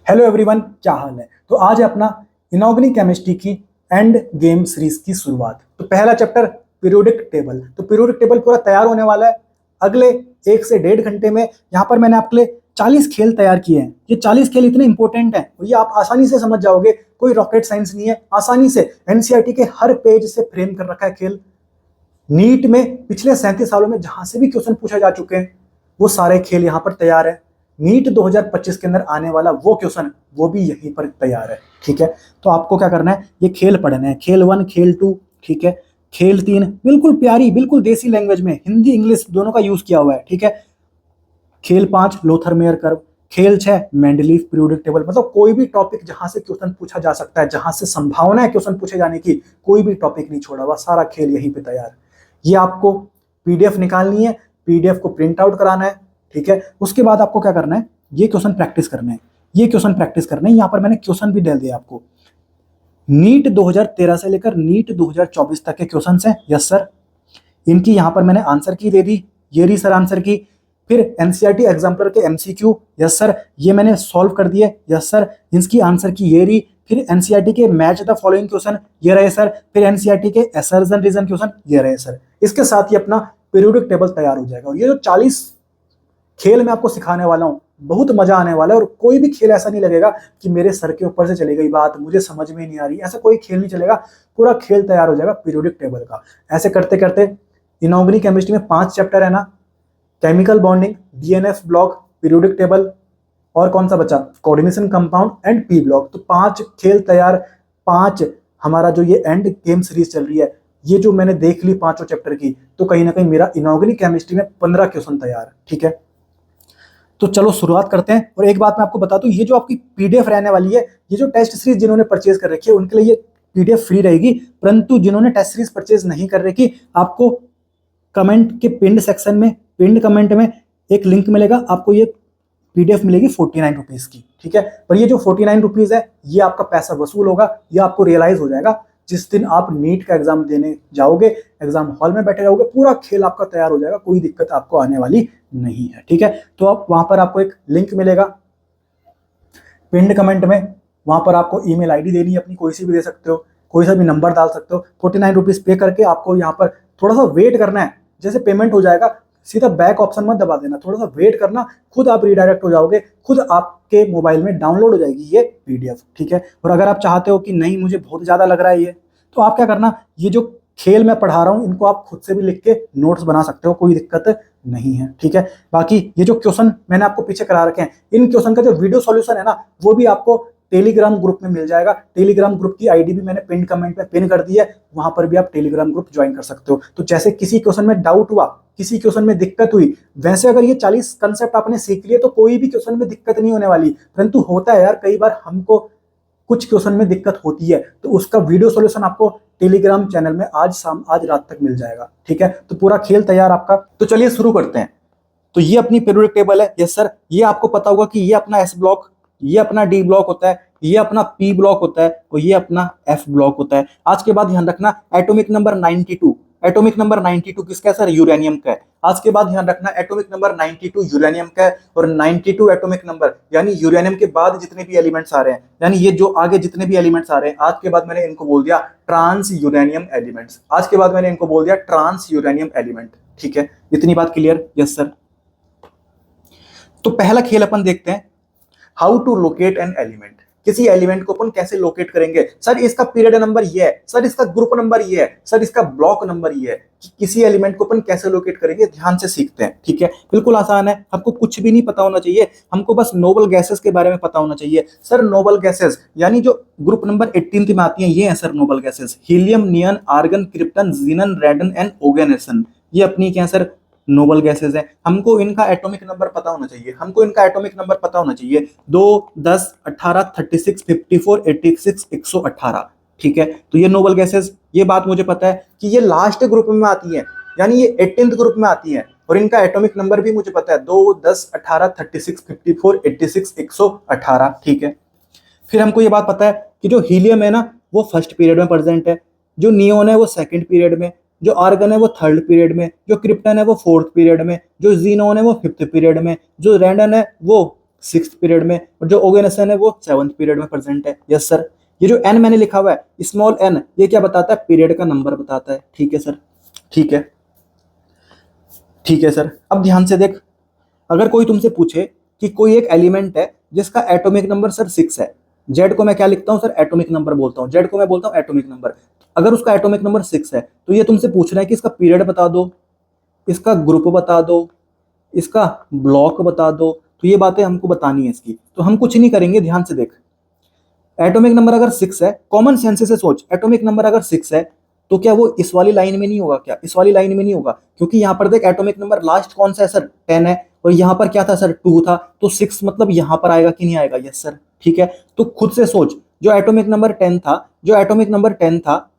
Hello everyone, क्या हाल है। तो आज है अपना इनऑर्गेनिक केमिस्ट्री की एंड गेम सीरीज की शुरुआत। तो पहला चैप्टर पीरियोडिक टेबल। तो पीरियोडिक टेबल पूरा तैयार होने वाला है अगले 1 से 1.5 घंटे में। यहाँ पर मैंने आपके लिए 40 खेल तैयार किए हैं। ये 40 खेल इतने इंपॉर्टेंट हैं, ये आप आसानी से समझ जाओगे, कोई रॉकेट साइंस नहीं है। आसानी से एनसीईआरटी के हर पेज से फ्रेम कर रखा है खेल। नीट में पिछले 37 सालों में जहां से भी क्वेश्चन पूछे जा चुके हैं वो सारे खेल यहाँ पर तैयार है। नीट 2025 के अंदर आने वाला वो क्वेश्चन वो भी यहीं पर तैयार है। ठीक है, तो आपको क्या करना है, ये खेल पढ़ने हैं, खेल 1 खेल 2। ठीक है, खेल 3 बिल्कुल प्यारी, बिल्कुल देसी लैंग्वेज में, हिंदी इंग्लिश दोनों का यूज किया हुआ है। ठीक है, खेल 5 लोथर मेयर कर्व, खेल 6 मेंडलीफ पीरियोडिक टेबल। मतलब कोई भी टॉपिक जहां से क्वेश्चन पूछा जा सकता है, जहां से संभावना है क्वेश्चन पूछे जाने की, कोई भी टॉपिक नहीं छोड़ा हुआ, सारा खेल यहीं पे तैयार। ये आपको पीडीएफ निकालनी है, पीडीएफ को प्रिंट आउट कराना है। ठीक है, उसके बाद आपको क्या करना है, ये क्वेश्चन प्रैक्टिस करना है, ये क्वेश्चन प्रैक्टिस करना है। यहाँ पर मैंने क्वेश्चन भी डाल दिया आपको। नीट 2013 से लेकर नीट 2024 तक के क्वेश्चन हैं। यस सर, इनकी यहाँ पर मैंने आंसर की दे दी, ये रही सर आंसर की। फिर एनसीईआरटी एग्जाम्पलर के एमसीक्यू, यस सर, ये मैंने सॉल्व कर दिए। यस सर, इसकी आंसर की ये रही। फिर एनसीईआरटी के मैच द फॉलोइंग क्वेश्चन, ये रहे सर। फिर एनसीईआरटी के असर्जन रीजन क्वेश्चन, ये रहे सर। इसके साथ ही अपना पीरियोडिक टेबल तैयार हो जाएगा। ये जो 40 खेल मैं आपको सिखाने वाला हूँ, बहुत मजा आने वाला है। और कोई भी खेल ऐसा नहीं लगेगा कि मेरे सर के ऊपर से चली गई बात, मुझे समझ में नहीं आ रही, ऐसा कोई खेल नहीं चलेगा। पूरा खेल तैयार हो जाएगा पीरियोडिक टेबल का। ऐसे करते करते इनऑर्गेनिक केमिस्ट्री में 5 चैप्टर है ना, chemical bonding, DNF block, periodic table, और कौन सा बचा, coordination compound and P block. तो 5 खेल तैयार, 5 हमारा जो ये एंड गेम सीरीज चल रही है, ये जो मैंने देख ली 5 चैप्टर की, तो कहीं ना कहीं मेरा इनऑर्गेनिक केमिस्ट्री में 15 क्वेश्चन तैयार। ठीक है, तो चलो शुरुआत करते हैं। और एक बात मैं आपको बता दूं, ये जो आपकी पीडीएफ रहने वाली है, ये जो टेस्ट सीरीज जिन्होंने परचेज कर रखी है उनके लिए ये पीडीएफ फ्री रहेगी। परंतु जिन्होंने टेस्ट सीरीज परचेज नहीं कर रखी, आपको कमेंट के पिंड सेक्शन में, पिंड कमेंट में एक लिंक मिलेगा, आपको ये पीडीएफ मिलेगी 49 रुपीज की। ठीक है, पर ये जो 49 रुपीज है, ये आपका पैसा वसूल होगा, ये आपको रियलाइज हो जाएगा जिस दिन आप नीट का एग्जाम देने जाओगे, एग्जाम हॉल में बैठे रहोगे, पूरा खेल आपका तैयार हो जाएगा, कोई दिक्कत आपको आने वाली नहीं है। ठीक है, तो आप वहां पर आपको एक लिंक मिलेगा पिंड कमेंट में, वहां पर आपको ईमेल आईडी देनी है अपनी, कोई सी भी दे सकते हो, कोई सा भी नंबर डाल सकते हो। 49 रुपीज पे करके आपको यहाँ पर थोड़ा सा वेट करना है। जैसे पेमेंट हो जाएगा सीधा बैक ऑप्शन मत दबा देना, थोड़ा सा वेट करना, खुद आप रिडायरेक्ट हो जाओगे, खुद आपके मोबाइल में डाउनलोड हो जाएगी ये पीडीएफ। ठीक है, और अगर आप चाहते हो कि नहीं मुझे बहुत ज्यादा लग रहा है ये, तो आप क्या करना, ये जो खेल मैं पढ़ा रहा हूँ इनको आप खुद से भी लिख के नोट्स बना सकते हो, कोई दिक्कत नहीं है। ठीक है, बाकी ये जो क्वेश्चन मैंने आपको पीछे करा रखे हैं, इन क्वेश्चन का जो वीडियो सॉल्यूशन है ना, वो भी आपको टेलीग्राम ग्रुप में मिल जाएगा। टेलीग्राम ग्रुप की आईडी भी मैंने पिन कमेंट में पिन कर दी है, वहां पर भी आप टेलीग्राम ग्रुप ज्वाइन कर सकते हो। तो जैसे किसी क्वेश्चन में डाउट हुआ, किसी क्वेश्चन में दिक्कत हुई, वैसे अगर ये 40 कंसेप्ट आपने सीख लिए तो कोई भी क्वेश्चन में दिक्कत नहीं होने वाली। परंतु होता है यार, कई बार हमको कुछ क्वेश्चन में दिक्कत होती है, तो उसका वीडियो सॉल्यूशन आपको टेलीग्राम चैनल में आज रात तक मिल जाएगा। ठीक है, तो पूरा खेल तैयार आपका। तो चलिए शुरू करते हैं। तो ये अपनी पीरियोडिक टेबल है। यस सर, ये आपको पता होगा कि ये अपना एस ब्लॉक, ये अपना डी ब्लॉक होता है, ये अपना पी ब्लॉक होता है, और ये अपना एफ ब्लॉक होता है। आज के बाद ध्यान रखना एटॉमिक नंबर 92, एटॉमिक नंबर 92 किसका है सर, यूरेनियम का है। आज के बाद ध्यान रखना एटॉमिक नंबर 92 यूरेनियम का है, और 92 एटॉमिक नंबर यानी यूरेनियम के बाद जितने भी एलिमेंट्स आ रहे हैं, यानी ये जो आगे जितने भी एलिमेंट्स आ रहे हैं, आज के बाद मैंने इनको बोल दिया ट्रांस यूरेनियम एलिमेंट्स। आज के बाद मैंने इनको बोल दिया ट्रांस यूरेनियम एलिमेंट। ठीक है, इतनी बात क्लियर। यस सर, तो पहला खेल अपन देखते हैं, how to locate an element. किसी एलिमेंट को अपन कैसे लोकेट करेंगे, सर इसका पीरियड नंबर ये है, सर इसका ग्रुप नंबर ये है, सर इसका ब्लॉक नंबर ये है। किसी एलिमेंट को अपन कैसे लोकेट करेंगे, ध्यान से सीखते हैं। ठीक है, बिल्कुल आसान है, हमको कुछ भी नहीं पता होना चाहिए, हमको बस नोबल गैसेस के बारे में पता होना चाहिए। सर नोबल गैसेस यानी जो ग्रुप नंबर 18 में आती हैं, ये है sir noble gases, helium, neon, argon, krypton, xenon, radon and oganesson. ये अपनी क्या है सर, नोबल गैसेस है। हमको इनका एटॉमिक नंबर पता होना चाहिए, हमको इनका एटॉमिक नंबर पता होना चाहिए 2, 10, 18, 36, 54, 86, 118। ठीक है, तो ये नोबल गैसेस, ये बात मुझे पता है कि ये लास्ट ग्रुप में आती है, यानी ये 18th ग्रुप में आती है, और इनका एटॉमिक नंबर भी मुझे पता है 2, 10, 18, 36, 54, 86, 118। ठीक है, फिर हमको ये बात पता है कि जो हीलियम है ना वो फर्स्ट पीरियड में प्रेजेंट है, जो नियोन है वो सेकंड पीरियड में, जो आर्गन है वो थर्ड पीरियड में, जो क्रिप्टन है वो फोर्थ पीरियड में, जो जीनोन है वो फिफ्थ पीरियड में, जो रेडन है वो सिक्स पीरियड में, और जो ऑर्गेनाइजेशन है वो सेवंथ पीरियड में प्रेजेंट है। Yes sir. ये जो एन मैंने लिखा हुआ है स्मॉल एन, ये क्या बताता है? पीरियड का नंबर बताता है। ठीक है सर, ठीक है, ठीक है सर। अब ध्यान से देख, अगर कोई तुमसे पूछे कि कोई एक एलिमेंट है जिसका एटॉमिक नंबर सर 6 है, जेड को मैं क्या लिखता हूं सर? एटॉमिक नंबर बोलता हूं, जेड को मैं बोलता हूं एटॉमिक नंबर। अगर उसका एटॉमिक नंबर 6 है तो ये तुमसे पूछ रहा है कि इसका पीरियड बता दो, इसका ग्रुप बता दो, इसका ब्लॉक बता दो। तो ये बातें हमको बतानी है इसकी, तो हम कुछ नहीं करेंगे। ध्यान से देख, एटॉमिक नंबर अगर 6 है, कॉमन सेंस से सोच, एटॉमिक नंबर अगर 6 है तो क्या वो इस वाली लाइन में नहीं होगा? क्या इस वाली लाइन में नहीं होगा? क्योंकि यहाँ पर देख, एटॉमिक नंबर लास्ट कौन सा है सर? 10 है, और यहाँ पर क्या था सर? 2 था, तो 6 मतलब यहाँ पर आएगा कि नहीं आएगा? Yes sir. ठीक है, तो खुद से सोच, जो एटॉमिक नंबर 10 था, जो एटॉमिक नंबर 10 था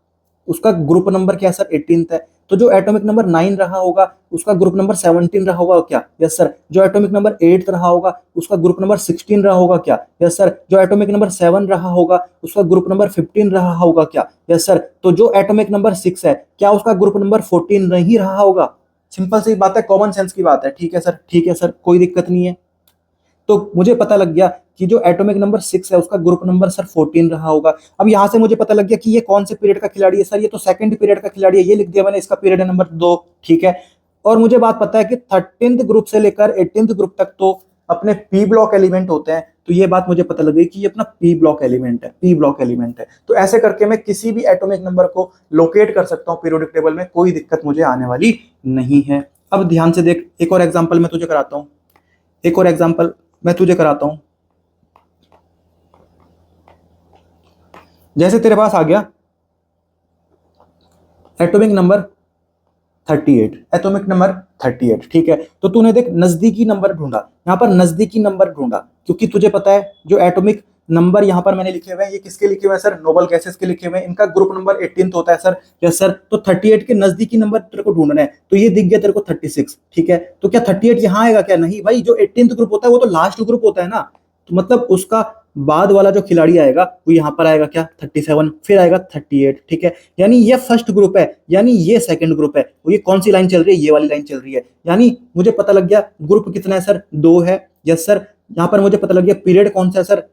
उसका ग्रुप नंबर क्या है सर? 18 है। तो जो एटॉमिक नंबर 9 रहा होगा उसका ग्रुप नंबर 17 रहा होगा क्या? Yes sir. जो एटॉमिक नंबर 8 रहा होगा उसका ग्रुप नंबर 16 रहा होगा क्या? Yes sir. जो एटॉमिक नंबर 7 रहा होगा उसका ग्रुप नंबर 15 रहा होगा क्या? Yes sir. तो जो एटॉमिक नंबर 6 है, क्या उसका ग्रुप नंबर 14 नहीं रहा होगा? सिंपल सी बात है, कॉमन सेंस की बात है। ठीक है सर, ठीक है सर, कोई दिक्कत नहीं है। तो मुझे पता लग गया कि जो एटॉमिक नंबर 6 है उसका ग्रुप नंबर सर 14 रहा होगा। अब यहां से मुझे पता लग गया कि ये कौन से पीरियड का खिलाड़ी है सर? ये तो सेकंड पीरियड का खिलाड़ी है, ये लिख दिया मैंने, इसका पीरियड नंबर 2। ठीक है, और मुझे बात पता है कि 13th ग्रुप से लेकर 18th ग्रुप तक तो अपने पी ब्लॉक एलिमेंट होते हैं। तो ये बात मुझे पता लग गई कि ये अपना पी ब्लॉक एलिमेंट है, पी ब्लॉक एलिमेंट है। तो ऐसे करके मैं किसी भी एटॉमिक नंबर को लोकेट कर सकता हूं पीरियोडिक टेबल में, कोई दिक्कत मुझे आने वाली नहीं है। अब ध्यान से देख, एक और एग्जाम्पल मैं तुझे कराता हूं, एक और एग्जाम्पल मैं तुझे कराता हूं। जैसे तेरे पास आ गया एटॉमिक नंबर 38, एटॉमिक नंबर 38। ठीक है, तो तूने देख नजदीकी नंबर ढूंढा, यहां पर नजदीकी नंबर ढूंढा, क्योंकि तुझे पता है जो एटॉमिक नंबर यहां पर मैंने लिखे हुए हैं ये किसके लिखे हुए हैं सर? नोबल गैसेस के लिखे हुए हैं, इनका ग्रुप नंबर 18 होता है सर। Yes sir. तो 38 के नजदीकी नंबर तेरे को ढूंढना है, तो ये दिख गया तेरे को 36। ठीक है, तो क्या 38 यहां आएगा क्या? नहीं भाई, जो 18th ग्रुप होता है वो तो लास्ट ग्रुप होता है ना, तो मतलब उसका बाद वाला जो खिलाड़ी आएगा वो यहां पर आएगा क्या? 37, फिर आएगा 38। ठीक है, यानी ये फर्स्ट ग्रुप है, यानी ये सेकंड ग्रुप है। और ये कौन सी लाइन चल रही है? ये वाली लाइन चल रही है। यानी मुझे पता लग गया ग्रुप कितना है सर? 2 है। Yes sir. यहां पर मुझे पता लग गया पीरियड कौन सा है सर?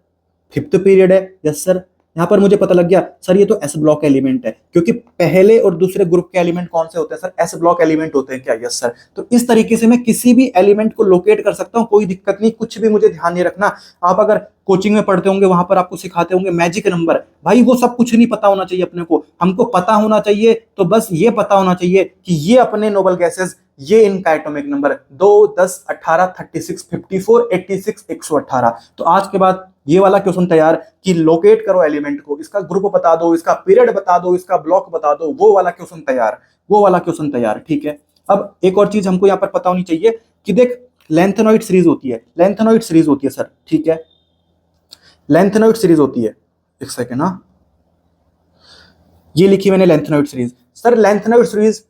5th पीरियड है। Yes sir. यहां पर मुझे पता लग गया सर ये तो एस ब्लॉक एलिमेंट है, क्योंकि पहले और दूसरे ग्रुप के एलिमेंट कौन से होते हैं सर? एस ब्लॉक एलिमेंट होते हैं क्या? Yes sir. तो इस तरीके से मैं किसी भी एलिमेंट को लोकेट कर सकता हूं, कोई दिक्कत नहीं, कुछ भी मुझे ध्यान नहीं रखना। आप अगर कोचिंग में पढ़ते होंगे वहां पर आपको सिखाते होंगे मैजिक नंबर, भाई वो सब कुछ नहीं पता होना चाहिए अपने को। हमको पता होना चाहिए तो बस ये पता होना चाहिए कि ये अपने नोबल गैसेस, ये इनका एटॉमिक नंबर 2, 10, 18, 36, 54, 86, 118। तो आज के बाद ये वाला क्वेश्चन तैयार कि लोकेट करो एलिमेंट को, इसका ग्रुप बता दो, इसका पीरियड बता दो, इसका ब्लॉक बता दो, वो वाला क्वेश्चन तैयार, वो वाला क्वेश्चन तैयार। ठीक है, अब एक और चीज हमको यहाँ पर पता होनी चाहिए कि देख लेंथेनॉइड सीरीज होती है, लेंथेनॉइड सीरीज होती है सर। ठीक है, लेंथेनॉइड सीरीज होती है, एक सेकेंड, हाँ ये लिखी मैंने lanthanoid series. Sir lanthanoid series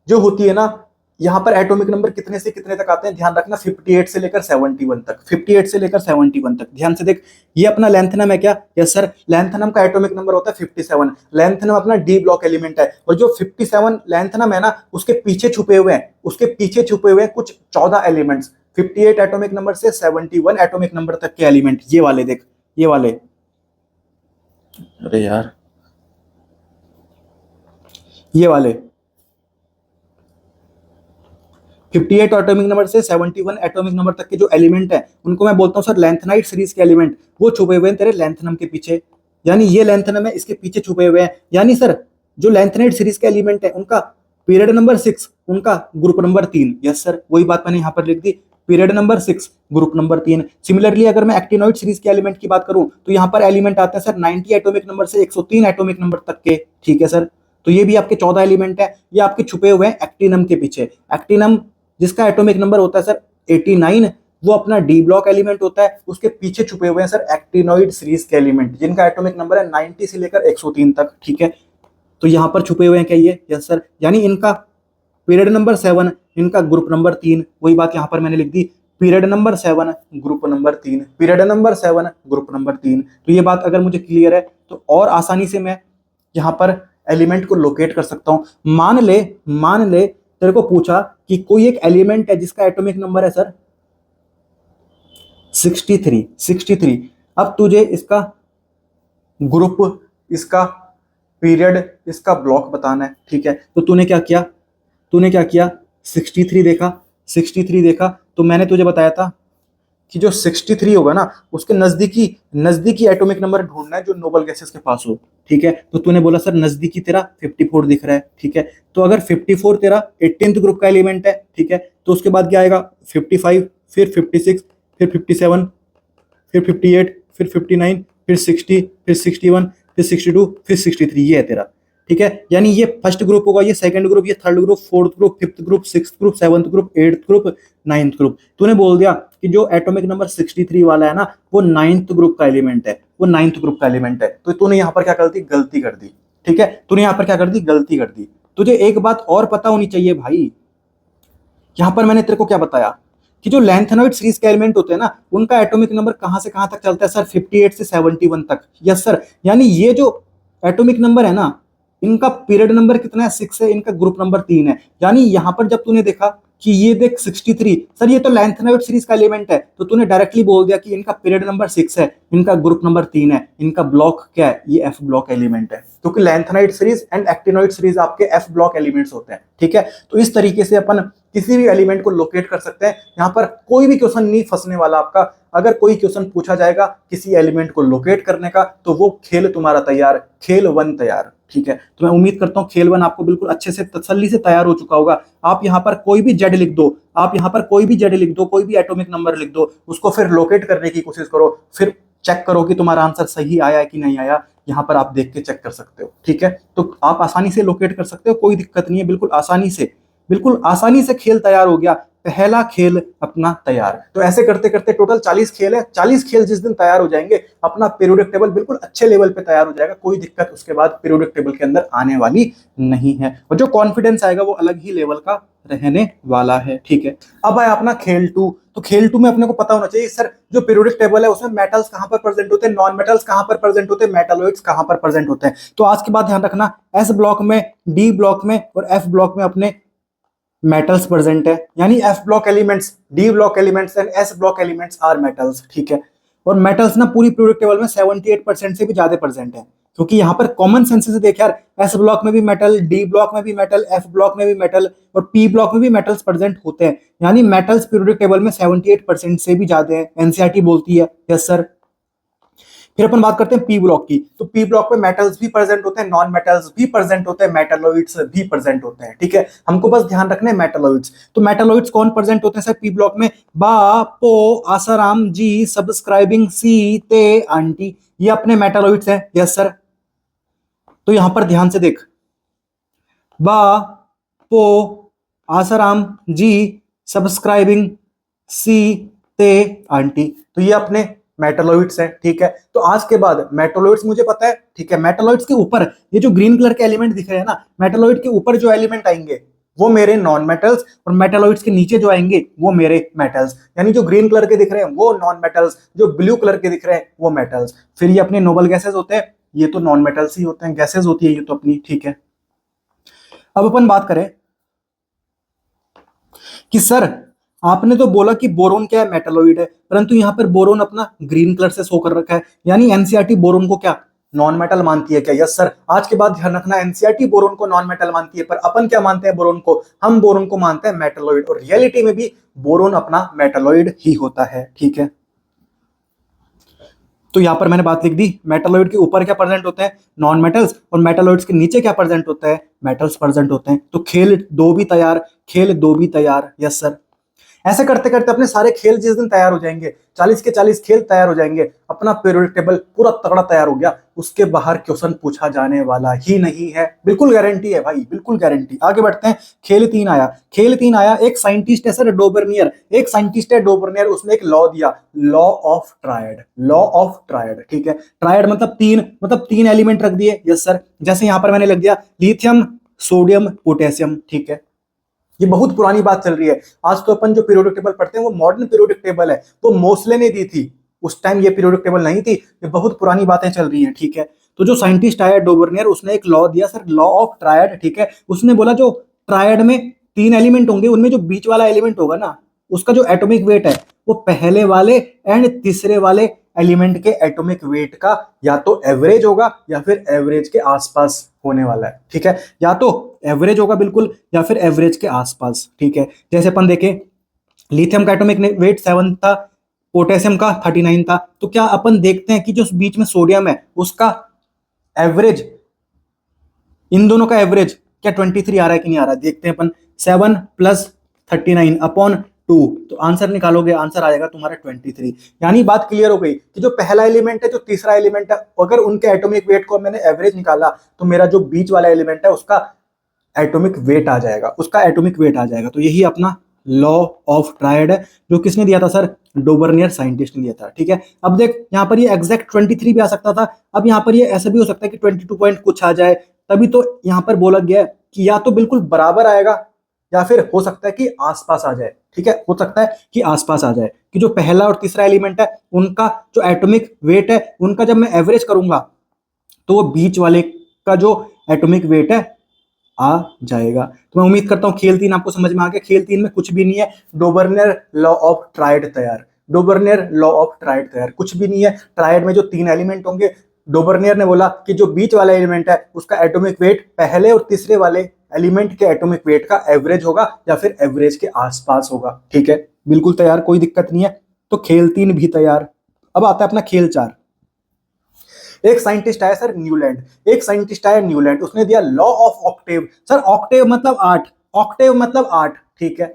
जो होती है ना, यहां पर एटॉमिक नंबर कितने से कितने तक आते हैं? ध्यान रखना, 58 से लेकर 71 तक, 58 से लेकर 71 तक। ध्यान से देख, ये अपना लेंथेनम है क्या? Yes sir. लेंथेनम का एटॉमिक नंबर होता है 57। लेंथेनम अपना डी ब्लॉक एलिमेंट है, और जो 57 लेंथेनम है ना उसके पीछे छुपे हुए हैं, उसके पीछे छुपे हुए हैं कुछ 14 एलिमेंट्स, 58 एटॉमिक नंबर से 71 एटॉमिक नंबर तक के एलिमेंट, ये वाले देख, ये वाले, अरे यार ये वाले 58 एटॉमिक नंबर से 71 एटॉमिक नंबर तक के जो एलिमेंट है उनको मैं बोलता हूं सर लेंथेनाइड सीरीज के एलिमेंट। वो छुपे हुए हैं तेरे लेंथेनम के पीछे, यानी ये लेंथेनम है, इसके पीछे छुपे हुए हैं। यानी सर जो लेंथेनाइड सीरीज के एलिमेंट है उनका पीरियड नंबर 6, उनका ग्रुप नंबर 3। यस सर, वही बात मैंने यहां पर लिख दी, period number 6, group number 3। Similarly अगर मैं एक्टिनॉइड सीरीज के एलिमेंट की बात करूं तो यहां पर एलिमेंट आते हैं सर 90 एटॉमिक नंबर से 103 एटॉमिक नंबर तक के। ठीक है सर, तो ये भी आपके 14 एलिमेंट है, ये आपके छुपे हुए हैं एक्टिनम के पीछे। एक्टिनम जिसका एटॉमिक नंबर होता है सर 89, वो अपना डी ब्लॉक एलिमेंट होता है, उसके पीछे छुपे हुए हैं सर एक्टिनॉइड सीरीज के एलिमेंट जिनका एटॉमिक नंबर है 90 से लेकर 103 तक। ठीक है, तो यहां पर छुपे हुए हैं क्या ये? यस सर, यानी इनका पीरियड नंबर 7, इनका ग्रुप नंबर 3, वही बात यहां पर मैंने लिख दी, period number 7 group number 3, period number 7 group number 3। तो ये बात अगर मुझे क्लियर है तो और आसानी से मैं यहां पर एलिमेंट को लोकेट कर सकता हूं। मान ले तेरे को पूछा कि कोई एक एलिमेंट है जिसका एटॉमिक नंबर है सर 63। अब तुझे इसका ग्रुप, इसका पीरियड, इसका ब्लॉक बताना है, ठीक है। तो तूने क्या किया 63 देखा, 63 देखा तो मैंने तुझे बताया था कि जो 63 होगा ना उसके नजदीकी नजदीकी एटॉमिक नंबर ढूंढना है जो नोबल गैसेस के पास हो, ठीक है। तो तूने बोला सर नजदीकी तेरा 54 दिख रहा है, ठीक है। तो अगर 54 तेरा 18th ग्रुप का एलिमेंट है, ठीक है, तो उसके बाद क्या आएगा 55, फिर 56, फिर 57, फिर 58, फिर 59, फिर 60, फिर 61, फिर 62, फिर 63, ये है तेरा, ठीक है। यानी ये फर्स्ट ग्रुप होगा, ये सेकंड ग्रुप, ये third group, fourth group, fifth group, sixth group, seventh group, eighth group, ninth group. तूने बोल दिया कि जो एटॉमिक नंबर 63 वाला है ना वो नाइन्थ ग्रुप का एलिमेंट है, वो नाइन्थ ग्रुप का एलिमेंट है। तो तूने यहाँ पर क्या गलती कर दी, ठीक है। तूने यहाँ पर क्या कर दी, गलती कर दी। तुझे एक बात और पता होनी चाहिए भाई, यहां पर मैंने तेरे को क्या बताया कि जो लेंथेनॉइड सीरीज के एलिमेंट होते हैं ना उनका एटॉमिक नंबर कहां से कहां तक चलता है सर, 58 से 71 तक। यस सर, यानी ये जो एटॉमिक नंबर है ना इनका पीरियड नंबर कितना है, 6 है, इनका ग्रुप नंबर 3 है। यानी यहां पर जब तूने देखा कि ये देख 63, सर ये तो लेंथेनॉइड सीरीज का एलिमेंट है, तो तूने डायरेक्टली बोल दिया कि इनका पीरियड नंबर 6 है, इनका ग्रुप नंबर 3 है, इनका ब्लॉक क्या है, ये एफ ब्लॉक एलिमेंट है, क्योंकि lanthanoid series and actinoid series आपके एफ ब्लॉक एलिमेंट्स होते हैं, ठीक है। तो इस तरीके से अपन किसी भी एलिमेंट को लोकेट कर सकते हैं। यहाँ पर कोई भी क्वेश्चन नहीं फंसने वाला आपका। अगर कोई क्वेश्चन पूछा जाएगा किसी एलिमेंट को लोकेट करने का तो वो खेल तुम्हारा तैयार, खेल 1 तैयार, ठीक है। तो मैं उम्मीद करता हूँ खेल 1 आपको बिल्कुल अच्छे से तसल्ली से तैयार हो चुका होगा। आप यहाँ पर कोई भी जेड लिख दो, आप यहाँ पर कोई भी जेड लिख दो, कोई भी एटॉमिक नंबर लिख दो, उसको फिर लोकेट करने की कोशिश करो, फिर चेक करो कि तुम्हारा आंसर सही आया है कि नहीं आया। यहाँ पर आप देख के चेक कर सकते हो, ठीक है। तो आप आसानी से लोकेट कर सकते हो, कोई दिक्कत नहीं है, बिल्कुल आसानी से खेल तैयार हो गया, पहला खेल अपना तैयार। तो ऐसे करते करते टोटल 40 खेल है, 40 खेल जिस दिन तैयार हो जाएंगे अपना पीरियोडिक टेबल बिल्कुल अच्छे लेवल पे तैयार हो जाएगा। कोई दिक्कत उसके बाद पीरियोडिक टेबल के अंदर आने वाली नहीं है, और जो कॉन्फिडेंस आएगा वो अलग ही लेवल का रहने वाला है, ठीक है। अब आया अपना खेल 2। तो खेल 2 में अपने को पता होना चाहिए सर जो पीरियोडिक टेबल है उसमें मेटल्स कहां पर प्रेजेंट होते हैं, नॉन मेटल्स कहां पर प्रेजेंट होते हैं, मेटालॉइड्स कहां पर प्रेजेंट होते हैं। तो आज के बाद ध्यान रखना, एस ब्लॉक में, डी ब्लॉक में और एफ ब्लॉक में अपने मेटल्स प्रेजेंट है, यानी F block elements, D block elements and S block elements are metals, ठीक है। और मेटल्स ना पूरी पीरियोडिक टेबल में 78% से भी ज्यादा प्रेजेंट है, क्योंकि यहाँ पर कॉमन सेंस से देख यार, एस ब्लॉक में भी मेटल, डी ब्लॉक में भी मेटल, एफ ब्लॉक में भी मेटल और पी ब्लॉक में भी मेटल्स प्रेजेंट होते हैं। यानी मेटल्स पीरियोडिक टेबल में 78% से भी ज्यादा है, एनसीईआरटी बोलती है। Yes sir. फिर अपन बात करते हैं पी ब्लॉक की। तो पी ब्लॉक में मेटल्स भी प्रेजेंट होते हैं, नॉन मेटल्स भी प्रेजेंट होते हैं, मेटालॉइड्स भी प्रेजेंट होते हैं, ठीक है। हमको बस ध्यान रखना है मेटालॉइड्स। तो मेटालॉइड्स कौन प्रेजेंट होते हैं सर पी ब्लॉक में, बा, पो, आसाराम, जी, सब्सक्राइबिंग, सी, ते, आंटी, ये अपने मेटालॉइड्स हैं। Yes sir. तो यहां पर ध्यान से देख, बा, पो, आसाराम, जी, सब्सक्राइबिंग, सी, ते, आंटी, तो ये अपने मेटालॉइड्स हैं, ठीक है। तो आज के बाद मेटालॉइड्स मुझे पता है, ठीक है। मेटालॉइड्स के ऊपर ये जो ग्रीन कलर के एलिमेंट दिख रहे हैं ना, मेटालॉइड के ऊपर जो एलिमेंट आएंगे वो मेरे नॉन मेटल्स, और मेटालॉइड्स के नीचे जो आएंगे वो मेरे मेटल्स। यानी जो ग्रीन कलर के दिख रहे हैं वो नॉन मेटल्स, जो ब्लू कलर के दिख रहे हैं वो मेटल्स। फिर ये अपने नोबल गैसेस होते हैं, ये तो नॉन मेटल्स ही होते हैं, गैसेस होती है ये तो अपनी, ठीक है। अब अपन बात करें कि सर आपने तो बोला कि बोरोन क्या है, मेटालॉइड है, परंतु यहां पर बोरोन अपना ग्रीन कलर से शो कर रखा है, यानी एनसीईआरटी बोरोन को क्या नॉन मेटल मानती है क्या? Yes sir. आज के बाद ध्यान रखना, एनसीईआरटी बोरोन को नॉन मेटल मानती है, पर अपन क्या मानते हैं बोरोन को, हम बोरोन को मानते हैं मेटालॉइड, और रियलिटी में भी बोरोन अपना मेटालॉइड ही होता है, ठीक है। तो यहां पर मैंने बात लिख दी, मेटालॉइड के ऊपर क्या प्रेजेंट होते हैं, नॉन मेटल्स, और मेटालॉइड्स के नीचे क्या प्रेजेंट होता है, मेटल्स प्रेजेंट होते हैं। तो खेल 2 भी तैयार, खेल 2 भी तैयार। Yes sir. ऐसे करते करते अपने सारे खेल जिस दिन तैयार हो जाएंगे, 40 के 40 खेल तैयार हो जाएंगे, अपना पीरियोडिक टेबल पूरा तगड़ा तैयार हो गया, उसके बाहर क्वेश्चन पूछा जाने वाला ही नहीं है, बिल्कुल गारंटी है भाई, बिल्कुल गारंटी। आगे बढ़ते हैं, खेल 3 आया। खेल 3 आया, एक साइंटिस्ट है सर डोबर्नियर, एक साइंटिस्ट है डोबर्नियर, उसने एक लॉ दिया, law of triad, law of triad, ठीक है। ट्रायड मतलब 3, मतलब 3 एलिमेंट रख दिए। Yes sir. जैसे यहां पर मैंने लिख दिया लिथियम, सोडियम, पोटेशियम, ठीक है। ये बहुत पुरानी बात चल रही है, आज तो अपन जो पीरियोडिक टेबल पढ़ते हैं वो मॉडर्न पीरियोडिक टेबल है, वो मोस्ले ने दी थी, उस टाइम ये पीरियोडिक टेबल नहीं थी, ये बहुत पुरानी बातें चल रही हैं, ठीक है। तो जो साइंटिस्ट आया डोबर्नियर, उसने एक लॉ दिया सर, लॉ ऑफ ट्रायड, ठीक है। उसने बोला जो ट्रायड में 3 एलिमेंट होंगे, उनमें जो बीच वाला एलिमेंट होगा ना, उसका जो एटॉमिक वेट है वो पहले वाले एंड तीसरे वाले एलिमेंट के एटॉमिक वेट का या तो एवरेज होगा या फिर एवरेज के आसपास होने वाला है, ठीक है। या तो एवरेज होगा बिल्कुल या फिर एवरेज के आसपास, ठीक है। जैसे अपन देखें, लिथियम का एटॉमिक वेट 7 था, पोटेशियम का 39 था, तो क्या अपन देखते हैं कि जो बीच में सोडियम है उसका एवरेज, इन दोनों का एवरेज क्या 23 आ रहा है कि नहीं आ रहा है, देखते हैं अपन। 7 + 39/2, तो आंसर निकालोगे, आंसर आ जाएगा तुम्हारा 23। यानी बात क्लियर हो गई कि जो पहला एलिमेंट है, जो तीसरा एलिमेंट है, अगर उनके एटॉमिक वेट को मैंने एवरेज निकाला तो मेरा जो बीच वाला एलिमेंट है उसका एटॉमिक वेट आ जाएगा, उसका एटॉमिक वेट आ जाएगा। तो यही अपना लॉ ऑफ ट्रायड है, जो किसने दिया था सर, डोबर्नियर साइंटिस्ट ने दिया था, ठीक है। अब देख यहाँ पर ये एग्जैक्ट 23 भी आ सकता था, अब यहाँ पर ये ऐसा भी हो सकता है कि 22 पॉइंट कुछ आ जाए, तभी तो यहाँ पर बोला गया है कि या तो बिल्कुल बराबर आएगा या फिर हो सकता है कि आसपास आ जाए, ठीक है। हो सकता है कि आसपास आ जाए कि जो पहला और तीसरा एलिमेंट है उनका जो एटॉमिक वेट है, उनका जब मैं एवरेज करूंगा तो वो बीच वाले का जो एटॉमिक वेट है आ जाएगा। तो मैं उम्मीद करता हूं खेल 3 आपको समझ में आ गया। खेल 3 में कुछ भी नहीं है, डोबर्नियर लॉ ऑफ ट्रायड तैयार, डोबर्नियर लॉ ऑफ ट्रायड तैयार, कुछ भी नहीं है। ट्रायड में जो 3 एलिमेंट होंगे, डोबर्नियर ने बोला कि जो बीच वाला एलिमेंट है उसका एटॉमिक वेट पहले और तीसरे वाले एलिमेंट के एटॉमिक वेट का एवरेज होगा या फिर एवरेज के आसपास होगा, ठीक है। बिल्कुल तैयार, कोई दिक्कत नहीं है। तो खेल 3 भी तैयार। अब आता है अपना खेल 4। एक साइंटिस्ट आया सर न्यूलैंड, एक साइंटिस्ट आया न्यूलैंड, उसने दिया law of Octave. Sir Octave मतलब 8, ऑक्टेव मतलब 8, ठीक है।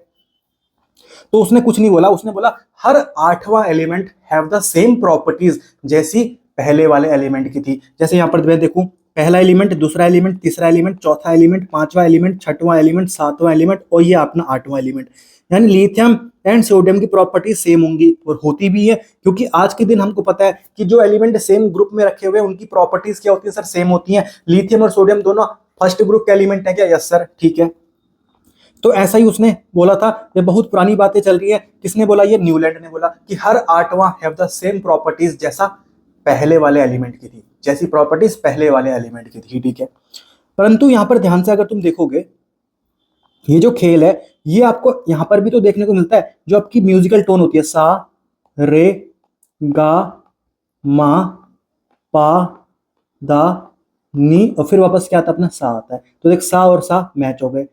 तो उसने कुछ नहीं बोला, उसने बोला हर 8वां element have the same properties जैसी पहले वाले एलिमेंट की थी। जैसे यहां पर मैं देखूं, पहला एलिमेंट, दूसरा एलिमेंट, तीसरा एलिमेंट, चौथा एलिमेंट, पांचवा एलिमेंट, छठवां एलिमेंट, सातवां एलिमेंट और ये अपना 8वां एलिमेंट। यानी लिथियम एंड सोडियम की प्रॉपर्टी सेम होंगी, और होती भी है, क्योंकि आज के दिन हमको पता है कि जो एलिमेंट सेम ग्रुप में रखे हुए हैं उनकी प्रॉपर्टीज क्या होती है सर, सेम होती हैं। लिथियम और सोडियम दोनों फर्स्ट ग्रुप के एलिमेंट है क्या, यस सर, ठीक है। तो ऐसा ही उसने बोला था। ये बहुत पुरानी बातें चल रही है, किसने बोला, ये न्यूलैंड ने बोला कि हर 8वां हैव द सेम प्रॉपर्टीज जैसा पहले वाले एलिमेंट की थी, जैसी प्रॉपर्टीज पहले वाले एलिमेंट की थी, ठीक है। परंतु यहां पर ध्यान से अगर तुम देखोगे, ये जो खेल है ये आपको यहां पर भी तो देखने को मिलता है, जो आपकी म्यूजिकल टोन होती है, सा रे गा मा पा दा नी, और फिर वापस क्या आता है, अपना सा आता है। तो देख सा और सा मैच हो गए,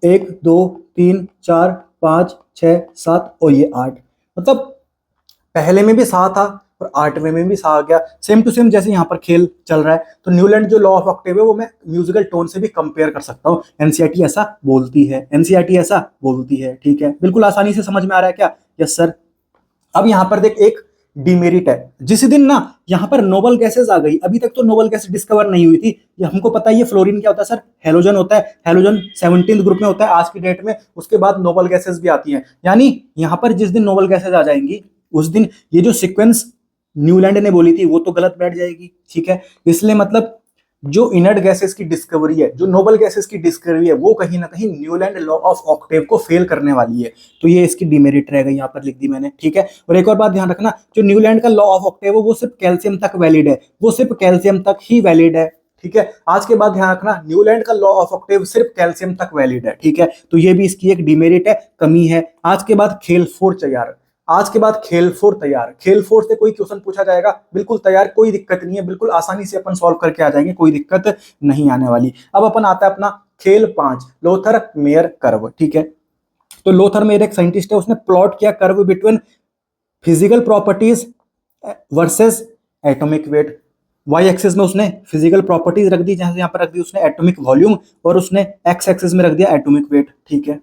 1 2 3 4 5 6 7 और ये 8, मतलब पहले में भी सा था और 8वें में भी सा आ गया, सेम टू सेम जैसे यहाँ पर खेल चल रहा है। तो न्यूलैंड जो लॉ ऑफ ऑक्टेव है वो मैं म्यूजिकल टोन से भी कंपेयर कर सकता हूँ। एनसीईआरटी ऐसा बोलती है, एनसीईआरटी ऐसा बोलती है, ठीक है। बिल्कुल आसानी से समझ में आ रहा है क्या, यस सर। अब यहाँ पर देख एक डिमेरिट है, जिस दिन ना यहाँ पर नोबल गैसेस आ गई, अभी तक तो नोबल गैस डिस्कवर नहीं हुई थी। ये हमको पता है, ये फ्लोरीन क्या होता है सर, हेलोजन होता है, हेलोजन 17th ग्रुप में होता है आज की डेट में। उसके बाद नोबल गैसेस भी आती हैं, यानी यहाँ पर जिस दिन नोबल गैसेस आ जाएंगी उस दिन ये जो सीक्वेंस न्यूलैंड ने बोली थी वो तो गलत बैठ जाएगी, ठीक है। इसलिए मतलब जो इनर्ट गैसेस की डिस्कवरी है, जो नोबल गैसेस की डिस्कवरी है, वो कहीं ना कहीं न्यूलैंड लॉ ऑफ ऑक्टेव को फेल करने वाली है। तो ये इसकी डिमेरिट रह गई, यहाँ पर लिख दी मैंने, ठीक है। और एक और बात ध्यान रखना, जो न्यूलैंड का लॉ ऑफ ऑक्टेव है वो सिर्फ कैल्शियम तक वैलिड है, वो सिर्फ कैल्शियम तक ही वैलिड है, ठीक है। आज के बाद ध्यान रखना, न्यूलैंड का लॉ ऑफ ऑक्टेव सिर्फ कैल्शियम तक वैलिड है, ठीक है। तो ये भी इसकी एक डिमेरिट है, कमी है। आज के बाद खेल 4 तैयार, आज के बाद खेल 4 तैयार। खेल 4 से कोई क्वेश्चन पूछा जाएगा, बिल्कुल तैयार, कोई दिक्कत नहीं है, बिल्कुल आसानी से अपन सॉल्व करके आ जाएंगे, कोई दिक्कत नहीं आने वाली। अब अपन आता है अपना खेल 5, लोथर मेयर कर्व, ठीक है। तो लोथर मेयर एक साइंटिस्ट है, उसने प्लॉट किया curve between physical properties versus atomic weight. Y axis में उसने फिजिकल प्रॉपर्टीज रख दी, जहां यहाँ पर रख दी उसने एटॉमिक वॉल्यूम, और उसने एक्स एक्सिस में रख दिया एटॉमिक वेट, ठीक है।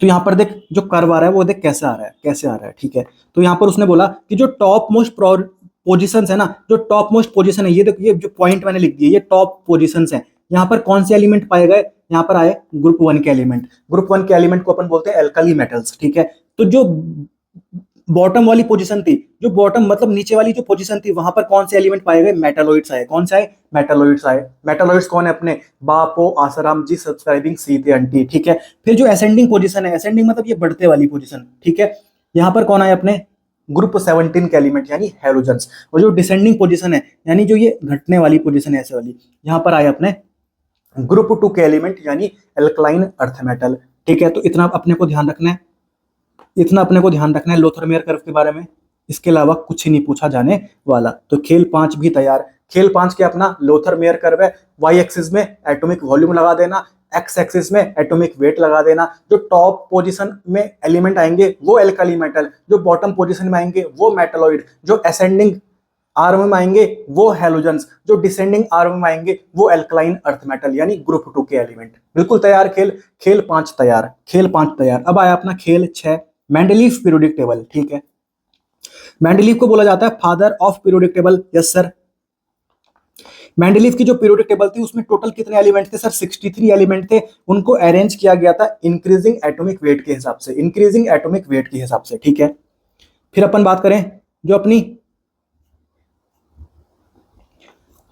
तो यहां पर देख जो कर्व आ रहा है वो देख कैसे आ रहा है, कैसे आ रहा है, ठीक है। तो यहां पर उसने बोला कि जो टॉप मोस्ट पोजिशन है ना, जो टॉप मोस्ट पोजिशन है, ये देखो, ये जो पॉइंट मैंने लिख दिया ये टॉप पोजिशन है। यहाँ पर कौन से एलिमेंट पाए गए, यहाँ पर आए ग्रुप 1 के एलिमेंट। ग्रुप 1 के एलिमेंट को अपन बोलते हैं एल्कली मेटल्स, ठीक है। तो जो बॉटम वाली पोजीशन थी, जो बॉटम मतलब नीचे वाली जो पोजीशन थी, वहां पर कौन से एलिमेंट पाए गए, मेटालॉइड्स आए। कौन से आए, मेटालॉइड्स आए। मेटालॉइड्स कौन है, अपने बापो आसाराम जी सब्सक्राइबिंग सीते अंटी, ठीक है। फिर जो असेंडिंग पोजीशन है, असेंडिंग मतलब ये बढ़ते वाली पोजीशन, ठीक है। यहाँ पर कौन आए, अपने ग्रुप 17 के एलिमेंट यानी हेलोजन्स। और जो डिसेंडिंग पोजीशन है, यानी जो ये घटने वाली पोजीशन है ऐसे वाली, यहाँ पर आए अपने ग्रुप 2 के एलिमेंट यानी एल्कलाइन अर्थ मेटल, ठीक है। तो इतना अपने को ध्यान रखना है। इतना अपने को ध्यान रखना है लोथरमेयर कर्व के बारे में, इसके अलावा कुछ ही नहीं पूछा जाने वाला। तो खेल 5 भी तैयार। खेल 5 के अपना लोथरमेयर कर्व है, वाई एक्सिस में एटॉमिक वॉल्यूम लगा देना, एक्स एक्सिस में एटॉमिक वेट लगा देना। जो टॉप पोजीशन में एलिमेंट आएंगे वो एल्काली मेटल, जो बॉटम पोजीशन में आएंगे वो मेटलॉइड, जो असेंडिंग आर्म में आएंगे वो हैलोजेंस, जो डिसेंडिंग आर्म में आएंगे वो एल्कलाइन अर्थ मेटल यानी ग्रुप 2 के एलिमेंट। बिल्कुल तैयार खेल। खेल 5 तैयार, खेल 5 तैयार। अब आया अपना खेल 6, मेंडलीफ पीरियोडिक टेबल। ठीक है, मेंडलीफ को बोला जाता है father of periodic table. Yes sir. Mendeleev की जो पीरियोडिक टेबल थी उसमें टोटल कितने एलिमेंट थे सर? 63 एलिमेंट थे। उनको अरेंज किया गया था इंक्रीजिंग एटॉमिक वेट के हिसाब से, इंक्रीजिंग एटॉमिक वेट के हिसाब से। ठीक है, फिर अपन बात करें जो अपनी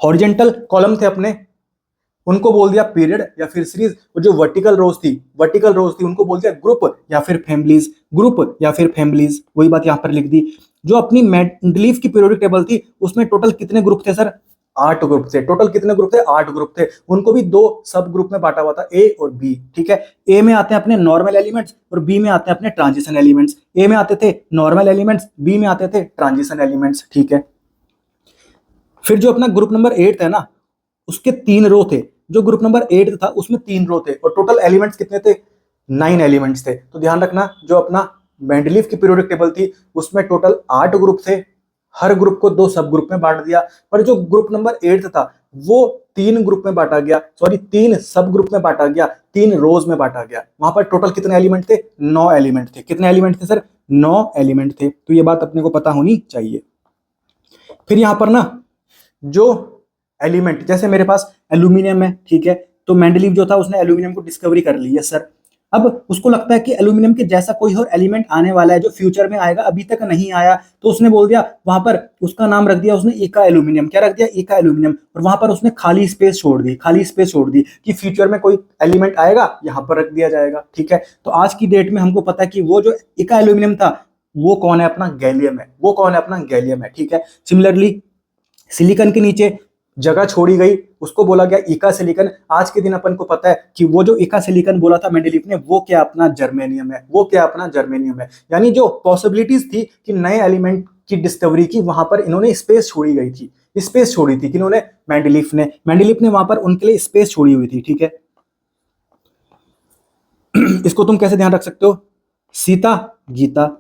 हॉरिजेंटल कॉलम थे अपने, उनको बोल दिया पीरियड या फिर सीरीज। और जो वर्टिकल रोज थी उनको बोल दिया ग्रुप या फिर फैमिलीज, ग्रुप या फिर फैमिलीज। वही बात यहां पर लिख दी। जो अपनी मेंडलीफ की पीरियोडिक टेबल थी उसमें टोटल कितने ग्रुप थे सर? 8 ग्रुप थे। टोटल कितने ग्रुप थे? 8 ग्रुप थे। उनको भी 2 सब ग्रुप में बांटा हुआ था, ए और बी। ठीक है, ए में आते हैं अपने नॉर्मल एलिमेंट्स और बी में आते हैं अपने ट्रांजिशन एलिमेंट्स। ए में आते थे नॉर्मल एलिमेंट्स, बी में आते थे ट्रांजिशन एलिमेंट्स। ठीक है, फिर जो अपना ग्रुप नंबर 8 है ना, उसके 3 रो थे। जो ग्रुप नंबर 8 था उसमें 3 रो थे और टोटल एलिमेंट्स कितने थे? 9 एलिमेंट्स थे। तो ध्यान रखना, जो अपना मेंडलीफ की पीरियोडिक टेबल थी उसमें टोटल 8 ग्रुप थे। हर ग्रुप को 2 सब ग्रुप में बांट दिया। पर जो ग्रुप नंबर 8 था वो 3 ग्रुप में बांटा गया, सॉरी 3 सब ग्रुप में बांटा गया, 3 रोज में बांटा गया। वहां पर टोटल कितने एलिमेंट थे? 9 एलिमेंट थे। कितने एलिमेंट थे सर? 9 एलिमेंट थे। तो ये बात अपने को पता होनी चाहिए। फिर यहां पर ना जो एलिमेंट, जैसे मेरे पास एल्यूमिनियम है, ठीक है, तो मेंडलीफ जो था उसने एल्यूमिनियम को डिस्कवरी कर ली है सर। अब उसको लगता है कि एल्यूमिनियम के जैसा कोई और एलिमेंट आने वाला है जो फ्यूचर में आएगा, अभी तक नहीं आया। तो उसने बोल दिया, वहां पर उसका नाम रख दिया उसने एका एल्यूमिनियम। क्या रख दिया? एका एल्यूमिनियम। और वहां पर उसने खाली स्पेस छोड़ दी, खाली स्पेस छोड़ दी कि फ्यूचर में कोई एलिमेंट आएगा यहां पर रख दिया जाएगा। ठीक है, तो आज की डेट में हमको पता है कि वो जो एका एल्यूमिनियम था वो कौन है? अपना गैलियम है। वो कौन है? अपना गैलियम है। ठीक है, सिमिलरली सिलिकॉन के नीचे जगह छोड़ी गई, उसको बोला गया इका सिलिकॉन। आज के दिन अपन को पता है कि वो जो इका सिलिकॉन बोला था मेंडलीफ ने, वो क्या? अपना जर्मेनियम है। वो क्या? अपना जर्मेनियम है। यानी जो पॉसिबिलिटीज थी कि नए एलिमेंट की डिस्कवरी की, वहां पर इन्होंने स्पेस छोड़ी गई थी। स्पेस छोड़ी थी किन्होंने? मेंडलीफ ने वहां पर उनके लिए स्पेस छोड़ी हुई थी। ठीक है, इसको तुम कैसे ध्यान रख सकते हो? सीता गीता,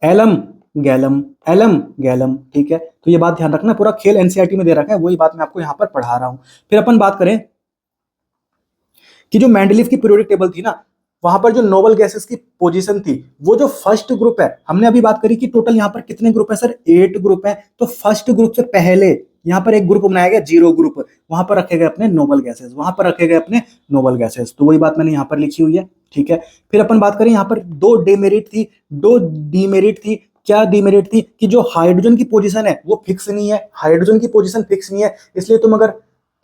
एलम गैलम, एलम गैलम। ठीक है, तो ये बात ध्यान रखना, पूरा खेल एनसीईआरटी में दे रखा है, वही बात मैं आपको यहां पर पढ़ा रहा हूं। फिर अपन बात करें कि जो मेंडलीफ की पीरियोडिक टेबल थी ना, वहां पर जो नोबल गैसेस की पोजीशन थी, वो जो फर्स्ट ग्रुप है, हमने अभी बात करी कि टोटल यहां पर कितने ग्रुप है सर? 8 ग्रुप है। तो फर्स्ट ग्रुप से पहले यहां पर एक ग्रुप बनाया गया, 0 ग्रुप। वहां पर रखे गए अपने नोबल गैसेस, वहां पर रखे गए अपने नोबल गैसेस। तो वही बात मैंने यहां पर लिखी हुई है। ठीक है, फिर अपन बात करें, यहां पर 2 डिमेरिट थी, 2 डीमेरिट थी। क्या डीमेरिट थी? कि जो हाइड्रोजन की पोजीशन है वो फिक्स नहीं है, हाइड्रोजन की पोजीशन फिक्स नहीं है। इसलिए तुम अगर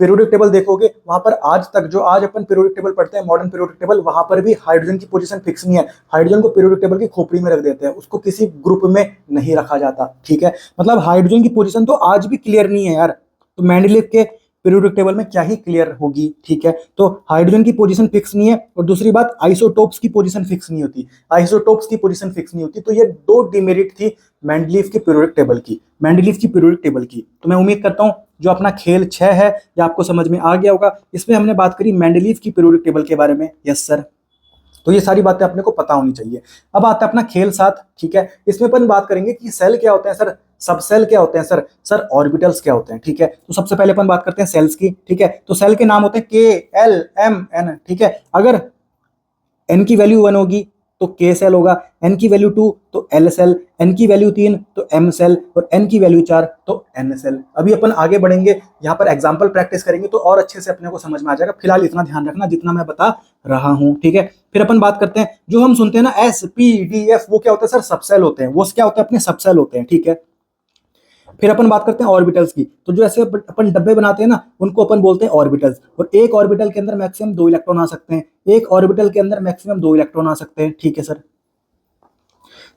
पीरियोडिक टेबल देखोगे, वहां पर आज तक जो आज अपन पीरियोडिक टेबल पढ़ते हैं, मॉडर्न पीरियोडिक टेबल, वहां पर भी हाइड्रोजन की पोजीशन फिक्स नहीं है। हाइड्रोजन को पीरियोडिक टेबल की खोपड़ी में रख देते हैं, उसको किसी ग्रुप में नहीं रखा जाता। ठीक है, मतलब हाइड्रोजन की पोजीशन तो आज भी क्लियर नहीं है यार। तो मेंडलीफ के पीरियोडिक टेबल में क्या ही क्लियर होगी। ठीक है, तो हाइड्रोजन की पोजीशन फिक्स नहीं है। और दूसरी बात, आइसोटोप्स की पोजीशन फिक्स नहीं होती, आइसोटोप्स की पोजीशन फिक्स नहीं होती। तो ये 2 डिमेरिट थी मेंडलीफ की पीरियोडिक टेबल की, मेंडलीफ की पीरियोडिक टेबल की। तो मैं उम्मीद करता हूं जो अपना खेल 6 है ये आपको समझ में आ गया होगा। इसमें हमने बात करी मेंडलीफ की पीरियोडिक टेबल के बारे में। यस सर, तो ये सारी बातें अपने को पता होनी चाहिए। अब आता है अपना खेल 7। ठीक है, इसमें अपन बात करेंगे कि सेल क्या होते हैं सर, सब सेल क्या होते हैं सर, सर ऑर्बिटल्स क्या होते हैं। ठीक है, तो सबसे पहले अपन बात करते हैं सेल्स की। ठीक है, तो सेल के नाम होते हैं के एल एम एन। ठीक है, अगर एन की वैल्यू 1 होगी तो के सेल होगा, एन की वैल्यू 2 तो एल सेल, एन की वैल्यू 3 तो एम सेल, और एन की वैल्यू 4 तो एन सेल। अभी अपन आगे बढ़ेंगे, यहाँ पर एग्जाम्पल प्रैक्टिस करेंगे तो और अच्छे से अपने को समझ में आ जाएगा। फिलहाल इतना ध्यान रखना जितना मैं बता रहा हूँ। ठीक है, फिर अपन बात करते हैं, जो हम सुनते हैं ना एस पी डी एफ, वो क्या होता है सर? सबसेल होते हैं। वो क्या होते हैं? अपने सबसेल होते हैं। ठीक है, फिर अपन बात करते हैं ऑर्बिटल्स की। तो जो ऐसे अपन डब्बे बनाते हैं ना, उनको अपन बोलते हैं ऑर्बिटल्स। और एक ऑर्बिटल के अंदर मैक्सिमम 2 इलेक्ट्रॉन आ सकते हैं, एक ऑर्बिटल के अंदर मैक्सिमम 2 इलेक्ट्रॉन आ सकते हैं। ठीक है सर,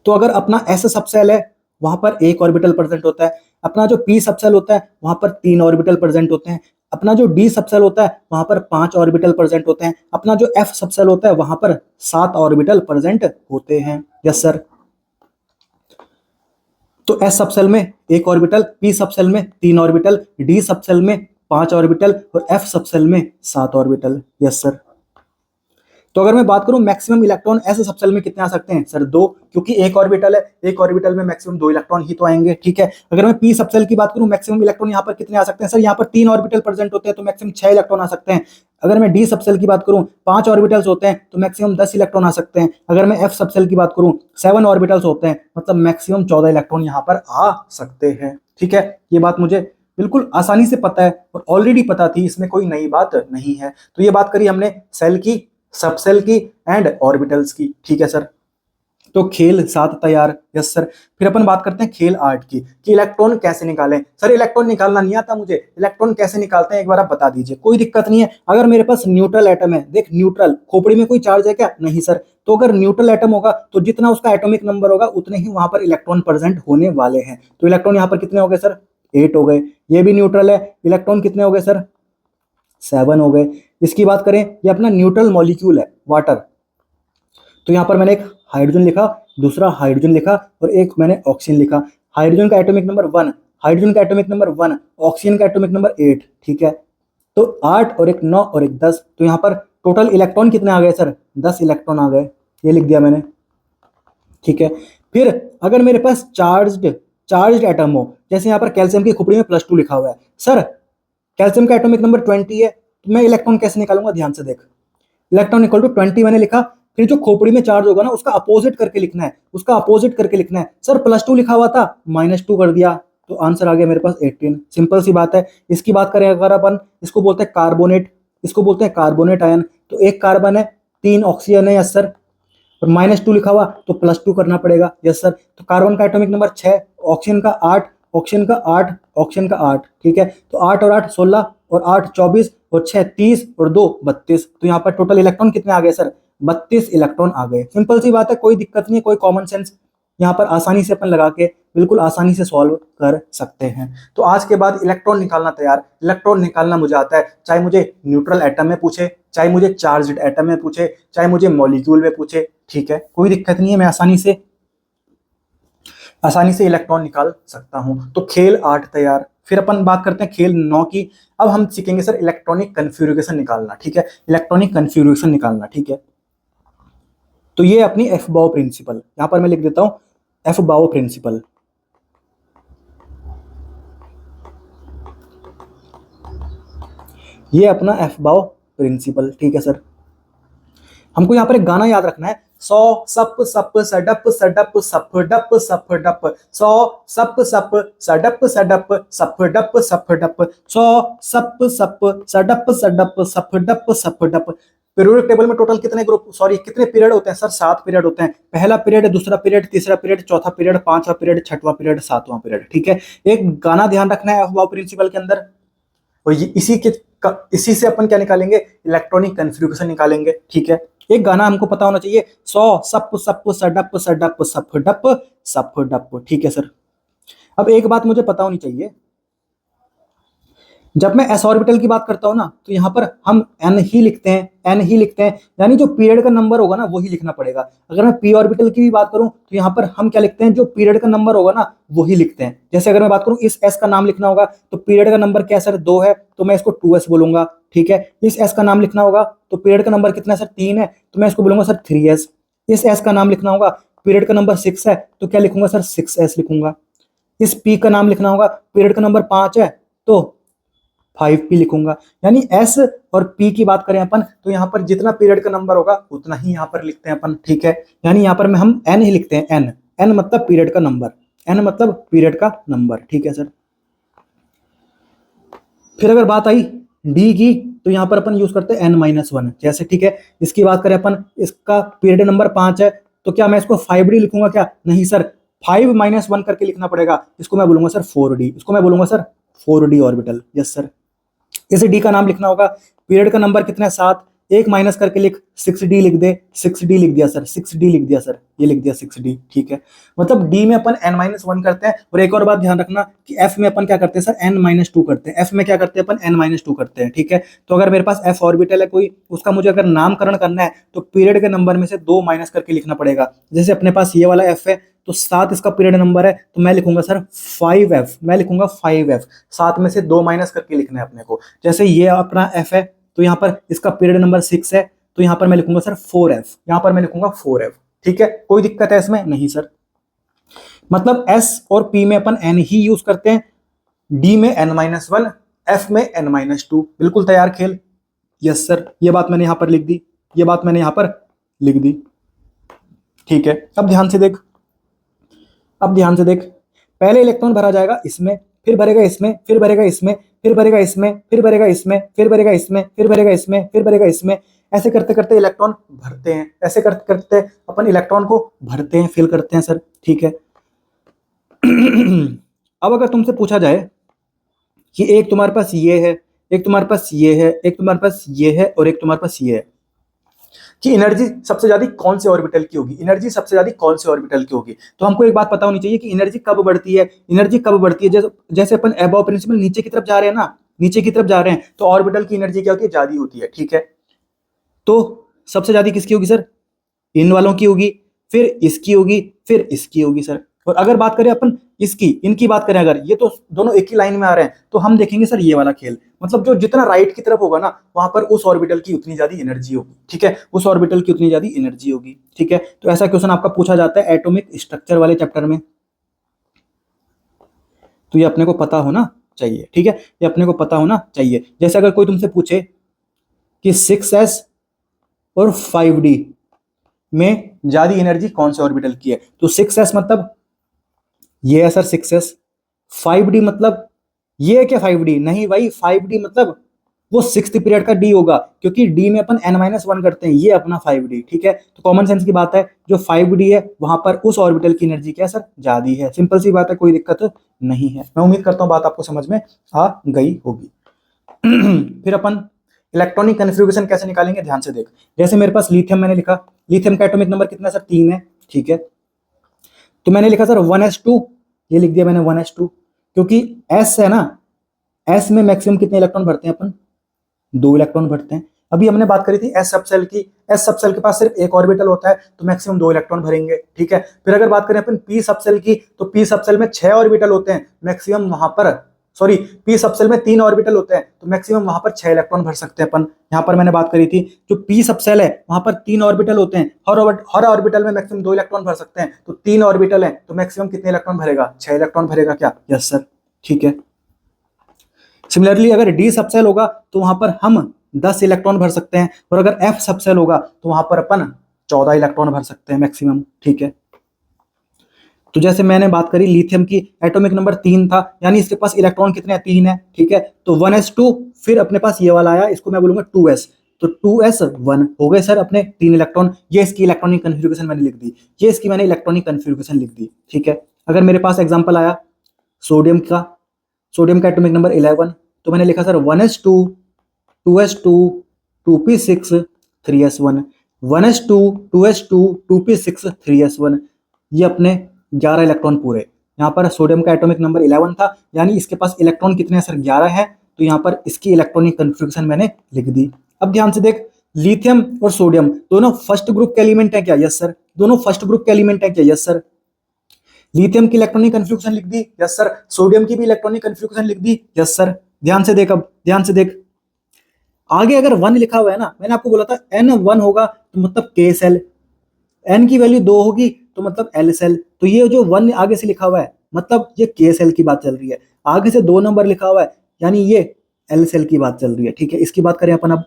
तो अगर अपना एस सबसेल है वहां पर एक ऑर्बिटल प्रेजेंट होता है, अपना जो पी सबसेल होता है वहां पर 3 ऑर्बिटल प्रेजेंट होते हैं, अपना जो डी सबसेल होता है वहां पर 5 ऑर्बिटल प्रेजेंट होते हैं, अपना जो एफ सबसेल होता है वहां पर 7 ऑर्बिटल प्रेजेंट होते हैं। Yes sir. तो एस सबसेल में 1 ऑर्बिटल, पी सबसेल में 3 ऑर्बिटल, डी सबसेल में 5 ऑर्बिटल और एफ सबसेल में 7 ऑर्बिटल। Yes sir. तो अगर मैं बात करूं मैक्सिमम इलेक्ट्रॉन एस सबसेल में कितने आ सकते हैं सर? 2, क्योंकि 1 ऑर्बिटल है, 1 ऑर्बिटल में मैक्सिमम 2 इलेक्ट्रॉन ही तो आएंगे। ठीक है। अगर मैं पी सबसेल की बात करूं मैक्सिमम इलेक्ट्रॉन यहां पर कितने आ सकते हैं सर? यहां पर 3 ऑर्बिटल प्रेजेंट होते हैं तो मैक्सिमम 6 इलेक्ट्रॉन आ सकते हैं। अगर मैं डी सबसेल की बात करूं 5 ऑर्बिटल्स होते हैं तो मैक्सिमम 10 इलेक्ट्रॉन आ सकते हैं। अगर मैं एफ सबसेल की बात करूं 7 ऑर्बिटल्स होते हैं, मतलब मैक्सिमम 14 इलेक्ट्रॉन यहां पर आ सकते हैं। ठीक है। ये बात मुझे बिल्कुल आसानी से पता है और ऑलरेडी पता थी, इसमें कोई नई बात नहीं है। तो ये बात करी हमने सेल की, सबसेल की एंड ऑर्बिटल्स की। ठीक है सर। तो खेल 7 तैयार। Yes sir. फिर अपन बात करते हैं खेल 8 की, कि इलेक्ट्रॉन कैसे निकालें। सर इलेक्ट्रॉन निकालना नहीं आता मुझे, इलेक्ट्रॉन कैसे निकालते हैं एक बार आप बता दीजिए। कोई दिक्कत नहीं है, अगर मेरे पास न्यूट्रल एटम है, देख न्यूट्रल, खोपड़ी में कोई चार्ज है क्या? नहीं सर। तो अगर न्यूट्रल एटम होगा तो जितना उसका एटॉमिक नंबर होगा उतने ही वहां पर इलेक्ट्रॉन प्रेजेंट होने वाले हैं। तो इलेक्ट्रॉन यहाँ पर कितने हो गए सर? 8 हो गए। ये भी न्यूट्रल है, इलेक्ट्रॉन कितने हो गए सर? 7 हो गए। इसकी बात करें, ये अपना न्यूट्रल मॉलिक्यूल है वाटर, तो यहां पर मैंने एक हाइड्रोजन लिखा, दूसरा हाइड्रोजन लिखा और एक मैंने ऑक्सीजन लिखा। हाइड्रोजन का एटॉमिक नंबर 1, हाइड्रोजन का एटॉमिक नंबर 1, ऑक्सीजन का एटॉमिक नंबर 8। ठीक है। तो 8 और एक 9 और एक 10, तो यहां पर टोटल इलेक्ट्रॉन कितने आ गए सर? 10 इलेक्ट्रॉन आ गए। ये लिख दिया मैंने। ठीक है। फिर अगर मेरे पास चार्ज्ड एटम हो, जैसे यहाँ पर कैल्शियम की खोपड़ी में +2 लिखा हुआ है, सर कैल्शियम का एटॉमिक नंबर 20 है, तो मैं इलेक्ट्रॉन कैसे निकालूंगा? ध्यान से देख, इलेक्ट्रॉन इक्वल टू 20 मैंने लिखा, फिर जो खोपड़ी में चार्ज होगा ना उसका अपोजिट करके लिखना है, उसका अपोजिट करके लिखना है। सर +2 लिखा हुआ था, -2 कर दिया, तो आंसर आ गया मेरे पास 18। सिंपल सी बात है। इसकी बात करें अगर अपन, इसको बोलते हैं कार्बोनेट, इसको बोलते हैं कार्बोनेट आयन। तो 1 कार्बन है, 3 ऑक्सीजन है। Yes sir. और -2 लिखा हुआ तो +2 करना पड़ेगा। Yes sir. तो कार्बन का एटॉमिक नंबर 6, ऑक्सीजन का 8, ऑक्सीजन का 8, ऑक्सीजन का 8। ठीक है। तो 8 और 8 16 और 8 24 और 6 30 और 2 32। तो यहाँ पर टोटल इलेक्ट्रॉन कितने आ गए सर? 32 इलेक्ट्रॉन आ गए। सिंपल सी बात है, कोई दिक्कत नहीं है, कोई कॉमन सेंस यहाँ पर आसानी से अपन लगा के बिल्कुल आसानी से सॉल्व कर सकते हैं। तो आज के बाद इलेक्ट्रॉन निकालना तैयार। इलेक्ट्रॉन निकालना मुझे आता है, चाहे मुझे न्यूट्रल एटम में पूछे, चाहे मुझे चार्ज्ड एटम में पूछे, चाहे मुझे मॉलिक्यूल में पूछे। ठीक है। कोई दिक्कत नहीं है, मैं आसानी से इलेक्ट्रॉन निकाल सकता हूं। तो खेल 8 तैयार। फिर अपन बात करते हैं खेल 9 की। अब हम सीखेंगे सर इलेक्ट्रॉनिक कन्फिग्रेशन निकालना। ठीक है। इलेक्ट्रॉनिक कन्फिग्रेशन निकालना। ठीक है। तो ये अपनी एफ बाउ प्रिंसिपल, यहां पर मैं लिख देता हूं एफ बाउ प्रिंसिपल। ये अपना एफ बाउ प्रिंसिपल। ठीक है सर। हमको यहाँ पर एक गाना याद रखना है, 100 सप सप सडप सडप सफ डप सफ डप, 100 सप सप सडप सडप सफ डप सफ डप, 100 सप सप सडप सडप सफ डप सफ डप। पीरियोडिक टेबल में टोटल कितने कितने पीरियड होते हैं सर? 7 पीरियड होते हैं। पहला पीरियड, दूसरा पीरियड, तीसरा पीरियड, चौथा पीरियड, पांचवा पीरियड, छठवां पीरियड, सातवां पीरियड। ठीक है। एक गाना ध्यान रखना है एफ बाउ प्रिंसिपल के अंदर, और इसी से अपन क्या निकालेंगे? इलेक्ट्रॉनिक कन्फिग्रेशन निकालेंगे। ठीक है। एक गाना हमको पता होना चाहिए, 100 सप सप सडप सडप सफ डप सफ डप। ठीक है सर। अब एक बात मुझे पता होनी चाहिए, जब मैं एस ऑर्बिटल की बात करता हूं ना तो यहां पर हम एन ही लिखते हैं, यानी जो पीरियड का नंबर होगा ना वही लिखना पड़ेगा। अगर मैं पी ऑर्बिटल की भी बात करूं तो यहां पर हम क्या लिखते हैं? जो पीरियड का नंबर होगा ना वही लिखते हैं। जैसे अगर मैं बात करूं इस एस का नाम लिखना होगा तो पीरियड का नंबर क्या सर? 2 है, तो मैं इसको 2s बोलूंगा। ठीक है। इस एस का नाम लिखना होगा तो पीरियड का नंबर कितना है सर? 3 है, तो मैं इसको बोलूंगा सर 3s। इस एस का नाम लिखना होगा, पीरियड का नंबर 6 है, तो क्या लिखूंगा सर? 6s लिखूंगा। इस पी का नाम लिखना होगा, पीरियड का नंबर 5 है, तो 5p लिखूंगा। यानी s और p की बात करें अपन तो यहाँ पर जितना पीरियड का नंबर होगा उतना ही यहाँ पर लिखते हैं अपन। ठीक है। यानी यहाँ पर में हम n ही लिखते हैं, n मतलब पीरियड का नंबर, n मतलब पीरियड का नंबर। ठीक है सर। फिर अगर बात आई d की तो यहाँ पर अपन यूज करते हैं n-1 जैसे। ठीक है। इसकी बात करें अपन, इसका पीरियड नंबर 5 है, तो क्या मैं इसको 5d लिखूंगा क्या? नहीं सर, 5-1 करके लिखना पड़ेगा। इसको मैं बोलूंगा सर 4d, इसको मैं बोलूंगा sir 4d orbital. Yes sir. इसे डी का नाम लिखना होगा, पीरियड का नंबर कितना है? 7, एक माइनस करके लिख, 6d लिख दे, 6d लिख दिया सर, 6d लिख दिया सर, ये लिख दिया 6d, ठीक है। मतलब d में अपन n-1 करते हैं। और एक और बात ध्यान रखना कि f में अपन क्या करते हैं सर, n-2 करते हैं। f में क्या करते हैं अपन, n-2 करते हैं, ठीक है। तो अगर मेरे पास f ऑर्बिटल है कोई, उसका मुझे अगर नामकरण करना है तो पीरियड के नंबर में से 2 माइनस करके लिखना पड़ेगा। जैसे अपने पास ये वाला f है तो 7 इसका पीरियड नंबर है, तो मैं लिखूंगा सर 5f, मैं लिखूंगा 5f, 7 में से 2 माइनस करके लिखना है अपने को। जैसे ये अपना f है तो यहाँ पर इसका पीरियड नंबर 6 है, तो यहाँ पर मैं लिखूंगा सर 4f, यहाँ पर मैं लिखूंगा 4f, ठीक है। कोई दिक्कत है इसमें? नहीं सर। मतलब s और p में अपन n ही यूज करते हैं, d में n-1, f में n-2, बिल्कुल तैयार खेल। यस सर, ये बात मैंने यहां पर लिख दी, ये बात मैंने यहां पर लिख दी, ठीक है। अब ध्यान से देख, अब ध्यान से देख, पहले इलेक्ट्रॉन भरा जाएगा इसमें, फिर भरेगा इसमें, फिर भरेगा इसमें, फिर भरेगा इसमें, फिर भरेगा इसमें, फिर भरेगा इसमें, फिर भरेगा इसमें, फिर भरेगा इसमें। ऐसे करते करते इलेक्ट्रॉन भरते हैं, ऐसे करते करते अपन इलेक्ट्रॉन को भरते हैं, फिल करते हैं सर, ठीक है। अब अगर तुमसे पूछा जाए कि एक तुम्हारे पास ये है, एक तुम्हारे पास ये है, एक तुम्हारे पास ये है और एक तुम्हारे पास ये है, कि एनर्जी सबसे ज्यादा कौन से ऑर्बिटल की होगी, एनर्जी सबसे ज्यादा कौन से ऑर्बिटल की होगी, तो हमको एक बात पता होनी चाहिए कि एनर्जी कब बढ़ती है, एनर्जी कब बढ़ती है। जैसे अपन अबव प्रिंसिपल नीचे की तरफ जा रहे हैं ना, नीचे की तरफ जा रहे हैं तो ऑर्बिटल की एनर्जी क्या होती है, ज्यादा होती है, ठीक है। तो सबसे ज्यादा किसकी होगी सर, इन वालों की होगी, फिर इसकी होगी, फिर इसकी होगी सर। और अगर बात करें अपन इसकी, इनकी बात करें अगर, ये तो दोनों एक ही लाइन में आ रहे हैं, तो हम देखेंगे सर ये वाला खेल, मतलब जो जितना राइट की तरफ होगा ना वहां पर उस ऑर्बिटल की उतनी ज्यादा एनर्जी होगी, ठीक है, उस ऑर्बिटल की उतनी ज्यादा एनर्जी होगी, ठीक है। तो ऐसा क्वेश्चन आपका पूछा जाता है एटॉमिक स्ट्रक्चर वाले चैप्टर में, तो ये अपने को पता होना चाहिए, ठीक है, ये अपने को पता होना चाहिए। जैसे अगर कोई तुमसे पूछे कि 6s और 5d में ज्यादा एनर्जी कौन से ऑर्बिटल की है, तो 6s मतलब ये है सर 6s, 5d मतलब ये है क्या 5d, नहीं भाई 5d मतलब वो 6th पीरियड का d होगा, क्योंकि d में अपन n-1 करते हैं, ये अपना 5d, ठीक है। तो कॉमन सेंस की बात है, जो 5d है वहां पर उस ऑर्बिटल की एनर्जी क्या है सर, ज्यादा है, सिंपल सी बात है, कोई दिक्कत नहीं है। मैं उम्मीद करता हूं बात आपको समझ में आ गई होगी। फिर अपन इलेक्ट्रॉनिक कन्फिग्रेशन कैसे निकालेंगे, ध्यान से देख। जैसे मेरे पास लिथियम मैंने लिखा, लिथियम का एटॉमिक नंबर कितना सर, 3 है, ठीक है। तो मैंने लिखा सर 1s2, ये लिख दिया मैंने 1s2, क्योंकि s है ना, s में मैक्सिमम कितने इलेक्ट्रॉन भरते हैं अपन, 2 इलेक्ट्रॉन भरते हैं। अभी हमने बात करी थी s सबसेल की, s सबसेल के पास सिर्फ एक ऑर्बिटल होता है तो मैक्सिमम 2 इलेक्ट्रॉन भरेंगे, ठीक है। फिर अगर बात करें अपन p सबसेल की, तो p सबसेल में 6 ऑर्बिटल होते हैं, मैक्सिमम वहां पर, सॉरी, p सबसेल में 3 ऑर्बिटल होते हैं तो मैक्सिमम वहां पर 6 इलेक्ट्रॉन भर सकते हैं अपन। यहाँ पर मैंने बात करी थी जो p सबसेल है वहां पर 3 ऑर्बिटल होते हैं, हर ऑर्बिटल में मैक्सिमम 2 इलेक्ट्रॉन भर सकते हैं, तो 3 ऑर्बिटल है तो मैक्सिमम कितने इलेक्ट्रॉन भरेगा, 6 इलेक्ट्रॉन भरेगा क्या, यस सर, ठीक है। सिमिलरली अगर d सबसेल होगा तो वहां पर हम 10 इलेक्ट्रॉन भर सकते हैं, और अगर f सबसेल होगा तो वहां पर अपन 14 इलेक्ट्रॉन भर सकते हैं मैक्सिमम, ठीक है। तो जैसे मैंने बात करी लिथियम की, एटॉमिक नंबर 3 था, यानी इसके पास इलेक्ट्रॉन कितने हैं, 3 है, ठीक है। तो 1s2, फिर अपने पास ये वाला आया, इसको मैं बोलूंगा 2s, तो 2s1 हो गए सर अपने 3 इलेक्ट्रॉन। ये इसकी इलेक्ट्रॉनिक कन्फिग्रेशन मैंने लिख दी, ये इसकी मैंने इलेक्ट्रॉनिक कन्फिग्रेशन लिख दी, ठीक है। अगर मेरे पास एग्जाम्पल आया सोडियम का, सोडियम का एटॉमिक नंबर 11, तो मैंने लिखा sir 1s2, 2s2, 2p6, 3s1, 1s2, 2s2, 2p6, 3s1, ये अपने 11 इलेक्ट्रॉन पूरे। यहाँ पर सोडियम का एटॉमिक नंबर 11 था, यानी इसके पास इलेक्ट्रॉन कितने हैं सर, 11 है, तो यहाँ पर इसकी इलेक्ट्रॉनिक कन्फिग्रेशन मैंने लिख दी। अब ध्यान से देख, लिथियम और सोडियम दोनों फर्स्ट ग्रुप के एलिमेंट है क्या, यस सर, दोनों फर्स्ट ग्रुप के एलिमेंट है क्या, यस सर। लिथियम की इलेक्ट्रॉनिक कन्फिग्रेशन लिख दी, यस सर, सोडियम की भी इलेक्ट्रॉनिक कन्फिग्रेशन लिख दी, यस सर। ध्यान से देख, अब ध्यान से देख, आगे अगर 1 लिखा हुआ है ना, मैंने आपको बोला था n1 होगा तो मतलब k सेल, n की वैल्यू 2 होगी तो मतलब l सेल, तो ये जो 1 आगे से लिखा हुआ है मतलब ये k सेल की बात चल रही है, आगे से 2 नंबर लिखा हुआ है यानी ये l सेल की बात चल रही है, ठीक है। इसकी बात करें अपन, अब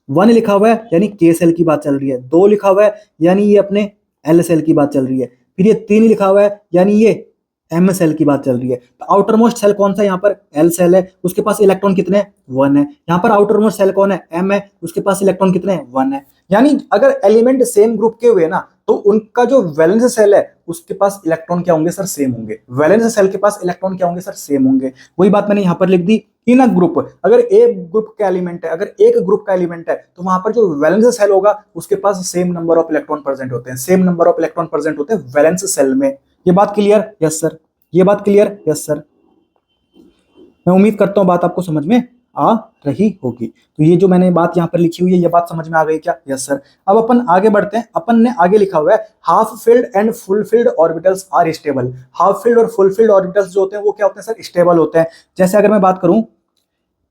1 लिखा हुआ है यानी k सेल की बात चल रही है, 2 लिखा हुआ है यानी ये अपने l सेल की बात चल रही है, फिर ये 3 लिखा हुआ है यानी ये m सेल की बात चल रही है। तो आउटर मोस्ट सेल कौन सा, यहाँ पर l सेल है, उसके पास इलेक्ट्रॉन कितने हैं, 1 है। यहाँ पर आउटर मोस्ट सेल कौन है, m है, उसके पास इलेक्ट्रॉन कितने हैं, 1 है। यानी अगर एलिमेंट सेम ग्रुप के हुए ना तो उनका जो वैलेंस सेल है उसके पास इलेक्ट्रॉन क्या होंगे सर, सेम होंगे। वैलेंस सेल के पास इलेक्ट्रॉन क्या होंगे सर, सेम होंगे। वही बात मैंने यहां पर लिख दी। इन अ ग्रुप, अगर एक ग्रुप का एलिमेंट है, अगर एक ग्रुप का एलिमेंट है तो वहां पर जो वैलेंस सेल होगा उसके पास same number of electron present होते हैं, same number of electron present होते हैं वैलेंस सेल में। ये बात क्लियर? Yes sir. ये बात क्लियर? Yes sir. मैं उम्मीद करता हूं बात आपको समझ में आ रही होगी। तो ये जो मैंने बात यहाँ पर लिखी हुई है, ये बात समझ में आ गई क्या? Yes sir. अब अपन आगे बढ़ते हैं। अपन ने आगे लिखा हुआ है half filled and full filled orbitals are stable. Half filled और फुल फिल्ड ऑर्बिटल्स जो होते हैं वो क्या होते हैं सर, स्टेबल होते हैं। जैसे अगर मैं बात करूं,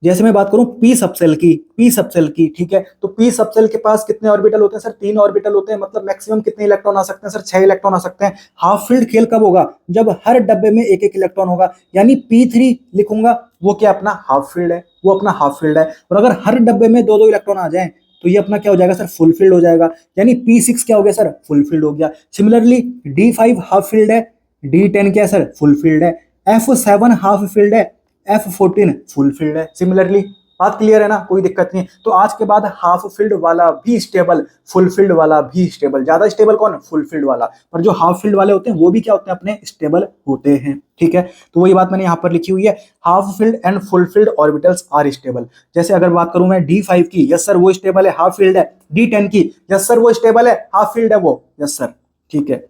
जैसे मैं बात करूं पी सबसेल की, पी सबसेल की, ठीक है, तो पी सबसेल के पास कितने ऑर्बिटल होते हैं सर, 3 ऑर्बिटल होते हैं। मतलब मैक्सिमम कितने इलेक्ट्रॉन आ सकते हैं सर, 6 इलेक्ट्रॉन आ सकते हैं। हाफ फील्ड खेल कब होगा, जब हर डब्बे में एक एक इलेक्ट्रॉन होगा, यानी P3 लिखूंगा वो क्या अपना हाफ फील्ड है, वो अपना हाफ फील्ड है। और अगर हर डब्बे में 2-2 इलेक्ट्रॉन आ जाए तो ये अपना क्या हो जाएगा सर, फुल फील्ड हो जाएगा। यानी P6 क्या हो गया सर, फुल फील्ड हो गया। सिमिलरली D5 हाफ फील्ड है, D10 क्या है सर, फुल फील्ड है। F7 हाफ फील्ड है, F14 फुल फील्ड है। सिमिलरली बात क्लियर है ना, कोई दिक्कत नहीं है। तो आज के बाद हाफ फील्ड वाला भी स्टेबल, फुल फील्ड वाला भी स्टेबल। ज्यादा स्टेबल कौन, फुल फील्ड वाला। पर जो हाफ फील्ड वाले होते हैं वो भी क्या होते हैं, अपने स्टेबल होते हैं। ठीक है, तो वही बात मैंने यहां पर लिखी हुई है, half filled and full filled orbitals are stable. जैसे अगर बात करूं मैं D5 की, यस सर वो स्टेबल है, हाफ फील्ड है। D10 की, यस सर वो स्टेबल है, हाफ फील्ड है वो, यस सर। ठीक है,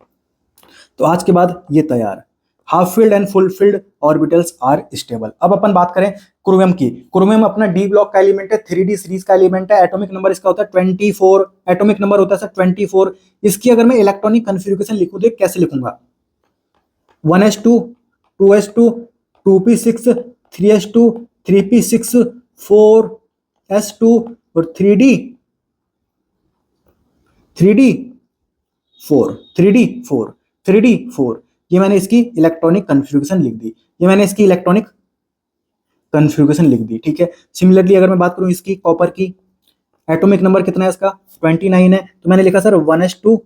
तो आज के बाद ये तैयार, half filled and full filled orbitals are stable. अब अपन बात करें क्रोमियम की। क्रोमियम अपना डी ब्लॉक का एलिमेंट है, 3D सीरीज का एलिमेंट है। एटॉमिक नंबर इसका होता है 24, एटॉमिक नंबर होता है सर 24। इसकी अगर मैं इलेक्ट्रॉनिक कन्फिग्रेशन लिखूं तो कैसे लिखूंगा, 1s2 2s2 2p6 3s2 3p6 4s2 और 3d 4 3d4। ये मैंने इसकी इलेक्ट्रॉनिक कन्फिग्रेशन लिख दी, ये मैंने इसकी इलेक्ट्रॉनिक कन्फिग्रेशन लिख दी। ठीक है, सिमिलरली अगर मैं बात करूं इसकी कॉपर की, एटॉमिक नंबर कितना है इसका, 29 है। तो मैंने लिखा sir 1s2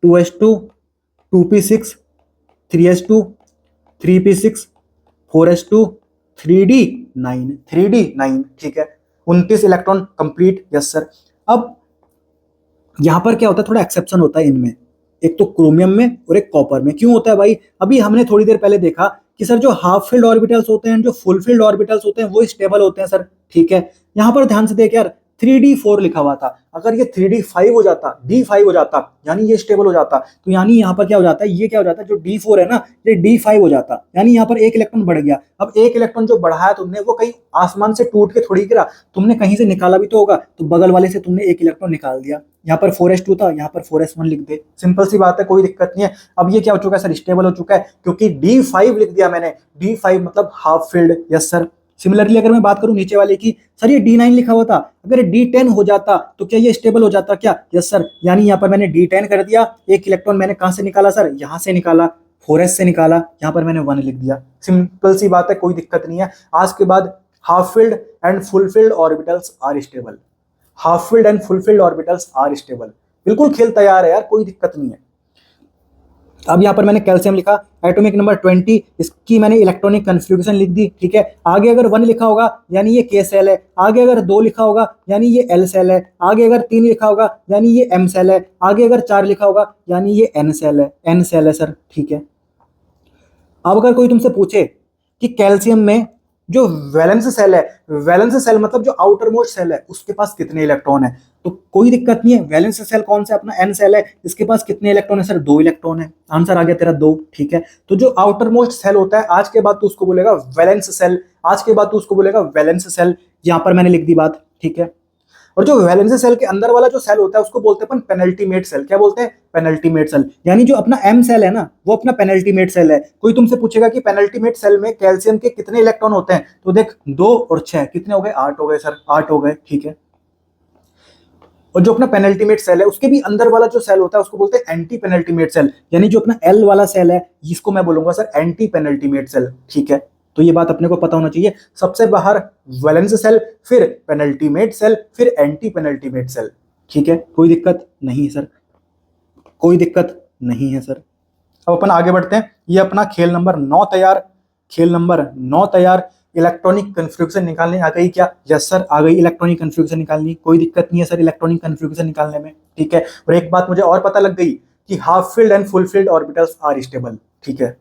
2s2 2p6 3s2 3p6 4s2 3d9। ठीक है, 29 इलेक्ट्रॉन कंप्लीट, यस सर। अब यहां पर क्या होता है, थोड़ा एक्सेप्शन होता है इनमें, एक तो क्रोमियम में और एक कॉपर में। क्यों होता है भाई, अभी हमने थोड़ी देर पहले देखा कि सर जो हाफ फील्ड ऑर्बिटल्स होते हैं, जो फुल फील्ड ऑर्बिटल्स होते हैं वो स्टेबल होते हैं सर। ठीक है, यहां पर ध्यान से देख यार, 3d4 लिखा हुआ था, अगर ये 3d5 हो जाता, D5 हो जाता, यानी ये स्टेबल हो जाता, तो यानी यहाँ पर क्या हो जाता है, ये क्या हो जाता है, जो D4 है ना ये D5 हो जाता, यानी यहाँ पर एक इलेक्ट्रॉन बढ़ गया। अब एक इलेक्ट्रॉन जो बढ़ाया तुमने वो कहीं आसमान से टूट के थोड़ी गिरा, तुमने कहीं से निकाला भी तो होगा, तो बगल वाले से तुमने एक इलेक्ट्रॉन निकाल दिया। यहाँ पर 4s2 था, यहाँ पर 4s1 लिख दे, सिंपल सी बात है, कोई दिक्कत नहीं है। अब ये क्या हो चुका है सर, स्टेबल हो चुका है, क्योंकि D5 लिख दिया मैंने, D5 मतलब half field, yes sir. Similarly अगर मैं बात करूं नीचे वाले की, सर ये D9 लिखा हुआ था, अगर D10 हो जाता तो क्या ये स्टेबल हो जाता क्या, यस सर। यानी यहाँ पर मैंने D10 कर दिया, एक इलेक्ट्रॉन मैंने कहां से निकाला सर, यहां से निकाला, 4s से निकाला, यहाँ पर मैंने 1 लिख दिया। सिंपल सी बात है, कोई दिक्कत नहीं है। आज के बाद half filled and full filled orbitals are stable, half filled and full filled orbitals are stable. बिल्कुल खेल तैयार है यार, कोई दिक्कत नहीं है। अब यहाँ पर मैंने कैल्शियम लिखा, एटॉमिक नंबर 20, इसकी मैंने इलेक्ट्रॉनिक कन्फिग्रेशन लिख दी। ठीक है, आगे अगर 1 लिखा होगा यानी ये K सेल है, आगे अगर 2 लिखा होगा यानी ये L सेल है, आगे अगर 3 लिखा होगा यानी ये M सेल है, आगे अगर 4 लिखा होगा यानी ये N सेल है, N सेल है सर। ठीक है, अब अगर कोई तुमसे पूछे कि कैल्शियम में जो वैलेंस सेल है, वैलेंस सेल मतलब जो आउटर मोस्ट सेल है, उसके पास कितने इलेक्ट्रॉन है, तो कोई दिक्कत नहीं है। वैलेंस सेल कौन सा, अपना N सेल है, इसके पास कितने इलेक्ट्रॉन है सर, 2 इलेक्ट्रॉन है। आंसर आ गया तेरा 2। ठीक है, तो जो आउटर मोस्ट सेल होता है आज के बाद तो उसको बोलेगा वैलेंस सेल, आज के बाद तो उसको बोलेगा वैलेंस सेल। यहां पर मैंने लिख दी बात। ठीक है, और जो वैलेंस सेल के अंदर वाला जो सेल होता है उसको बोलते हैं अपन पेनल्टीमेट सेल। क्या बोलते हैं, पेनल्टीमेट सेल। यानी जो अपना M सेल है ना वो अपना पेनल्टीमेट सेल है। कोई तुमसे पूछेगा कि पेनल्टीमेट सेल में कैल्शियम के कितने इलेक्ट्रॉन होते हैं, तो देख 2 और 6 कितने हो गए, 8 हो गए सर, 8 हो गए। ठीक है, और जो अपना पेनल्टीमेट सेल है उसके भी अंदर वाला जो सेल होता है उसको बोलते हैं एंटी पेनल्टीमेट सेल। यानी जो अपना L वाला सेल है इसको मैं बोलूंगा सर एंटी पेनल्टीमेट सेल। ठीक है, तो ये बात अपने को पता होना चाहिए, सबसे बाहर वैलेंस सेल, फिर पेनल्टीमेट सेल, फिर एंटी पेनल्टीमेट सेल। ठीक है, कोई दिक्कत नहीं सर, कोई दिक्कत नहीं है सर। अब अपन आगे बढ़ते हैं, ये अपना खेल नंबर 9 तैयार, खेल नंबर 9 तैयार। इलेक्ट्रॉनिक कन्फ्यूजन निकालने आ गई क्या? यस सर, आ गई इलेक्ट्रॉनिक कन्फ्यूजन निकालनी, कोई दिक्कत नहीं है सर इलेक्ट्रॉनिक कन्फ्यूजन निकालने में, ठीक है। और एक बात मुझे और पता लग गई कि half filled and full filled orbitals are stable, ठीक है।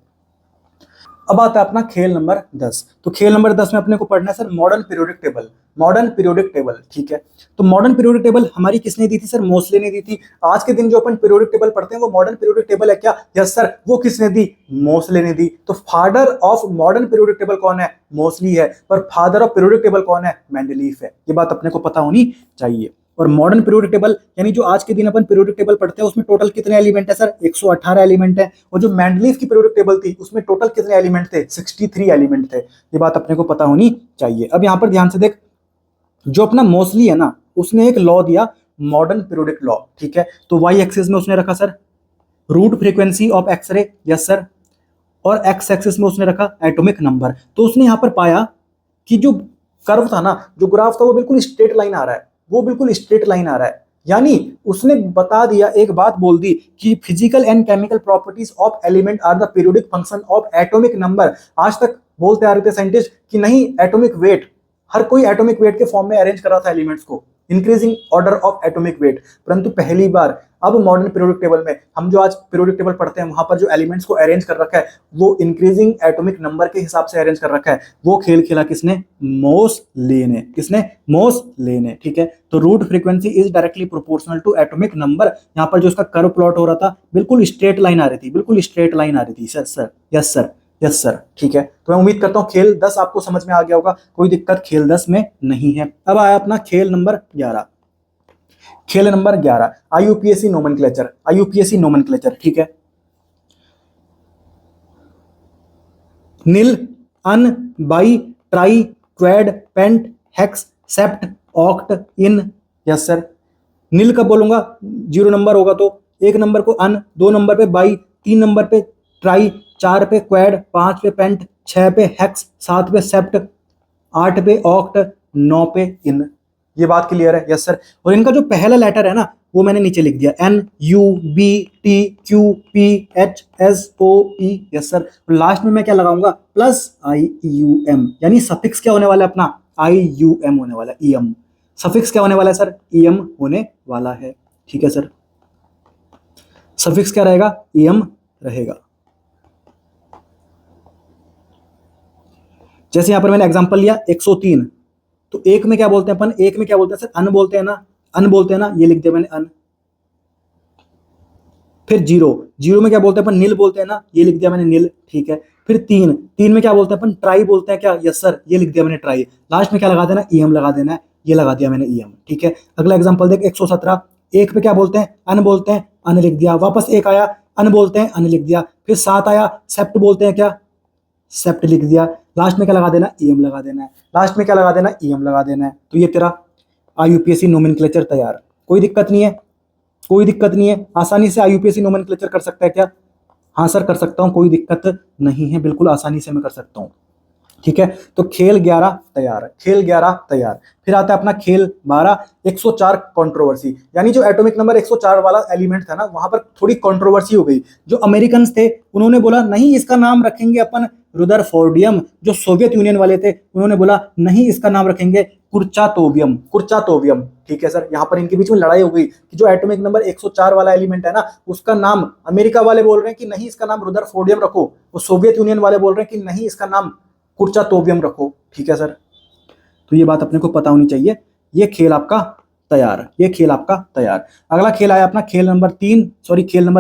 अब आता है अपना खेल नंबर 10। तो खेल नंबर 10 में अपने को पढ़ना है sir modern periodic table, modern periodic table, ठीक है। तो मॉडर्न पीरियोडिक टेबल हमारी किसने दी थी सर? मोस्ले ने दी थी। आज के दिन जो अपन पीरियोडिक टेबल पढ़ते हैं वो मॉडर्न पीरियोडिक टेबल है क्या? यस सर, वो किसने दी? मोस्ले ने दी। तो father of modern periodic table कौन है? मोस्ली है। पर फादर ऑफ पीरियोडिक टेबल कौन है? मेंडलीफ है। ये बात अपने को पता होनी चाहिए। और मॉडर्न पीरियोडिक टेबल यानी जो आज के दिन अपन पीरियोडिक टेबल पढ़ते हैं उसमें टोटल कितने एलिमेंट है सर? 118 एलिमेंट है। और जो मेंडलीफ की पीरियोडिक टेबल थी उसमें टोटल कितने एलिमेंट थे? 63 एलिमेंट थे। ये बात अपने को पता होनी चाहिए। अब यहाँ पर ध्यान से देख, जो अपना मोस्ली है ना उसने एक लॉ दिया मॉडर्न पीरियोडिक लॉ, ठीक है। तो वाई एक्सिस में उसने रखा sir root frequency of X ray, yes sir, और एक्स एक्सिस में उसने रखा एटॉमिक नंबर। तो उसने यहाँ पर पाया कि जो कर्व था ना, जो ग्राफ था वो बिल्कुल स्ट्रेट लाइन आ रहा है, वो बिल्कुल स्ट्रेट लाइन आ रहा है। यानी उसने बता दिया, एक बात बोल दी कि physical and chemical properties of element are the periodic function of atomic number. आज तक बोलते आ रहे थे साइंटिस्ट कि नहीं एटॉमिक वेट, हर कोई एटॉमिक वेट के फॉर्म में अरेंज कर रहा था एलिमेंट्स को, increasing order of atomic weight. परंतु पहली बार अब मॉडर्न पीरियोडिक टेबल में हम जो आज पीरियोडिक टेबल पढ़ते हैं वहां पर जो एलिमेंट्स को अरेंज कर रखा है वो इंक्रीजिंग एटॉमिक नंबर के हिसाब से अरेंज कर रखा है। वो खेल खेला किसने? मोस्ले ने। किसने? मोस्ले ने, ठीक है। तो root frequency is directly proportional to atomic number. यहाँ पर जो उसका कर्व प्लॉट हो रहा था बिल्कुल स्ट्रेट लाइन आ रही थी, बिल्कुल स्ट्रेट लाइन आ रही थी। Yes sir, yes sir, yes sir, ठीक है। तो मैं उम्मीद करता हूं खेल 10 आपको समझ में आ गया होगा, कोई दिक्कत खेल 10 में नहीं है। अब आया अपना खेल नंबर 11। खेल number 11 IUPAC nomenclature, IUPAC nomenclature, ठीक है। Nil, un, bi, tri, quad, pent, hex, sept, oct, enn, yes sir. Nil कब बोलूंगा? 0 नंबर होगा तो 1 नंबर को अन, 2 नंबर पे बाई, 3 नंबर पे ट्राई, 4 पे क्वेड, 5 पे पेंट, 6 पे हेक्स, 7 पे सेप्ट, 8 पे ऑक्ट, 9 पे इन। ये बात क्लियर है? Yes sir. और इनका जो पहला लेटर है ना वो मैंने नीचे लिख दिया, N, U, B, T, Q, P, H, S, O, E, yes sir. Last में मैं क्या लगाऊंगा? प्लस आई यू एम, यानी सफिक्स क्या होने वाला है अपना? आई यू एम होने वाला है, ई एम। सफिक्स क्या होने वाला है सर? ई एम होने वाला है, ठीक है सर। सफिक्स क्या रहेगा? ई एम रहेगा। जैसे यहां पर मैंने एग्जांपल लिया 103, तो एक में क्या बोलते हैं अपन? एक में क्या बोलते हैं सर? अन बोलते हैं ना, अन बोलते हैं ना, ये लिख दिया मैंने अन। फिर 0, 0 में क्या बोलते हैं अपन? नील बोलते हैं ना, ये लिख दिया मैंने नील, ठीक है। फिर 3, 3 में क्या बोलते हैं अपन? ट्राई बोलते हैं क्या? यस सर, ये लिख दिया मैंने ट्राई। लास्ट में क्या लगा देना? ईएम लगा देना है, ये लगा दिया मैंने ईएम, ठीक है। अगला एग्जांपल देख 117, एक पे क्या बोलते हैं? अन बोलते हैं, अन लिख दिया। वापस एक आया, अन बोलते हैं, अन लिख दिया। फिर 7 आया, सेप्ट बोलते हैं क्या? सेप्ट लिख दिया। लास्ट में क्या लगा देना? ईएम लगा देना है। लास्ट में क्या लगा देना? ईएम लगा देना है। तो ये तेरा आईयूपीएसी नोमेनक्लेचर तैयार। कोई दिक्कत नहीं है, कोई दिक्कत नहीं है, आसानी से आईयूपीएसी नोमेनक्लेचर कर सकता है क्या? हाँ सर कर सकता हूँ, कोई दिक्कत नहीं है, बिल्कुल आसानी से मैं कर सकता हूँ, ठीक है। तो खेल 11 तैयार, खेल 11 तैयार। फिर आता है अपना खेल 12 104 कंट्रोवर्सी। यानी जो एटॉमिक नंबर 104 वाला एलिमेंट था ना वहां पर थोड़ी कंट्रोवर्सी हो गई। जो अमेरिकन थे उन्होंने बोला नहीं इसका नाम रखेंगे अपन रुदरफोर्डियम। जो सोवियत यूनियन वाले थे उन्होंने बोला नहीं इसका नाम रखेंगे कुर्चातोवियम, कुर्चातोवियम, ठीक है सर। यहाँ पर इनके बीच में लड़ाई हो गई कि जो एटॉमिक नंबर 104 वाला एलिमेंट है ना उसका नाम अमेरिका वाले बोल रहे हैं कि नहीं इसका नाम रुदरफोर्डियम रखो, वो सोवियत यूनियन वाले बोल रहे हैं कि नहीं इसका नाम कुर्चातोवियम रखो, ठीक है सर। तो ये बात अपने को पता होनी चाहिए। ये खेल आपका तैयार, ये खेल आपका तैयार। अगला खेल आया अपना खेल नंबर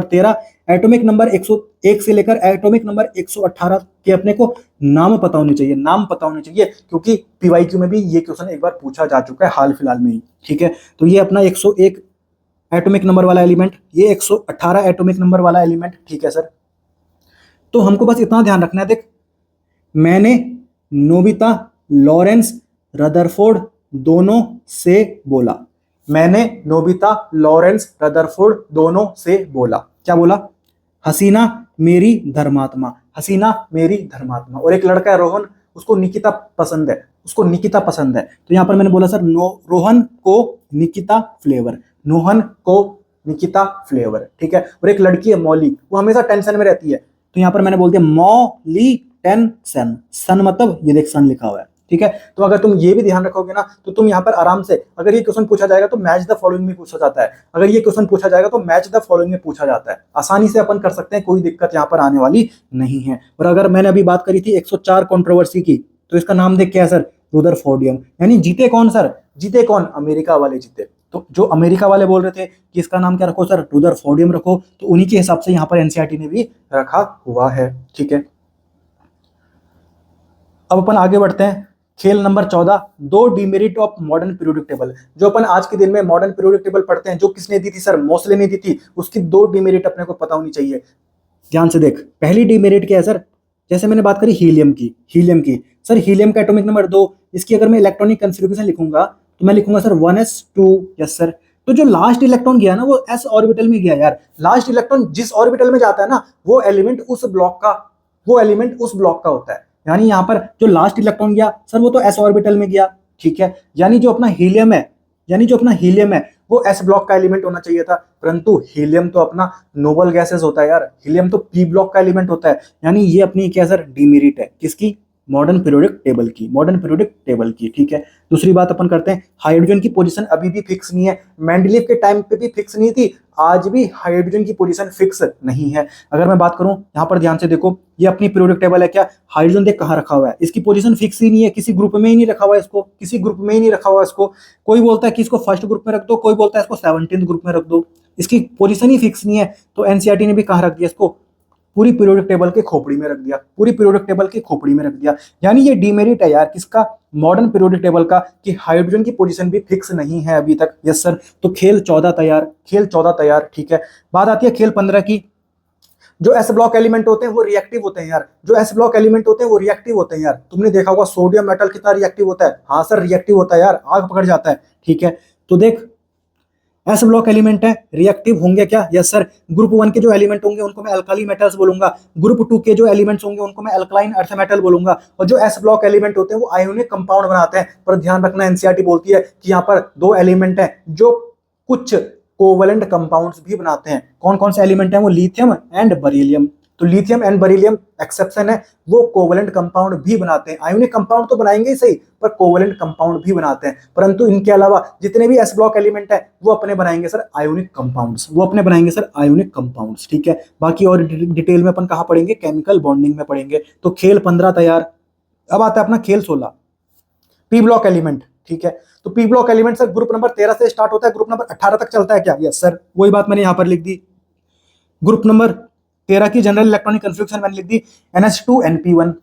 13 एटॉमिक नंबर 101 से लेकर एटॉमिक नंबर 118 के अपने को नाम पता होने चाहिए, नाम पता होने चाहिए, क्योंकि पीवाईक्यू में भी ये क्वेश्चन एक बार पूछा जा चुका है हाल फिलहाल में ही, ठीक है। तो ये अपना 101 एटॉमिक नंबर वाला एलिमेंट, ये 118 एटॉमिक नंबर वाला एलिमेंट, ठीक है सर। तो हमको बस इतना ध्यान रखना है, देख मैंने नोबिता, लॉरेंस, रदरफोर्ड दोनों से बोला, मैंने नोबिता, लॉरेंस, रदरफोर्ड दोनों से बोला। क्या बोला? हसीना मेरी धर्मात्मा, हसीना मेरी धर्मात्मा। और एक लड़का है रोहन, उसको निकिता पसंद है, उसको निकिता पसंद है। तो यहां पर मैंने बोला सर रोहन को निकिता फ्लेवर, रोहन को निकिता फ्लेवर, ठीक है। और एक लड़की है मौली, वो हमेशा टेंशन में रहती है, तो यहां पर मैंने बोल दिया मौली 10 सन, सन मतलब ये देख सन लिखा हुआ है, ठीक है। तो अगर तुम ये भी ध्यान रखोगे ना तो तुम यहाँ पर आराम से, अगर ये क्वेश्चन पूछा जाएगा तो मैच द फॉलोइंग में पूछा जाता है, अगर ये क्वेश्चन पूछा जाएगा तो मैच द फॉलोइंग में पूछा जाता है, आसानी से अपन कर सकते हैं, कोई दिक्कत यहाँ पर आने वाली नहीं है। और अगर मैंने अभी बात करी थी 104 कंट्रोवर्सी की, तो इसका नाम देख क्या है सर, रुदरफोर्डियम। यानी जीते कौन सर, जीते कौन, अमेरिका वाले जीते। तो जो अमेरिका वाले बोल रहे थे कि इसका नाम क्या रखो सर, रुदरफोर्डियम रखो, तो उन्हीं के हिसाब से यहाँ पर एनसीईआरटी ने भी रखा हुआ है, ठीक है। अब अपन आगे बढ़ते हैं, खेल नंबर 14, दो demerit of modern periodic table. जो अपन आज के दिन में मॉडर्न पीरियोडिक टेबल पढ़ते हैं, जो किसने दी थी सर, मोसले ने दी थी, उसकी दो डिमेरिट अपने को पता होनी चाहिए। ध्यान से देख, पहली डिमेरिट क्या है सर, जैसे मैंने बात करी हीलियम की सर, हीलियम का एटॉमिक नंबर 2, इसकी अगर मैं इलेक्ट्रॉनिक कॉन्फ़िगरेशन लिखूंगा तो मैं लिखूंगा सर 1s2, यस सर। तो जो लास्ट इलेक्ट्रॉन गया ना वो s ऑर्बिटल में गया यार, लास्ट इलेक्ट्रॉन जिस ऑर्बिटल में जाता है ना वो एलिमेंट उस ब्लॉक का होता है। यानी यहाँ पर जो लास्ट इलेक्ट्रॉन गया सर वो तो s ऑर्बिटल में गया, ठीक है। यानी जो अपना हीलियम है वो s ब्लॉक का एलिमेंट होना चाहिए था, परंतु हीलियम तो अपना नोबल गैसेस होता है यार, हीलियम तो p ब्लॉक का एलिमेंट होता है। यानी ये अपनी क्या सर, डिमेरिट है, किसकी, मॉडर्न पीरियोडिक टेबल की, ठीक है। दूसरी बात अपन करते हैं, हाइड्रोजन की पोजीशन अभी भी फिक्स नहीं है, मेंडलीव के टाइम पे भी फिक्स नहीं थी, आज भी हाइड्रोजन की पोजीशन फिक्स नहीं है। अगर मैं बात करूं यहाँ पर ध्यान से देखो, ये अपनी पीरियोडिक टेबल है, क्या हाइड्रोजन देख कहाँ रखा हुआ है, इसकी पोजीशन फिक्स ही नहीं है, किसी ग्रुप में ही नहीं रखा हुआ इसको, कोई बोलता है कि इसको फर्स्ट ग्रुप में रख दो, कोई बोलता है इसको 17th ग्रुप में रख दो, इसकी पोजीशन ही फिक्स नहीं है। तो एनसीईआरटी ने भी कहाँ रख दिया इसको, पूरी पीरियोडिक टेबल के खोपड़ी में रख दिया, यानी ये डिमेरिट है यार किसका, मॉडर्न पीरियोडिक टेबल का, कि हाइड्रोजन की पोजीशन भी फिक्स नहीं है अभी तक, यस सर। तो खेल 14 तैयार, ठीक है। बात आती है खेल 15 की। जो एस ब्लॉक एलिमेंट होते हैं वो रिएक्टिव होते हैं यार, तुमने देखा होगा सोडियम मेटल कितना रिएक्टिव होता है, हाँ सर रिएक्टिव होता है यार, आग पकड़ जाता है, ठीक है। तो देख एस ब्लॉक एलिमेंट है, रिएक्टिव होंगे क्या, यस सर। ग्रुप 1 के जो एलिमेंट होंगे उनको मैं अल्काली मेटल्स बोलूंगा, ग्रुप 2 के जो एलिमेंट्स होंगे उनको मैं अल्कलाइन अर्थ मेटल बोलूंगा, और जो एस ब्लॉक एलिमेंट होते हैं वो आयोनिक कंपाउंड बनाते हैं। पर ध्यान रखना, एनसीईआरटी बोलती है कि यहाँ पर दो एलिमेंट हैं जो कुछ कोवलेंट कंपाउंड्स भी बनाते हैं। कौन कौन से एलिमेंट हैं वो, लिथियम एंड बरीलियम। तो लिथियम एंड बरीलियम एक्सेप्शन है, वो कोवलेंट कंपाउंड भी बनाते हैं, आयोनिक कंपाउंड तो बनाएंगे ही सही पर कोवलेंट कंपाउंड भी बनाते हैं। परंतु इनके अलावा जितने भी एस ब्लॉक एलिमेंट है वो अपने बनाएंगे सर आयोनिक कंपाउंड्स, ठीक है। बाकी और डिटेल में अपन कहाँ पढ़ेंगे, केमिकल बॉन्डिंग में पढ़ेंगे। तो खेल 15 तैयार। अब आता है अपना खेल 16, पी ब्लॉक एलिमेंट, ठीक है। तो P block element sir group number 13 से स्टार्ट होता है, ग्रुप नंबर 18 तक चलता है क्या, यस सर। वही बात मैंने यहां पर लिख दी, ग्रुप नंबर 13 की जनरल इलेक्ट्रॉनिक कन्फिग्रेशन मैंने लिख दी NH2NP1,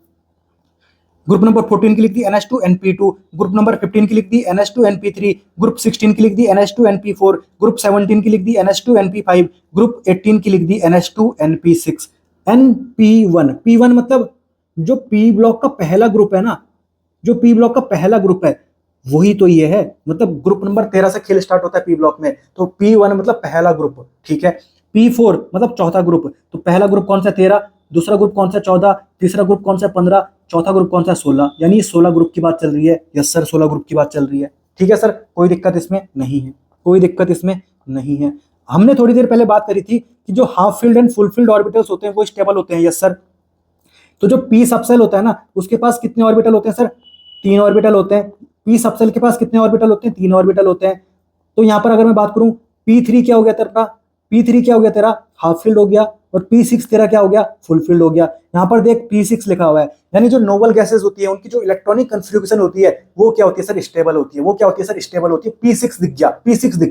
ग्रुप नंबर 14 की लिख दी NH2NP2, ग्रुप नंबर 15 की लिख दी NH2NP3, ग्रुप 16 की लिख दी NH2NP4, ग्रुप 17 की लिख दी NH2NP5, ग्रुप 18 की लिख दी NH2NP6। NP1, P1 मतलब जो पी ब्लॉक का पहला ग्रुप है ना, जो पी ब्लॉक का पहला ग्रुप है वही तो ये है, मतलब ग्रुप नंबर 13 से खेल स्टार्ट होता है पी ब्लॉक में। तो P1 मतलब पहला ग्रुप, ठीक है। P4 मतलब चौथा ग्रुप। तो पहला ग्रुप कौन सा, 13, दूसरा ग्रुप कौन सा, 14, तीसरा ग्रुप कौन सा, 15, चौथा ग्रुप कौन सा, 16। यानी 16 ग्रुप की बात चल रही है, यस सर 16 ग्रुप की बात चल रही है, ठीक है सर। कोई दिक्कत इसमें नहीं है। हमने थोड़ी देर पहले बात करी थी कि जो half filled and full filled orbitals होते हैं वो स्टेबल होते हैं, यस सर। तो जो पी सबसेल होता है ना उसके पास कितने ऑर्बिटल होते हैं सर, 3 ऑर्बिटल होते हैं। पी सबसेल के पास कितने ऑर्बिटल होते हैं, 3 ऑर्बिटल होते हैं। तो यहाँ पर अगर मैं बात करूं P3 क्या हो गया तेरा, हाफ फील्ड हो गया, और P6 तेरा क्या हो गया, फुल फील्ड हो गया। यहाँ पर देख P6 लिखा हुआ है, यानी जो नोबल गैसेस होती है उनकी जो इलेक्ट्रॉनिक कन्फिग्रेशन होती है वो क्या होती है सर, स्टेबल होती है। P6 दिख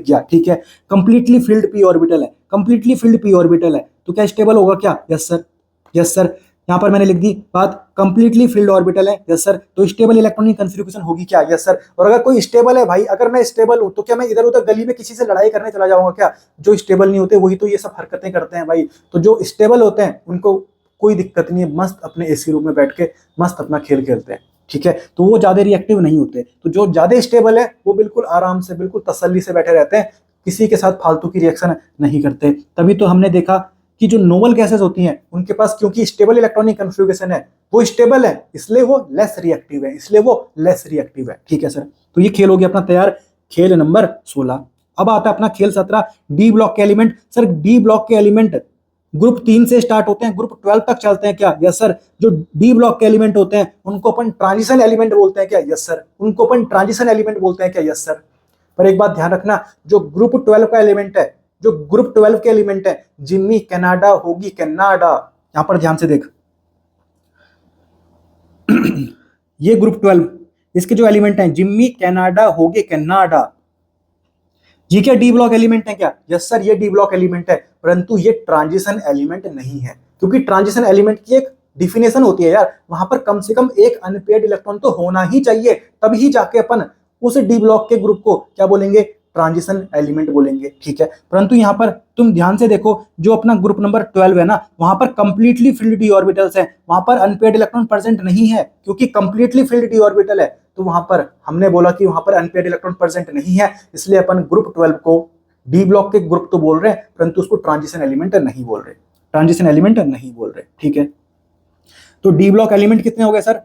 गया, ठीक है। कंप्लीटली फिल्ड पी ऑर्बिटल है, तो क्या स्टेबल होगा क्या, यस सर। यहाँ पर मैंने लिख दी बात, कंप्लीटली फिल्ड ऑर्बिटल है, यस सर। तो स्टेबल इलेक्ट्रॉनिक कन्फिग्रेशन होगी क्या, यस सर। और अगर कोई स्टेबल है भाई, अगर मैं स्टेबल हूं तो क्या मैं इधर उधर गली में किसी से लड़ाई करने चला जाऊंगा क्या, जो स्टेबल नहीं होते वही तो ये सब हरकतें करते हैं भाई। तो जो स्टेबल होते हैं उनको कोई दिक्कत नहीं है, मस्त अपने एसी रूम में बैठ के मस्त अपना खेल खेलते हैं, ठीक है। तो वो ज्यादा रिएक्टिव नहीं होते। तो जो ज्यादा स्टेबल है वो बिल्कुल आराम से, बिल्कुल तसल्ली से बैठे रहते हैं, किसी के साथ फालतू की रिएक्शन नहीं करते। तभी तो हमने देखा कि जो नोबल गैसेस होती हैं उनके पास क्योंकि स्टेबल इलेक्ट्रॉनिक कन्फिग्रेशन है, वो स्टेबल है इसलिए वो लेस रिएक्टिव है, ठीक है सर। तो ये खेल हो गया अपना तैयार, खेल नंबर 16। अब आता है अपना खेल 17, डी ब्लॉक के एलिमेंट। सर डी ब्लॉक के एलिमेंट ग्रुप 3 से स्टार्ट होते हैं, ग्रुप 12 तक चलते हैं क्या? Yes sir. जो डी ब्लॉक के एलिमेंट होते हैं उनको अपन ट्रांजिशन एलिमेंट बोलते हैं क्या? Yes sir. उनको अपन ट्रांजिशन एलिमेंट बोलते हैं क्या? Yes sir. पर एक बात ध्यान रखना, जो ग्रुप 12 का एलिमेंट है, जो ग्रुप 12 के एलिमेंट है, जिम्मी, कनाडा, होगी, कनाडा, यहां पर ध्यान से देख ये ग्रुप 12, इसके जो एलिमेंट हैं जिम्मी, कनाडा, होगी, कनाडा, ये क्या डी ब्लॉक एलिमेंट है क्या? यस सर, ये डी ब्लॉक एलिमेंट है, परंतु ये ट्रांजिशन एलिमेंट नहीं है, क्योंकि ट्रांजिशन एलिमेंट की एक डिफिनेशन होती है यार, वहां पर कम से कम एक अनपेयर्ड इलेक्ट्रॉन तो होना ही चाहिए, तभी जाके अपन उस डी ब्लॉक के ग्रुप को क्या बोलेंगे? ट्रांजिशन एलिमेंट बोलेंगे, ठीक है। परंतु यहां पर तुम ध्यान से देखो, जो अपना ग्रुप नंबर 12 है ना, वहां पर कंप्लीटली फिल्ड डी ऑर्बिटल्स है, वहां पर अनपेयर्ड इलेक्ट्रॉन प्रेजेंट नहीं है, क्योंकि कंप्लीटली फिल्ड डी ऑर्बिटल है, तो वहां पर हमने बोला कि वहां पर अनपेयर्ड इलेक्ट्रॉन प्रेजेंट नहीं है, इसलिए अपन ग्रुप 12 को डी ब्लॉक के ग्रुप तो बोल रहे हैं, परंतु उसको ट्रांजिशन एलिमेंट नहीं बोल रहे, ट्रांजिशन एलिमेंट नहीं बोल रहे, ठीक है। तो डी ब्लॉक एलिमेंट कितने हो गए सर?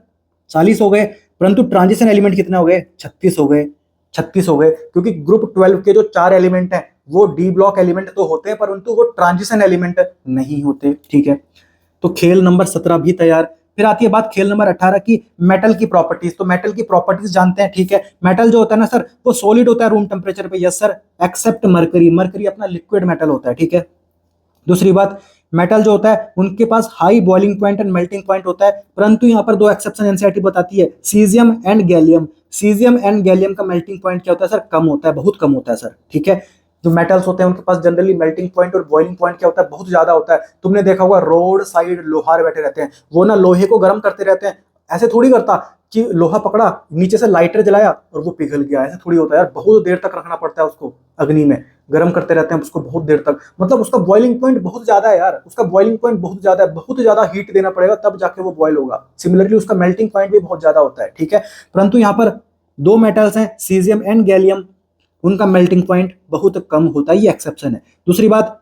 40 हो गए, परंतु ट्रांजिशन एलिमेंट कितने हो गए? 36 हो गए, 36 हो गए, क्योंकि ग्रुप 12 के जो 4 एलिमेंट हैं वो डी ब्लॉक एलिमेंट तो होते हैं, परंतु वो ट्रांजिशन एलिमेंट नहीं होते, ठीक है। तो खेल नंबर 17 भी तैयार। फिर आती है बात खेल नंबर 18 की, मेटल की प्रॉपर्टीज। तो मेटल की प्रॉपर्टीज जानते हैं, ठीक है। मेटल जो होता है ना सर, वो सॉलिड होता है रूम टेम्परेचर पे, yes sir, except mercury, mercury अपना लिक्विड मेटल होता है, ठीक है। दूसरी बात, मेटल जो होता है उनके पास high boiling point and melting point होता है, परंतु यहाँ पर दो एक्सेप्शन एनसीईआरटी बताती है, caesium and gallium. Caesium and gallium का मेल्टिंग पॉइंट क्या होता है सर? कम होता है, बहुत कम होता है सर, ठीक है। जो मेटल्स होते हैं उनके पास जनरली मेल्टिंग पॉइंट और बॉइलिंग पॉइंट क्या होता है? बहुत ज्यादा होता है। तुमने देखा होगा रोड साइड लोहार बैठे रहते हैं, वो ना लोहे को गर्म करते रहते हैं, ऐसे थोड़ी करता कि लोहा पकड़ा, नीचे से लाइटर जलाया और वो पिघल गया, ऐसा थोड़ी होता है यार, बहुत देर तक रखना पड़ता है उसको, अग्नि में गर्म करते रहते हैं उसको बहुत देर तक, मतलब उसका बॉइलिंग पॉइंट बहुत ज्यादा है यार, उसका बॉइलिंग पॉइंट बहुत ज्यादा है, बहुत ज्यादा हीट देना पड़ेगा तब जाके वो बॉयल होगा। सिमिलरली उसका मेल्टिंग पॉइंट भी बहुत ज्यादा होता है, ठीक है। परंतु यहाँ पर दो मेटल्स हैं, सीजियम एंड गैलियम, उनका मेल्टिंग पॉइंट बहुत कम होता है, ये एक्सेप्शन है। दूसरी बात,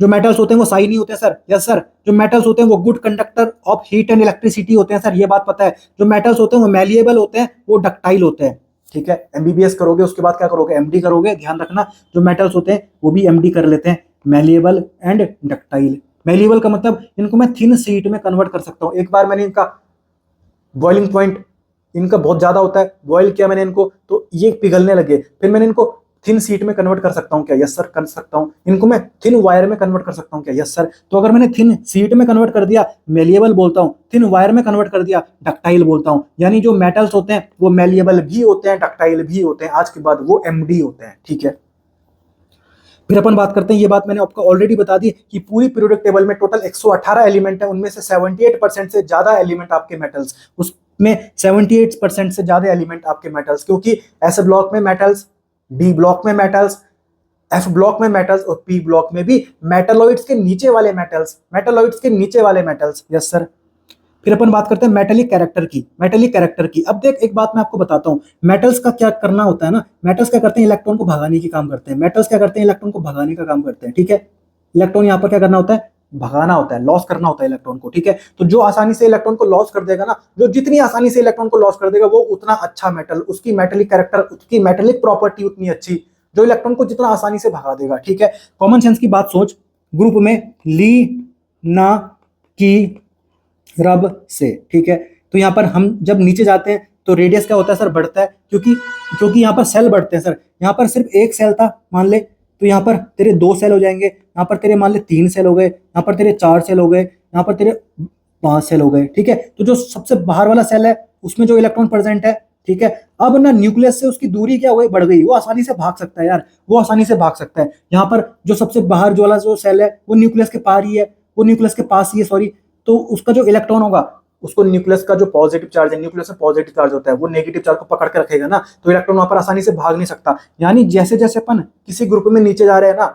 जो मेटल्स होते हैं वो शाइनी होते हैं सर, यस सर। जो मेटल्स होते हैं वो good conductor of heat and electricity होते हैं सर, ये बात पता है। जो मेटल्स होते हैं वो मैलिएबल होते हैं, वो डक्टाइल होते हैं, ठीक है। एमबीबीएस करोगे उसके बाद क्या करोगे? एमडी करोगे, ध्यान रखना। जो मेटल्स होते हैं वो भी एमडी कर लेते हैं, मैलिएबल एंड डक्टाइल। मैलिएबल का मतलब इनको मैं थिन शीट में कन्वर्ट कर सकता हूँ। एक बार मैंने इनका बॉइलिंग पॉइंट इनका बहुत ज्यादा होता है, बॉइल किया मैंने इनको तो ये पिघलने लगे, फिर मैंने इनको थिन शीट में कन्वर्ट कर सकता हूं क्या? यस सर, कर सकता हूं। इनको मैं थिन वायर में कन्वर्ट कर सकता हूं क्या? Yes sir. तो अगर मैंने थिन शीट में कन्वर्ट कर दिया, मेलिएबल बोलता हूं, थिन वायर में कन्वर्ट कर दिया, डक्टाइल बोलता हूं। यानी जो मेटल्स होते हैं वो मेलिएबल भी होते हैं, डक्टाइल भी होते हैं, आज के बाद वो एमडी होते हैं, ठीक है। फिर अपन बात करते हैं, ये बात मैंने आपको ऑलरेडी बता दी कि पूरी पीरियोडिक टेबल में टोटल 118 एलिमेंट है, उनमें से 78% से ज्यादा एलिमेंट आपके मेटल्स, उसमें 78% से ज्यादा एलिमेंट आपके मेटल्स, क्योंकि एस ब्लॉक में मेटल्स, डी ब्लॉक में मेटल्स, एफ ब्लॉक में मेटल्स और पी ब्लॉक में भी मेटलॉइड्स के नीचे वाले मेटल्स, मेटलॉइड्स के नीचे वाले मेटल्स, यस सर। फिर अपन बात करते हैं मेटेलिक कैरेक्टर की, मेटेलिक कैरेक्टर की। अब देख एक बात मैं आपको बताता हूं, मेटल्स का क्या करना होता है ना, मेटल्स क्या करते हैं? इलेक्ट्रॉन को भगाने की काम करते हैं, मेटल्स क्या करते हैं? इलेक्ट्रॉन को भगाने का काम करते हैं, ठीक है। इलेक्ट्रॉन यहाँ पर क्या करना होता है? भगाना होता है, लॉस करना होता है इलेक्ट्रॉन को, ठीक है। तो जो आसानी से इलेक्ट्रॉन को लॉस कर देगा ना, जो जितनी आसानी से इलेक्ट्रॉन को लॉस कर देगा वो उतना अच्छा मेटल, उसकी मेटेलिक कैरेक्टर, उसकी मेटेलिक प्रॉपर्टी उतनी अच्छी, जो इलेक्ट्रॉन को जितना आसानी से भगा देगा, ठीक है। कॉमन सेंस की बात सोच, ग्रुप में ली, ना, की, रब से, ठीक है। तो यहाँ पर हम जब नीचे जाते हैं तो रेडियस क्या होता है सर? बढ़ता है, क्योंकि यहाँ पर सेल बढ़ते हैं सर। यहाँ पर सिर्फ एक सेल था मान ले, तो यहाँ पर तेरे 2 सेल हो जाएंगे, यहाँ पर तेरे मान ले 3 सेल हो गए, यहाँ पर तेरे 4 सेल हो गए, यहाँ पर तेरे 5 सेल हो गए, ठीक है। तो जो सबसे बाहर वाला सेल है उसमें जो इलेक्ट्रॉन प्रेजेंट है, ठीक है, अब ना न्यूक्लियस से उसकी दूरी क्या हो गई? बढ़ गई, वो आसानी से भाग सकता है यार, वो आसानी से भाग सकता है। यहाँ पर जो सबसे बाहर जो वाला जो सेल है वो न्यूक्लियस के पार ही है, वो न्यूक्लियस के पास ही है, सॉरी। तो उसका जो इलेक्ट्रॉन होगा, उसको न्यूक्लियस का जो पॉजिटिव चार्ज है, न्यूक्लियस में पॉजिटिव चार्ज होता है, वो नेगेटिव चार्ज को पकड़ के रखेगा ना, तो इलेक्ट्रॉन वहां पर आसानी से भाग नहीं सकता। यानी जैसे जैसे अपन किसी ग्रुप में नीचे जा रहे हैं ना,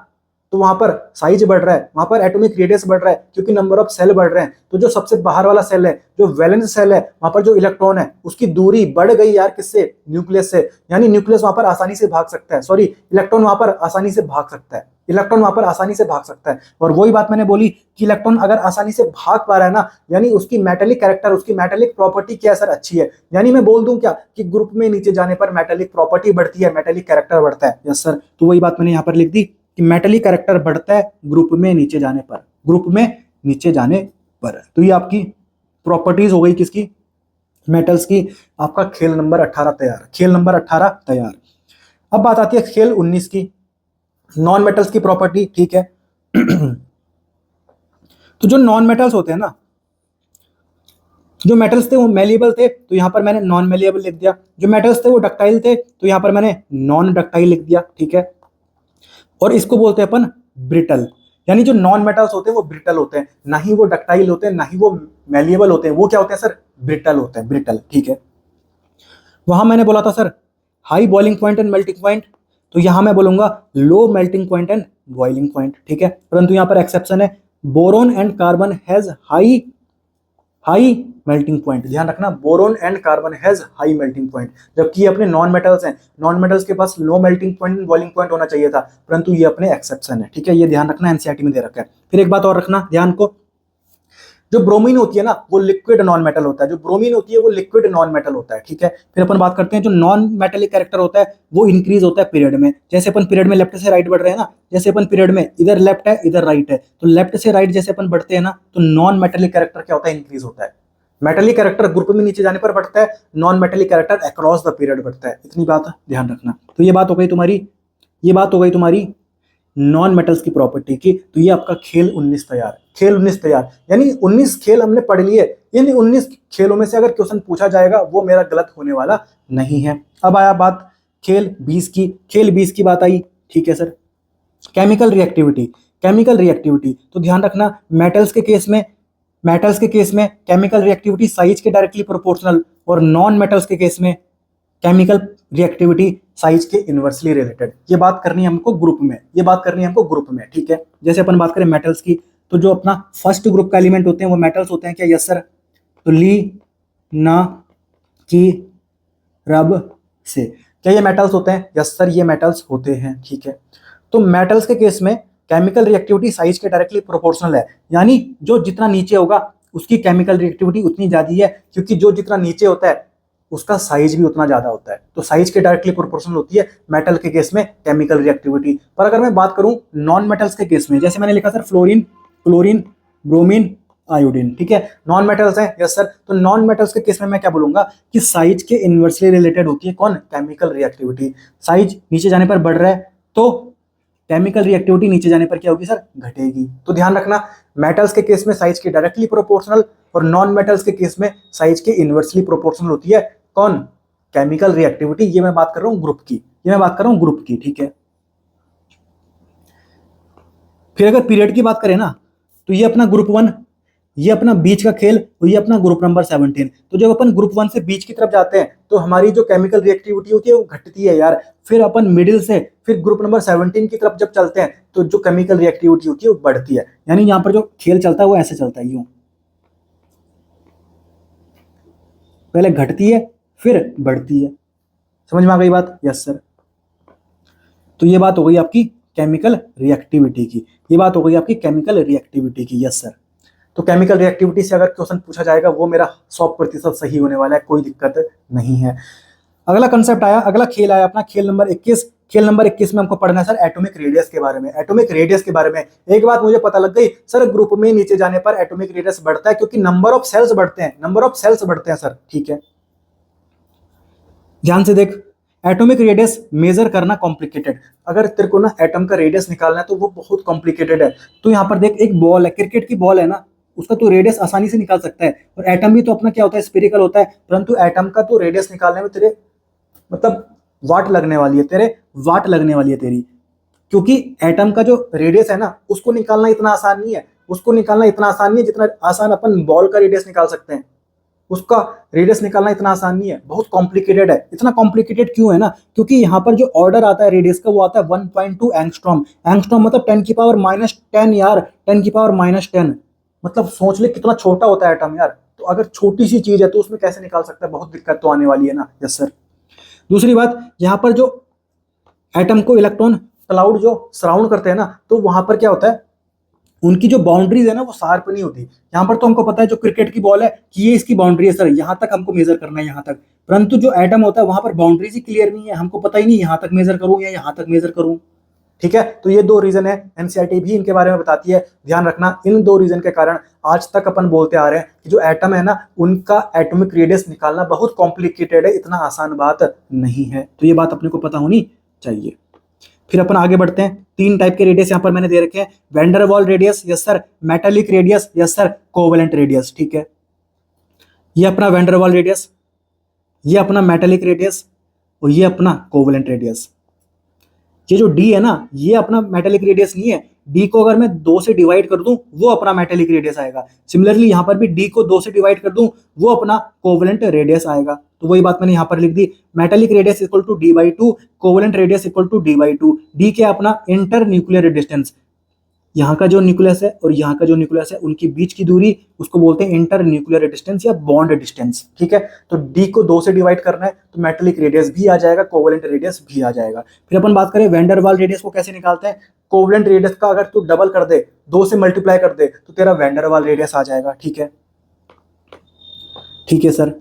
तो वहां पर साइज बढ़ रहा है, वहां पर एटॉमिक रेडियस बढ़ रहा है, क्योंकि नंबर ऑफ सेल बढ़ रहे हैं। तो जो सबसे बाहर वाला सेल है, जो वैलेंस सेल है, वहां पर जो इलेक्ट्रॉन है उसकी दूरी बढ़ गई यार, किससे? न्यूक्लियस से। यानी न्यूक्लियस वहां पर आसानी से भाग सकता है, सॉरी, इलेक्ट्रॉन वहां पर आसानी से भाग सकता है, इलेक्ट्रॉन वहां पर आसानी से भाग सकता है। और वही बात मैंने बोली कि इलेक्ट्रॉन अगर आसानी से भाग पा रहा है ना, यानी उसकी मेटेलिक कैरेक्टर, उसकी मेटेलिक प्रॉपर्टी क्या सर? अच्छी है। यानी मैं बोल दूं क्या कि ग्रुप में नीचे जाने पर मेटेलिक प्रॉपर्टी बढ़ती है, मेटेलिक कैरेक्टर बढ़ता है, यस सर। तो वही बात मैंने यहाँ पर लिख दी कि मेटेलिक कैरेक्टर बढ़ता है ग्रुप में नीचे जाने पर। ग्रुप में नीचे जाने पर। तो ये आपकी प्रॉपर्टीज हो गई किसकी, मेटल्स की। आपका खेल नंबर 18 तैयार, खेल नंबर 18 तैयार। अब बात आती है खेल 19 की, नॉन मेटल्स की प्रॉपर्टी, ठीक है। तो जो नॉन मेटल्स होते हैं ना, जो मेटल्स थे वो मेलिएबल थे, तो यहां पर मैंने नॉन मेलिएबल लिख दिया। जो मेटल्स थे वो डक्टाइल थे, तो यहां पर मैंने नॉन डक्टाइल लिख दिया, ठीक है। और इसको बोलते हैं अपन ब्रिटल, यानी जो नॉन मेटल्स होते हैं वो ब्रिटल होते हैं, ना ही वो डक्टाइल होते हैं, ना ही वो मेलिएबल होते हैं। वो क्या होते हैं सर, ब्रिटल होते हैं, ब्रिटल, ठीक है। वहां मैंने बोला था sir high boiling point and melting point, तो यहां मैं बोलूंगा low melting point and boiling point, ठीक है। परंतु यहां पर एक्सेप्शन है, boron and carbon has high melting point. ध्यान रखना, boron and carbon has high melting point, जबकि ये अपने नॉन मेटल्स हैं, नॉन मेटल्स के पास low melting point and boiling point होना चाहिए था, परंतु ये अपने एक्सेप्शन है, ठीक है। ये ध्यान रखना, एनसीईआरटी में दे रखा है। फिर एक बात और रखना ध्यान को, जो ब्रोमीन होती है ना वो लिक्विड नॉन मेटल होता है, जो ब्रोमीन होती है वो लिक्विड नॉन मेटल होता है, ठीक है। फिर अपन बात करते हैं जो नॉन मेटेलिक कैरेक्टर होता है वो इंक्रीज होता है पीरियड में। जैसे अपन पीरियड में लेफ्ट से राइट बढ़ रहे हैं ना, जैसे अपन पीरियड में इधर लेफ्ट है इधर राइट है, तो लेफ्ट से राइट जैसे अपन बढ़ते हैं ना, तो नॉन मेटेलिक कैरेक्टर क्या होता है, इंक्रीज होता है। मेटेलिक कैरेक्टर ग्रुप में नीचे जाने पर बढ़ता है, non metallic character across the period बढ़ता है। इतनी बात ध्यान रखना। तो ये बात हो गई तुम्हारी नॉन मेटल्स की प्रॉपर्टी की। तो ये आपका खेल 19 तैयार, खेल 19 तैयार, यानी 19 खेल हमने पढ़ लिए। इन 19 खेलों में से अगर क्वेश्चन पूछा जाएगा वो मेरा गलत होने वाला नहीं है। अब आया बात खेल 20 की, खेल 20 की बात आई, ठीक है सर। केमिकल रिएक्टिविटी, तो ध्यान रखना मेटल्स के केस में केमिकल रिएक्टिविटी साइज के डायरेक्टली प्रोपोर्शनल, और नॉन मेटल्स के केस में केमिकल रिएक्टिविटी साइज के इनवर्सली रिलेटेड। ये बात करनी है हमको ग्रुप में, ठीक है। जैसे अपन बात करें मेटल्स की, तो जो अपना फर्स्ट ग्रुप का एलिमेंट होते हैं वो मेटल्स होते हैं क्या, यस सर। तो ली ना की रब से, क्या ये मेटल्स होते हैं, यस सर ये मेटल्स होते हैं, ठीक है। तो मेटल्स के केस में केमिकल रिएक्टिविटी साइज के डायरेक्टली प्रोपोर्शनल है, यानी जो जितना नीचे होगा उसकी केमिकल रिएक्टिविटी उतनी ज्यादा है, क्योंकि जो जितना नीचे होता है उसका साइज भी उतना ज्यादा होता है, तो साइज के डायरेक्टली प्रोपोर्शनल होती है मेटल के केस में केमिकल रिएक्टिविटी। पर अगर मैं बात करूं नॉन मेटल्स के केस में, जैसे मैंने लिखा sir fluorine, chlorine, bromine, iodine, ठीक है, नॉन मेटल्स हैं, यस सर। तो नॉन मेटल्स के केस में मैं क्या बोलूंगा कि साइज के इनवर्सली रिलेटेड होती है कौन, केमिकल रिएक्टिविटी। साइज नीचे जाने पर बढ़ रहा है तो केमिकल रिएक्टिविटी नीचे जाने पर क्या होगी सर, घटेगी। तो ध्यान रखना, मेटल्स के केस में साइज के डायरेक्टली प्रोपोर्शनल, और नॉन मेटल्स के केस में साइज के इनवर्सली प्रोपोर्शनल होती है कौन, केमिकल रिएक्टिविटी। ये मैं बात कर रहा हूं ग्रुप की, ठीक है। फिर अगर पीरियड की बात करें ना, तो ये अपना ग्रुप 1, ये अपना बीच का खेल, और ये अपना ग्रुप नंबर 17। तो जब अपन ग्रुप 1 से बीच की तरफ जाते हैं तो हमारी जो केमिकल रिएक्टिविटी होती है वो घटती है यार। फिर अपन मिडिल से फिर ग्रुप नंबर 17 की तरफ जब चलते हैं तो जो केमिकल रिएक्टिविटी होती है वो बढ़ती है। यानी यहाँ पर जो खेल चलता है वो ऐसे चलता है, यूं पहले घटती है फिर बढ़ती है। समझ में आ गई बात, यस सर। तो ये बात हो गई आपकी केमिकल रिएक्टिविटी की, यस सर। तो केमिकल रिएक्टिविटी से अगर क्वेश्चन पूछा जाएगा वो मेरा 100% सही होने वाला है, कोई दिक्कत नहीं है। अगला कंसेप्ट आया, अगला खेल आया अपना खेल नंबर 21। खेल नंबर 21 में हमको पढ़ना है सर एटॉमिक रेडियस के बारे में। एक बात मुझे पता लग गई सर, ग्रुप में नीचे जाने पर एटॉमिक रेडियस बढ़ता है क्योंकि नंबर ऑफ सेल्स बढ़ते हैं सर, ठीक है। ध्यान से देख, एटॉमिक रेडियस मेजर करना कॉम्प्लिकेटेड। अगर तेरे को ना एटम का रेडियस निकालना है तो वो बहुत कॉम्प्लिकेटेड है। तो यहाँ पर देख, एक बॉल है, क्रिकेट की बॉल है ना, उसका तो रेडियस आसानी से निकाल सकता है, और एटम भी तो अपना क्या होता है, स्फेरिकल होता है। परंतु एटम का तो रेडियस निकालने में तेरे मतलब वाट लगने वाली है तेरी, क्योंकि एटम का जो रेडियस है ना उसको निकालना इतना आसान नहीं है, जितना आसान अपन बॉल का रेडियस निकाल सकते हैं। उसका रेडियस निकालना इतना आसान नहीं है, बहुत कॉम्प्लिकेटेड है। इतना कॉम्प्लिकेटेड क्यों है ना, क्योंकि यहाँ पर जो ऑर्डर आता है रेडियस का वो आता है 1.2 एंगस्ट्रॉम। एंगस्ट्रॉम मतलब 10⁻⁻10 यार, 10⁻⁻10। मतलब सोच ले कितना छोटा होता है एटम यार। तो अगर छोटी सी चीज है तो उसमें कैसे निकाल सकता है, बहुत दिक्कत तो आने वाली है ना, यस सर। दूसरी बात, यहाँ पर जो एटम को इलेक्ट्रॉन क्लाउड जो सराउंड करते हैं ना, तो वहां पर क्या होता है, उनकी जो बाउंड्रीज है ना वो शार्प नहीं होती। यहाँ पर तो हमको पता है जो क्रिकेट की बॉल है कि ये इसकी बाउंड्री है सर, यहाँ तक हमको मेजर करना है, यहाँ तक। परंतु जो एटम होता है वहां पर बाउंड्रीज ही क्लियर नहीं है, हमको पता ही नहीं यहाँ तक मेजर करूं या यहाँ तक मेजर करूं, ठीक है। तो ये दो रीजन है, एनसीईआरटी भी इनके बारे में बताती है। ध्यान रखना, इन दो रीजन के कारण आज तक अपन बोलते आ रहे हैं कि जो एटम है ना, उनका एटॉमिक रेडियस निकालना बहुत कॉम्प्लिकेटेड है, इतना आसान बात नहीं है। तो ये बात अपने को पता होनी चाहिए। फिर अपन आगे बढ़ते हैं। 3 टाइप के रेडियस यहां पर मैंने दे रखे हैं। Van der Waals radius, yes sir. Metallic radius, yes sir. Covalent radius, ठीक है। ये अपना वैंडरवाल रेडियस, ये अपना मेटालिक रेडियस और ये अपना कोवेलेंट रेडियस। ये जो डी है ना, ये अपना मेटालिक रेडियस नहीं है। डी को अगर मैं 2 से डिवाइड कर दूं, वो अपना मेटालिक रेडियस आएगा। सिमिलरली यहां पर भी डी को 2 से डिवाइड कर दूं, वो अपना कोवेलेंट रेडियस आएगा। तो वही बात मैंने यहां पर लिख दी, metallic radius equal to d/2, covalent radius equal to d/2। D क्या अपना इंटर न्यूक्लियर डिस्टेंस, यहाँ का जो न्यूक्लियस है और यहाँ का जो न्यूक्लियस है, उनकी बीच की दूरी, उसको बोलते हैं इंटर न्यूक्लियर डिस्टेंस या बॉन्ड डिस्टेंस, ठीक है। तो डी को 2 से डिवाइड करना है तो मेटालिक रेडियस भी आ जाएगा, कोवेलेंट रेडियस भी आ जाएगा। फिर अपन बात करें वैंडरवाल रेडियस को कैसे निकालते हैं। कोवेलेंट रेडियस का अगर तू डबल कर दे, 2 से मल्टीप्लाई कर दे, तो तेरा वैंडरवाल रेडियस आ जाएगा, ठीक है। ठीक है सर।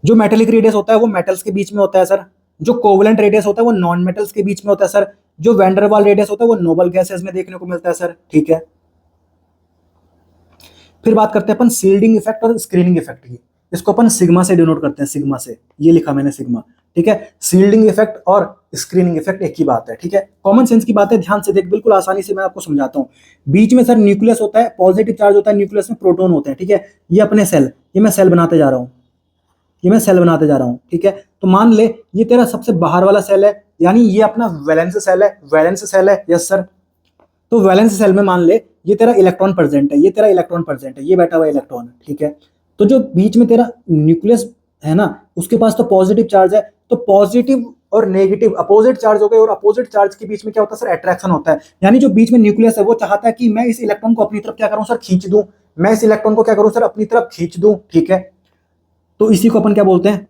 जो मेटालिक रेडियस होता है वो मेटल्स के बीच में होता है सर। जो कोवेलेंट रेडियस होता है वो नॉन मेटल्स के बीच में होता है सर। जो वैंडरवाल रेडियस होता है वो नोबल गैसेस में देखने को मिलता है सर, ठीक है। फिर बात करते हैं अपन सील्डिंग इफेक्ट और स्क्रीनिंग इफेक्ट की। इसको अपन सिग्मा से डिनोट करते हैं, सिग्मा से, ये लिखा मैंने सिग्मा, ठीक है। सील्डिंग इफेक्ट और स्क्रीनिंग इफेक्ट एक ही बात है, ठीक है। कॉमन सेंस की बात है, ध्यान से देख, बिल्कुल आसानी से मैं आपको समझाता हूं। बीच में सर न्यूक्लियस होता है, पॉजिटिव चार्ज होता है, न्यूक्लियस में प्रोटॉन होते हैं, ठीक है। ये अपने सेल, ये मैं सेल बनाते जा रहा हूं, ये मैं सेल बनाते जा रहा हूं, ठीक है। तो मान ले ये तेरा सबसे बाहर वाला सेल है, यानी ये अपना वैलेंस सेल है, वैलेंस सेल है, यस सर। तो वैलेंस सेल में मान ले ये तेरा इलेक्ट्रॉन प्रेजेंट है, ये तेरा इलेक्ट्रॉन प्रेजेंट है, ये बैठा हुआ इलेक्ट्रॉन है, ठीक है। तो जो बीच में तेरा न्यूक्लियस है ना, उसके पास तो पॉजिटिव चार्ज है, तो पॉजिटिव और नेगेटिव अपोजिट चार्ज हो गए, और अपोजिट चार्ज के बीच में क्या होता है सर, अट्रैक्शन होता है। यानी जो बीच में न्यूक्लियस है वो चाहता है कि मैं इस इलेक्ट्रॉन को अपनी तरफ क्या करूं सर, खींच दूं। मैं इस इलेक्ट्रॉन को क्या करूं सर, अपनी तरफ खींच दूं, ठीक है। तो इसी को अपन क्या बोलते हैं,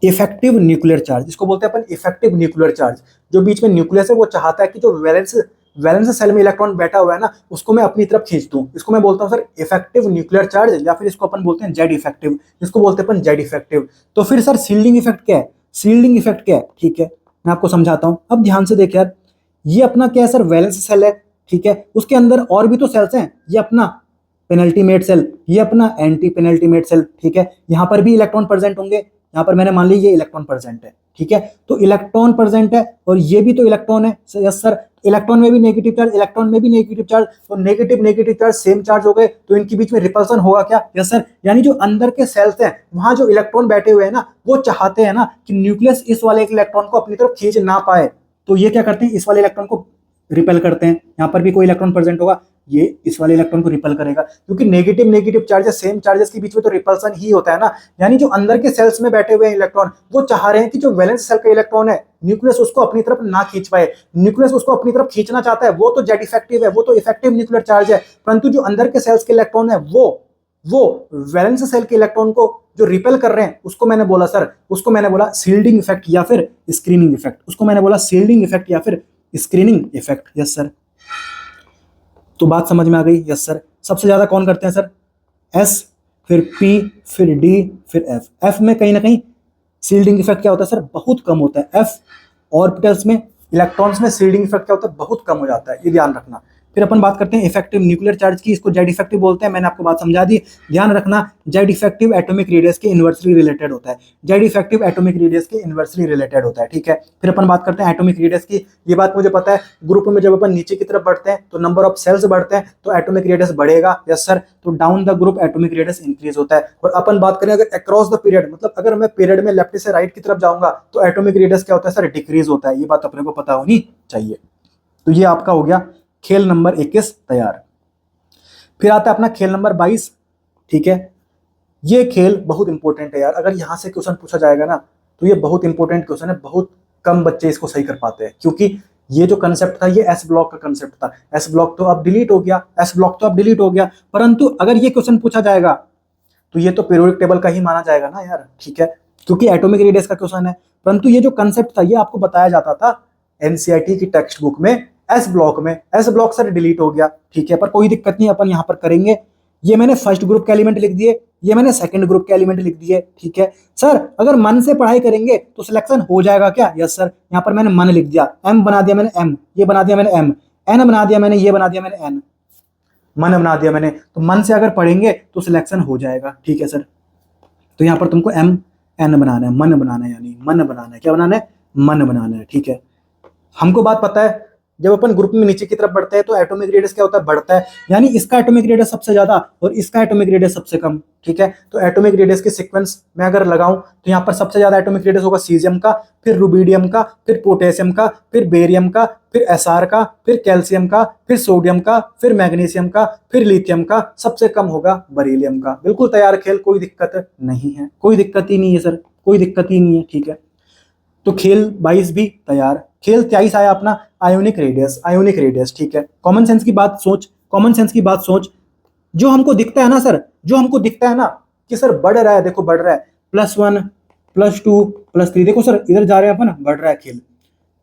इफेक्टिव न्यूक्लियर चार्ज। इसको बोलते हैं अपन इफेक्टिव न्यूक्लियर चार्ज। जो बीच में न्यूक्लियस है वो चाहता है कि जो वैलेंस सेल में इलेक्ट्रॉन बैठा हुआ है ना, उसको मैं अपनी तरफ खींच दूं। इसको मैं बोलता हूं सर इफेक्टिव न्यूक्लियर चार्ज, या फिर इसको अपन बोलते हैं जेड इफेक्टिव, इसको बोलते हैं अपन जेड इफेक्टिव। तो फिर सर सील्डिंग इफेक्ट क्या है, सील्डिंग इफेक्ट क्या है, ठीक है, मैं आपको समझाता हूं। अब ध्यान से देख यार, ये अपना क्या है सर, वैलेंस सेल है, ठीक है। उसके अंदर और भी तो सेल्स हैं, ये अपना पेनल्टीमेट सेल, ये अपना एंटी पेनल्टीमेट सेल, ठीक है। यहां पर भी इलेक्ट्रॉन प्रेजेंट होंगे, यहां पर मैंने मान ली ये इलेक्ट्रॉन प्रेजेंट है, ठीक है। तो इलेक्ट्रॉन प्रेजेंट है और ये भी तो इलेक्ट्रॉन है, यस सर। इलेक्ट्रॉन में भी नेगेटिव चार्ज, इलेक्ट्रॉन में भी नेगेटिव चार्ज, तो negative negative charge same charge हो गए, तो इनके बीच में रिपल्सन होगा क्या, यस सर। यानी जो अंदर के सेल्स हैं, वहां जो इलेक्ट्रॉन बैठे हुए हैं ना, वो चाहते हैं ना कि न्यूक्लियस इस वाले इलेक्ट्रॉन को अपनी तरफ खींच ना पाए, तो ये क्या करते हैं, इस वाले इलेक्ट्रॉन को रिपेल करते हैं। यहाँ पर भी कोई इलेक्ट्रॉन प्रेजेंट होगा, ये इस वाले इलेक्ट्रॉन को रिपेल करेगा, क्योंकि negative negative charges same charges के बीच में तो रिपल्सन ही होता है ना। यानी जो अंदर के सेल्स में बैठे हुए इलेक्ट्रॉन, वो चाह रहे हैं कि जो वैलेंस सेल का इलेक्ट्रॉन है, न्यूक्लियस उसको अपनी तरफ ना खींच पाए। न्यूक्लियस उसको अपनी तरफ खींचना चाहता है, वो तो जेड इफेक्टिव है, वो तो इफेक्टिव न्यूक्लियर चार्ज है। परंतु जो अंदर के सेल्स के इलेक्ट्रॉन है, वो वैलेंस सेल के इलेक्ट्रॉन को जो रिपेल कर रहे हैं, उसको मैंने बोला सर, उसको मैंने बोला सील्डिंग इफेक्ट या फिर स्क्रीनिंग इफेक्ट। उसको मैंने बोला सील्डिंग इफेक्ट या फिर स्क्रीनिंग इफेक्ट, यस सर। तो बात समझ में आ गई, यस सर। सबसे ज्यादा कौन करते हैं सर, एस, फिर पी, फिर डी, फिर एफ। एफ में कहीं ना कहीं सील्डिंग इफेक्ट क्या होता है सर, बहुत कम होता है। एफ ऑर्बिटल्स में, इलेक्ट्रॉन्स में सील्डिंग इफेक्ट क्या होता है, बहुत कम हो जाता है, ये ध्यान रखना। फिर अपन बात करते हैं इफेक्टिव न्यूक्लियर चार्ज की, इसको जेड इफेक्टिव बोलते हैं, मैंने आपको बात समझा दी। ध्यान रखना, जेड इफेक्टिव एटॉमिक रेडियस के इन्वर्सली रिलेटेड होता है, जेड इफेक्टिव एटॉमिक रेडियस के इन्वर्सली रिलेटेड होता है, ठीक है। फिर अपन बात करते हैं एटॉमिक रेडियस की, ये बात मुझे पता है, ग्रुप में जब अपन नीचे की तरफ बढ़ते हैं तो नंबर ऑफ सेल्स बढ़ते हैं, तो एटॉमिक रेडियस बढ़ेगा, यस सर। तो down the group atomic radius increase होता है। और अपन बात करें अगर अक्रॉस द पीरियड, मतलब अगर मैं पीरियड में लेफ्ट से राइट की तरफ जाऊंगा, तो एटॉमिक रेडियस क्या होता है सर, डिक्रीज होता है। ये बात अपने को पता होनी चाहिए। तो ये आपका हो गया खेल नंबर 21 तैयार। फिर आता है अपना खेल नंबर 22, ठीक है। ये खेल बहुत इंपॉर्टेंट है यार, अगर यहां से क्वेश्चन पूछा जाएगा ना, तो ये बहुत इंपॉर्टेंट क्वेश्चन है। बहुत कम बच्चे इसको सही कर पाते हैं, क्योंकि ये जो कंसेप्ट था, ये एस ब्लॉक का कंसेप्ट था। एस ब्लॉक तो अब डिलीट हो गया, एस ब्लॉक तो अब डिलीट हो गया, परंतु अगर ये क्वेश्चन पूछा जाएगा तो ये तो पीरियोडिक टेबल का ही माना जाएगा ना यार, ठीक है, क्योंकि एटॉमिक रेडियस का क्वेश्चन है। परंतु ये जो कंसेप्ट था, ये आपको बताया जाता था एनसीईआरटी की टेक्स्ट बुक में, एस ब्लॉक में। एस ब्लॉक सर डिलीट हो गया, ठीक है, पर कोई दिक्कत नहीं, अपन यहां पर करेंगे। ये मैंने फर्स्ट ग्रुप के एलिमेंट लिख दिए, ये मैंने सेकंड ग्रुप के एलिमेंट लिख दिए, ठीक है सर। अगर मन से पढ़ाई करेंगे तो सिलेक्शन हो जाएगा क्या? Yes sir. यहाँ पर मैंने मन लिख दिया, एम बना दिया मैंने, एम ये बना दिया मैंने, एम एन बना दिया मैंने, ये बना दिया मैंने एन, मन बना दिया मैंने। तो मन से अगर पढ़ेंगे तो सिलेक्शन हो जाएगा, ठीक है सर। तो यहाँ पर तुमको एम एन बनाना है, मन बनाना है, यानी मन बनाना है, क्या बनाना है? मन बनाना है, ठीक है। हमको बात पता है जब अपन ग्रुप में नीचे की तरफ बढ़ते हैं तो एटॉमिक रेडियस क्या होता है? बढ़ता है, यानी इसका एटॉमिक रेडियस सबसे ज्यादा और इसका एटॉमिक रेडियस सबसे कम, ठीक है। तो एटॉमिक रेडियस के सीक्वेंस में अगर लगाऊं तो यहाँ पर सबसे ज्यादा एटॉमिक रेडियस होगा सीजियम का, फिर रुबिडियम का, फिर पोटेशियम का, फिर बेरियम का, फिर एसआर का, फिर कैल्शियम का, फिर सोडियम का, फिर मैग्नीशियम का, फिर लिथियम का, सबसे कम होगा बरीलियम का। बिल्कुल तैयार खेल, कोई दिक्कत नहीं है, कोई दिक्कत ही नहीं है सर, कोई दिक्कत ही नहीं है, ठीक है। तो खेल 22 भी तैयार। खेल 23 आया अपना आयोनिक रेडियस, आयोनिक रेडियस, ठीक है। कॉमन सेंस की बात सोच, कॉमन सेंस की बात सोच। जो हमको दिखता है ना सर, जो हमको दिखता है ना कि सर बढ़ रहा है, देखो बढ़ रहा है, +1 +2 +3, देखो सर इधर जा रहे हैं अपन, बढ़ रहा है खेल,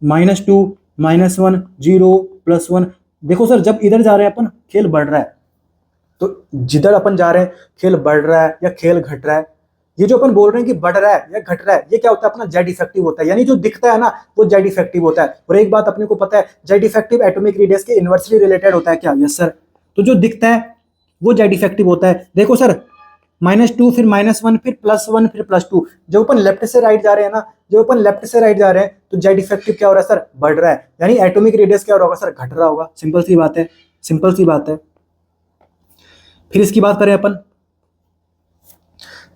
-2 -1 0 +1, देखो सर जब इधर जा रहे हैं अपन खेल बढ़ रहा है। तो जिधर अपन जा रहे हैं खेल बढ़ रहा है या खेल घट रहा है, ये जो अपन बोल रहे हैं कि बढ़ रहा है या घट रहा है, ये क्या होता है? अपना जेड इफेक्टिव होता है, यानी जो दिखता है ना वो जेड इफेक्टिव होता है। और एक बात अपने को पता है, जेड इफेक्टिव एटॉमिक रेडियस के इनवर्सली रिलेटेड होता है क्या? Yes sir. तो जो दिखता है वो जेड इफेक्टिव होता है। देखो सर -2 फिर -1 फिर +1 फिर +2, जब अपन लेफ्ट से राइट जा रहे हैं ना, जब अपन लेफ्ट से राइट जा रहे हैं तो जेड इफेक्टिव क्या हो रहा है सर? बढ़ रहा है, यानी एटॉमिक रेडियस क्या हो रहा होगा सर? घट रहा होगा। सिंपल सी बात है, सिंपल सी बात है। फिर इसकी बात करें अपन,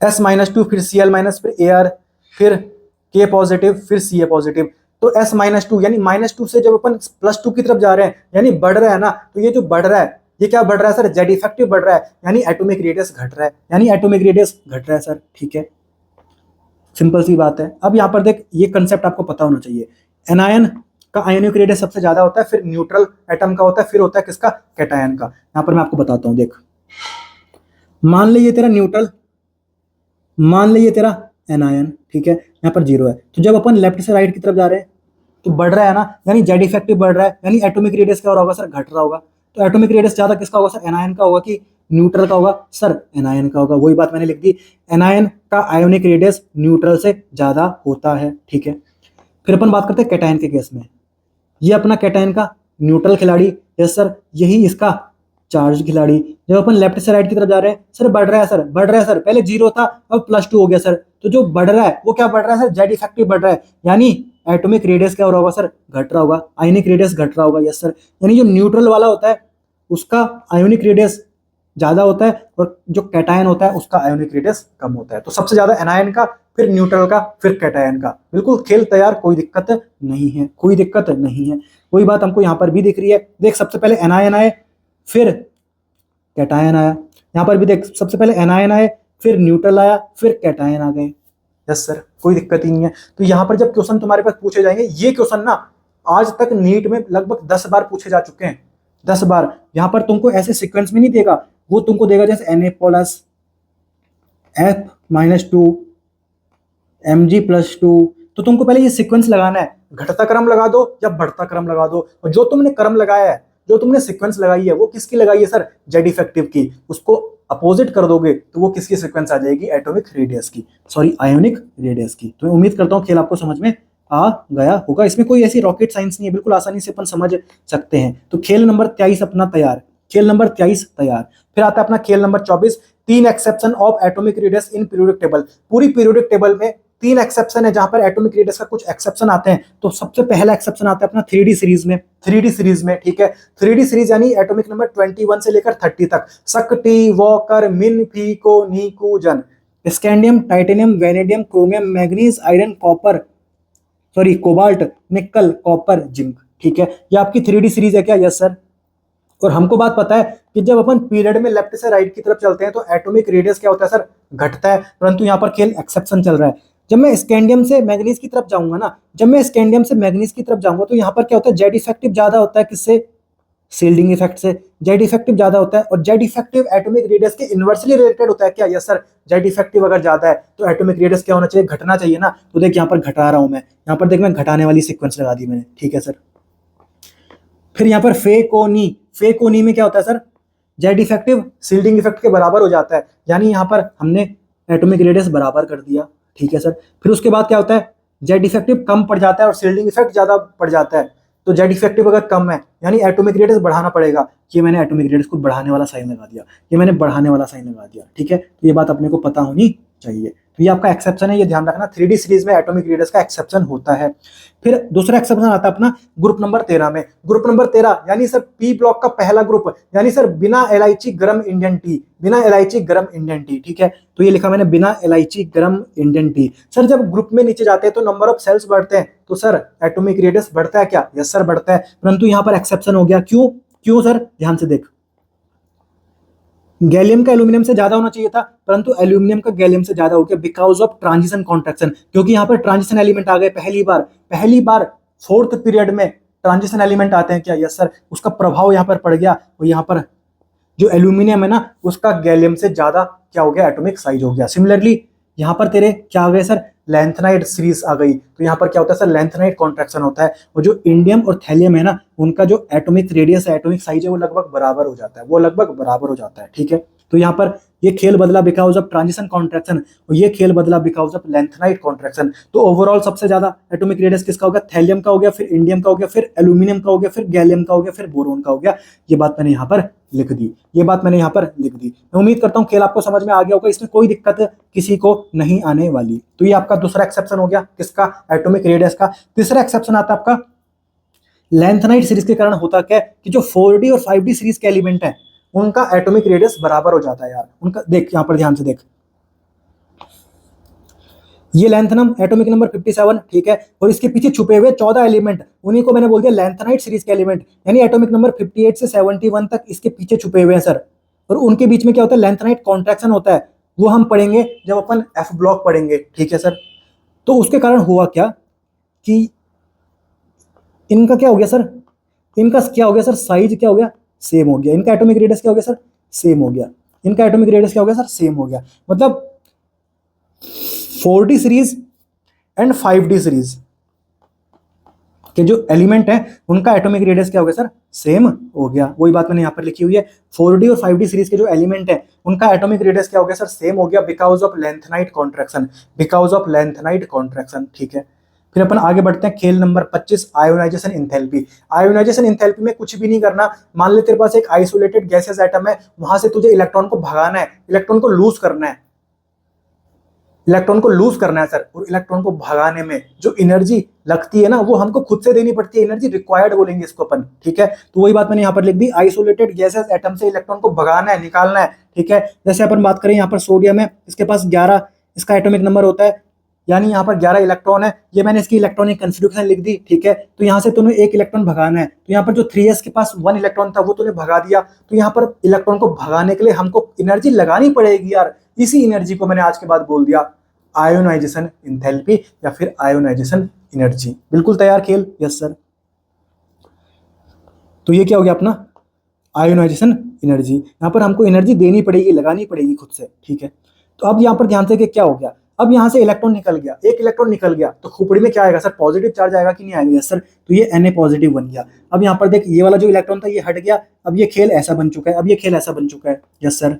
S-2 फिर Cl- फिर Ar फिर K पॉजिटिव फिर Ca पॉजिटिव। तो S-2 यानी -2 से जब अपन +2 की तरफ जा रहे हैं यानी बढ़ रहा है ना, तो ये जो बढ़ रहा है ये क्या बढ़ रहा है सर? जेड इफेक्टिव बढ़ रहा है, यानी एटॉमिक रेडियस घट रहा है, यानी एटॉमिक रेडियस घट रहा है सर, ठीक है। सिंपल सी बात है। अब यहाँ पर देख, ये कंसेप्ट आपको पता होना चाहिए, एनायन का आयोनिक रेडियस सबसे ज्यादा होता है, फिर न्यूट्रल एटम का होता है, फिर होता है किसका? कैटायन का। यहाँ पर मैं आपको बताता हूँ, देख मान ले ये तेरा न्यूट्रल, मान लीजिए तेरा एनायन, ठीक है, यहाँ पर 0 है। तो जब अपन लेफ्ट से राइट की तरफ जा रहे हैं तो बढ़ रहा है ना, यानी जेड इफेक्टिव बढ़ रहा है, यानी एटॉमिक रेडियस क्या हो रहा होगा सर? घट रहा होगा। तो एटॉमिक रेडियस ज्यादा किसका होगा सर? एनायन का होगा कि न्यूट्रल का होगा सर? एनायन का होगा। वही बात मैंने लिख दी, एनायन का आयोनिक रेडियस न्यूट्रल से ज्यादा होता है, ठीक है। फिर अपन बात करते हैं कैटायन के केस में। ये अपना कैटायन का न्यूट्रल खिलाड़ी, यस सर, यही इसका चार्ज खिलाड़ी। जब अपन लेफ्ट से राइट की तरफ जा रहे हैं सर बढ़ रहा है सर, बढ़ रहा है सर, पहले 0 था अब +2 हो गया सर। तो जो बढ़ रहा है वो क्या बढ़ रहा है सर? जेड इफेक्टिव बढ़ रहा है, यानी एटॉमिक रेडियस क्या हो रहा होगा सर? घट रहा होगा, आयोनिक रेडियस घट रहा होगा, यस सर। यानी जो न्यूट्रल वाला होता है उसका आयोनिक रेडियस ज्यादा होता है और जो कैटायन होता है उसका आयोनिक रेडियस कम होता है। तो सबसे ज्यादा एनायन का, फिर न्यूट्रल का, फिर कैटायन का। बिल्कुल खेल तैयार, कोई दिक्कत नहीं है, कोई दिक्कत नहीं है। वही बात हमको यहाँ पर भी दिख रही है, देख सबसे पहले एनायन आए फिर कैटायन आया, यहाँ पर भी देख सबसे पहले एनायन आए फिर न्यूट्रल आया फिर कैटायन आ गए। यस सर, कोई दिक्कत ही नहीं है। तो यहाँ पर जब क्वेश्चन तुम्हारे पास पूछे जाएंगे, ये क्वेश्चन ना आज तक नीट में लगभग 10 बार पूछे जा चुके हैं, 10 बार। यहाँ पर तुमको ऐसे सीक्वेंस में नहीं देगा, वो तुमको देगा जैसे Na+ F-2 Mg+2। तो तुमको पहले ये सीक्वेंस लगाना है, घटता क्रम लगा दो या बढ़ता क्रम लगा दो। और जो तुमने क्रम लगाया है, जो तुमने सीक्वेंस लगाई है, वो किसकी लगाई है सर? जेड इफेक्टिव की। उसको अपोजिट कर दोगे तो वो किसकी सीक्वेंस आ जाएगी? एटॉमिक रेडियस की, सॉरी आयोनिक रेडियस की। तो मैं उम्मीद करता हूँ खेल आपको समझ में आ गया होगा। इसमें कोई ऐसी रॉकेट साइंस नहीं है, बिल्कुल आसानी से अपन समझ सकते हैं। तो खेल नंबर 23 अपना तैयार, खेल नंबर 23 तैयार। फिर आता है अपना खेल number 24, 3 exception of atomic radius in periodic table. पूरी पीरियोडिक टेबल में 3 एक्सेप्शन है जहां पर एटॉमिक रेडियस का कुछ एक्सेप्शन आते हैं। तो सबसे पहला एक्सेप्शन आता है अपना 3D सीरीज में, 3D सीरीज में, ठीक है। 3D सीरीज यानी एटॉमिक नंबर 21 से लेकर 30 तक, सक्टी, वॉकर, मिन, फीको, नीकू, जन, scandium, titanium, vanadium, chromium, manganese, iron, copper, sorry cobalt, निकल, कॉपर, जिंक, ठीक है। ये आपकी 3D सीरीज है क्या? Yes sir. और हमको बात पता है कि जब अपन पीरियड में लेफ्ट से राइट की तरफ चलते हैं तो एटॉमिक रेडियस क्या होता है सर? घटता है। परंतु यहाँ पर खेल एक्सेप्शन चल रहा है। जब मैं स्कैंडियम से मैग्नीज की तरफ जाऊंगा ना, जब मैं स्कैंडियम से मैग्नीज की तरफ जाऊंगा तो यहाँ पर क्या होता है? जेड इफेक्टिव ज्यादा होता है, किससे? शील्डिंग इफेक्ट से जेड इफेक्टिव ज्यादा होता है। और जेड इफेक्टिव एटॉमिक रेडियस के इनवर्सली रिलेटेड होता है क्या? Yes sir. जेड इफेक्टिव अगर ज्यादा है तो एटॉमिक रेडियस क्या होना चाहिए? घटना चाहिए ना। तो देख यहाँ पर घटा रहा हूं मैं, यहाँ पर देख मैं घटाने वाली सीक्वेंस लगा दी मैंने, ठीक है सर। फिर यहाँ पर फेकोनी, फेकोनी में क्या होता है sir? Z effective shielding effect के बराबर हो जाता है, यानी यहाँ पर हमने एटॉमिक रेडियस बराबर कर दिया, ठीक है सर। फिर उसके बाद क्या होता है, जेड इफेक्टिव कम पड़ जाता है और शील्डिंग इफेक्ट ज्यादा पड़ जाता है। तो जेड इफेक्टिव अगर कम है यानी एटॉमिक रेडियस बढ़ाना पड़ेगा। ये मैंने एटॉमिक रेडियस को बढ़ाने वाला साइन लगा दिया, ये मैंने बढ़ाने वाला साइन लगा दिया, ठीक है। तो ये बात अपने को पता होनी चाहिए। तो ये आपका एक्सेप्शन है, ये ध्यान रखना, 3D सीरीज में एटॉमिक रेडियस का एक्सेप्शन होता है। फिर दूसरा एक्सेप्शन आता है अपना ग्रुप नंबर 13 में। ग्रुप नंबर 13 यानी सर पी ब्लॉक का पहला ग्रुप, यानी सर बिना इलायची गरम इंडियन टी, बिना इलायची गरम इंडियन टी, ठीक है। तो ये लिखा मैंने बिना इलायची गरम इंडियन टी। सर जब ग्रुप में नीचे जाते हैं तो नंबर ऑफ सेल्स बढ़ते हैं, तो सर एटॉमिक रेडियस बढ़ता है क्या? यस सर बढ़ता है, परंतु यहां पर एक्सेप्शन हो गया। क्यों? क्यों सर? ध्यान से देख, गैलियम का एल्यूमिनियम से ज्यादा होना चाहिए था, परंतु एल्यूमिनियम का गैलियम से ज्यादा हो गया बिकॉज ऑफ ट्रांजिशन कॉन्ट्रैक्शन, क्योंकि यहां पर ट्रांजिशन एलिमेंट आ गए पहली बार फोर्थ पीरियड में ट्रांजिशन एलिमेंट आते हैं क्या? यस सर, उसका प्रभाव यहां पर पड़ गया और यहां पर जो एल्यूमिनियम है ना उसका गैलियम से ज्यादा क्या हो गया? एटॉमिक साइज हो गया। सिमिलरली यहां पर तेरे क्या आ गए सर? लैंथेनाइड सीरीज आ गई। तो यहाँ पर क्या होता है सर? लैंथेनाइड कॉन्ट्रैक्शन होता है और जो इंडियम और थैलियम है ना उनका जो एटॉमिक रेडियस है, एटॉमिक साइज है, वो लगभग बराबर हो जाता है, वो लगभग बराबर हो जाता है, ठीक है। तो यहाँ पर ये खेल बदला बिकॉज ऑफ ट्रांजिशन कॉन्ट्रैक्शन और ये खेल बदला बिकॉज ऑफ लैंथेनाइड कॉन्ट्रैक्शन। तो ओवरऑल सबसे ज्यादा एटॉमिक रेडियस किसका हो गया? थैलियम का हो गया, फिर इंडियम का हो गया, फिर एल्यूमिनियम का हो गया, फिर गैलियम का हो गया, फिर बोरोन का हो गया। ये बात मैंने यहाँ पर लिख दी, ये बात मैंने यहाँ पर लिख दी। मैं उम्मीद करता हूँ खेल आपको समझ में आ गया होगा, इसमें कोई दिक्कत किसी को नहीं आने वाली। तो ये आपका दूसरा एक्सेप्शन हो गया किसका? एटॉमिक रेडियस का। तीसरा एक्सेप्शन आता है आपका लैंथेनाइड सीरीज के कारण होता क्या है कि जो 4D और 5D सीरीज के एलिमेंट है उनका एटॉमिक रेडियस बराबर हो जाता है यार उनका। देख यहां पर ध्यान से देख, ये लैंथेनम एटॉमिक नंबर 57, ठीक है, और इसके पीछे छुपे हुए 14 एलिमेंट, उन्हीं को मैंने बोल दिया लैंथेनाइड सीरीज के एलिमेंट, यानी एटॉमिक नंबर 58 से 71 तक इसके पीछे छुपे हुए हैं सर। और उनके बीच में क्या होता है? लैंथेनाइड कॉन्ट्रैक्शन होता है, वो हम पढ़ेंगे जब अपन एफ ब्लॉक पढ़ेंगे, ठीक है सर। तो उसके कारण हुआ क्या कि इनका क्या हो गया सर? इनका क्या हो गया सर? साइज क्या हो गया? सेम हो गया। इनका एटॉमिक रेडियस क्या हो गया सर? सेम हो गया। इनका एटॉमिक रेडियस क्या हो गया सर? सेम हो गया। मतलब 4D series and 5D series के जो एलिमेंट है उनका एटॉमिक रेडियस क्या हो गया सर? सेम हो गया। वही बात मैंने यहां पर लिखी हुई है, 4D और 5D सीरीज के जो एलिमेंट है उनका एटॉमिक रेडियस क्या हो गया सर? सेम हो गया because of lanthanide contraction, because of lanthanide contraction, ठीक है। फिर अपन आगे बढ़ते हैं, खेल number 25 ionisation enthalpy. Ionisation enthalpy में कुछ भी नहीं करना। मान ले तेरे पास एक आइसोलेटेड गैसेस एटम है, वहां से तुझे इलेक्ट्रॉन को भगाना है, इलेक्ट्रॉन को लूज करना है, इलेक्ट्रॉन को लूज करना है सर। और इलेक्ट्रॉन को भगाने में जो एनर्जी लगती है ना वो हमको खुद से देनी पड़ती है, एनर्जी रिक्वायर्ड बोलेंगे इसको अपन, ठीक है। तो वही बात मैंने यहाँ पर लिख दी, आइसोलेटेड गैसेस एटम से इलेक्ट्रॉन को भगाना है, निकालना है, ठीक है। जैसे अपन बात करें यहाँ पर सोडियम है, इसके पास 11 इसका एटॉमिक नंबर होता है, यानी यहाँ पर 11 इलेक्ट्रॉन है। ये मैंने इसकी इलेक्ट्रॉनिक कॉन्फ़िगरेशन लिख दी, ठीक है। तो यहाँ से तूने एक इलेक्ट्रॉन भगाना है, तो यहाँ पर जो 3s के पास 1 इलेक्ट्रॉन था वो तूने भगा दिया। तो यहाँ पर इलेक्ट्रॉन को भगाने के लिए हमको एनर्जी लगानी पड़ेगी यार। इसी एनर्जी को मैंने आज के बाद बोल दिया आयोनाइजेशन इंथैल्पी या फिर आयोनाइजेशन एनर्जी। बिल्कुल तैयार खेल? Yes sir. तो ये क्या हो गया अपना आयोनाइजेशन एनर्जी। यहाँ पर हमको एनर्जी देनी पड़ेगी, लगानी पड़ेगी खुद से, ठीक है। तो अब यहाँ पर ध्यान से कि क्या हो गया, अब यहाँ से इलेक्ट्रॉन निकल गया, एक इलेक्ट्रॉन निकल गया, तो खोपड़ी में क्या आएगा सर? पॉजिटिव चार्ज आएगा कि नहीं आएगा? Yes sir. तो ये Na पॉजिटिव बन गया। अब यहाँ पर देख, ये वाला जो इलेक्ट्रॉन था ये हट गया, अब ये खेल ऐसा बन चुका है, अब ये खेल ऐसा बन चुका है। Yes sir.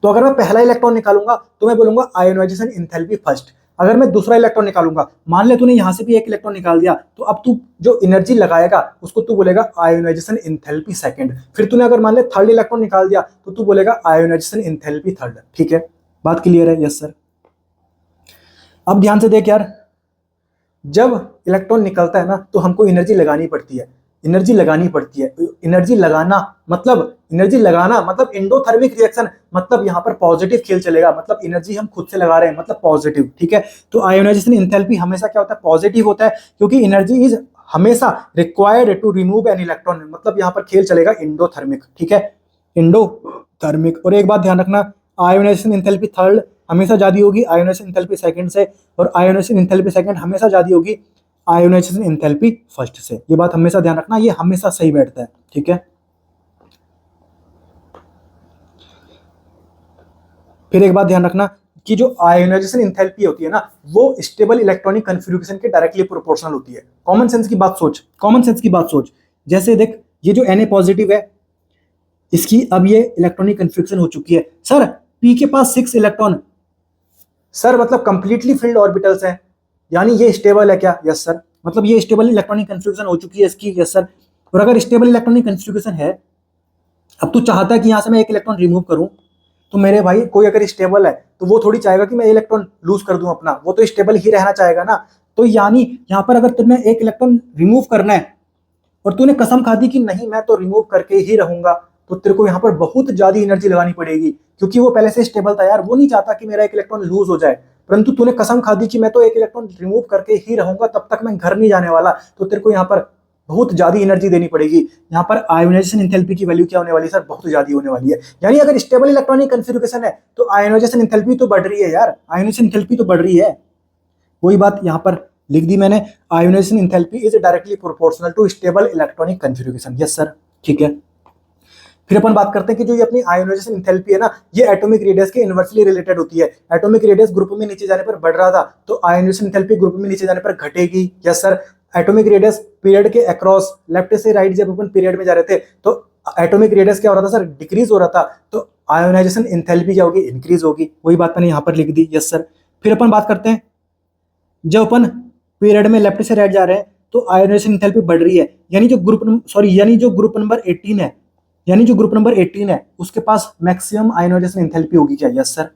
तो अगर मैं पहला इलेक्ट्रॉन निकालूंगा तो मैं बोलूंगा आयोनाइजेशन इंथैल्पी फर्स्ट। अगर मैं दूसरा इलेक्ट्रॉन निकालूंगा, मान ले तूने यहां से भी एक इलेक्ट्रॉन निकाल दिया, तो अब तू जो एनर्जी लगाएगा उसको तू बोलेगा आयोनाइजेशन इंथैल्पी सेकंड। फिर तूने अगर मान ले थर्ड इलेक्ट्रॉन निकाल दिया तो तू बोलेगा आयोनाइजेशन इंथैल्पी थर्ड, ठीक है। बात क्लियर है? Yes sir. अब ध्यान से देख यार, जब इलेक्ट्रॉन निकलता है ना तो हमको एनर्जी लगानी पड़ती है, एनर्जी लगानी पड़ती है। एनर्जी लगाना मतलब एंडोथर्मिक रिएक्शन, मतलब यहाँ पर पॉजिटिव खेल चलेगा, मतलब एनर्जी हम खुद से लगा रहे हैं, मतलब पॉजिटिव, ठीक है। तो आयोनाइजेशन इंथैल्पी हमेशा क्या होता है? पॉजिटिव होता है, क्योंकि एनर्जी इज हमेशा required to remove an electron, मतलब यहाँ पर खेल चलेगा एंडोथर्मिक, ठीक है, एंडोथर्मिक। और एक बात ध्यान रखना, आयोनाइजेशन इंथैल्पी थर्ड हमेशा ज्यादा होगी आयोनाइजेशन इंथैल्पी सेकंड से, और आयोनाइजेशन इंथैल्पी सेकंड हमेशा ज्यादा होगी आयोनाइजेशन इंथैल्पी फर्स्ट से। ये बात हमेशा ध्यान रखना, ये हमेशा सही बैठता है, ठीक है। फिर एक बात ध्यान रखना कि जो आयोनाइजेशन इंथैल्पी होती है ना वो स्टेबल इलेक्ट्रॉनिक कॉन्फ़िगरेशन के डायरेक्टली प्रोपोर्शनल होती है। कॉमन सेंस की बात सोच, कॉमन सेंस की बात सोच। जैसे देख, ये जो Na पॉजिटिव है, इसकी अब ये इलेक्ट्रॉनिक कन्फ्यूजन हो चुकी है। सर पी के पास 6 इलेक्ट्रॉन, सर मतलब कंप्लीटली फिल्ड ऑर्बिटल्स हैं, यानी ये स्टेबल है क्या? यस सर, मतलब ये स्टेबल इलेक्ट्रॉनिक कन्फ्यूजन हो चुकी है इसकी। यस सर, और अगर स्टेबल इलेक्ट्रॉनिक कन्फ्यूजन है, अब तू चाहता है कि यहां से मैं एक इलेक्ट्रॉन रिमूव करूं, तो मेरे भाई कोई अगर स्टेबल है तो वो थोड़ी चाहेगा कि मैं इलेक्ट्रॉन लूज कर दूं अपना, वो तो स्टेबल ही रहना चाहेगा ना। तो यानी यहां पर अगर तुमने एक इलेक्ट्रॉन रिमूव करना है और तूने कसम खा दी कि नहीं मैं तो रिमूव करके ही रहूंगा, तो तेरे को यहाँ पर बहुत ज्यादा एनर्जी लगानी पड़ेगी, क्योंकि वो पहले से स्टेबल था यार, वो नहीं चाहता कि मेरा एक इलेक्ट्रॉन लूज हो जाए। परंतु तूने कसम खा दी कि मैं तो एक इलेक्ट्रॉन रिमूव करके ही रहूंगा, तब तक मैं घर नहीं जाने वाला, तो तेरे को यहाँ पर बहुत ज्यादा एनर्जी देनी पड़ेगी। यहाँ पर आयोनाइजेशन एंथैल्पी की वैल्यू क्या होने वाली है सर? बहुत ज्यादा होने वाली है। यानी अगर स्टेबल इलेक्ट्रॉनिक कन्फिगरेशन है तो आयोनाइजेशन एंथैल्पी तो बढ़ रही है यार, आयोनाइजेशन एंथैल्पी तो बढ़ रही है। वही बात यहाँ पर लिख दी मैंने, ionisation enthalpy is directly proportional to stable electronic configuration. Yes sir, ठीक है। फिर अपन बात करते हैं कि जो ये अपनी आयोनाइजेशन एंथैल्पी है ना, ये एटॉमिक रेडियस के इनवर्सली रिलेटेड होती है। एटॉमिक रेडियस ग्रुप में नीचे जाने पर बढ़ रहा था, तो आयोनाइजेशन एंथैल्पी ग्रुप में नीचे जाने पर घटेगी। Yes sir, atomic radius period के अक्रॉस लेफ्ट से राइट जब अपन पीरियड में जा रहे थे तो एटॉमिक रेडियस क्या हो रहा था सर? डिक्रीज हो रहा था, तो आयोनाइजेशन एंथैल्पी क्या होगी? इंक्रीज होगी। वही बात मैंने यहाँ पर लिख दी। यस सर, फिर अपन बात करते हैं जब अपन पीरियड में लेफ्ट से राइट जा रहे हैं तो आयोनाइजेशन एंथैल्पी बढ़ रही है, यानी जो ग्रुप नंबर 18 है, यानी जो ग्रुप नंबर 18 है उसके पास मैक्सिमम आयोनाइजेशन एंथैल्पी होगी क्या? Yes sir.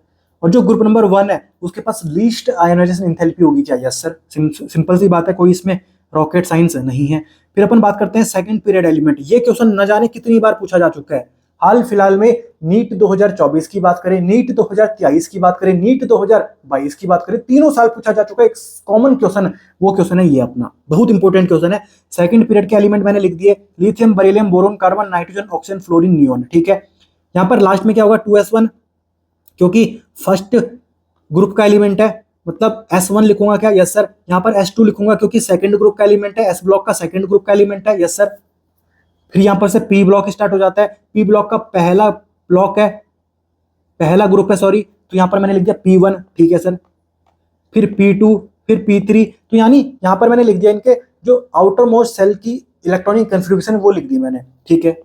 और जो ग्रुप नंबर 1 है उसके पास लीस्ट आयोनाइजेशन एंथैल्पी होगी क्या? Yes sir. सिंपल सी बात है, कोई इसमें रॉकेट साइंस नहीं है। फिर अपन बात करते हैं सेकंड पीरियड एलिमेंट। ये क्वेश्चन न जाने कितनी बार पूछा जा चुका है। हाल फिलहाल में नीट 2024 की बात करें, नीट 2023 की बात करें, नीट 2022 की बात करें, तीनों साल पूछा जा चुका है एक कॉमन क्वेश्चन, वो क्वेश्चन है ये अपना, बहुत इंपॉर्टेंट क्वेश्चन है। सेकंड पीरियड के एलिमेंट मैंने लिख दिए, lithium, beryllium, boron, carbon, nitrogen, oxygen, fluorine, neon. ठीक है, यहाँ पर लास्ट में क्या होगा? 2s1, क्योंकि फर्स्ट ग्रुप का एलिमेंट है, मतलब S1 लिखूंगा क्या? Yes sir. यहाँ पर S2 लिखूंगा क्योंकि सेकंड ग्रुप का एलिमेंट है, S ब्लॉक का सेकंड ग्रुप का एलिमेंट है। Yes sir. फिर यहां पर से P ब्लॉक स्टार्ट हो जाता है, P ब्लॉक का पहला ब्लॉक है, पहला ग्रुप है सॉरी, तो यहां पर मैंने लिख दिया P1। ठीक है सर। फिर P2, फिर P3, तो यानी यहां पर मैंने लिख दिया इनके जो आउटर मोस्ट सेल की इलेक्ट्रॉनिक कन्फिगरेशन वो लिख दी मैंने। ठीक है,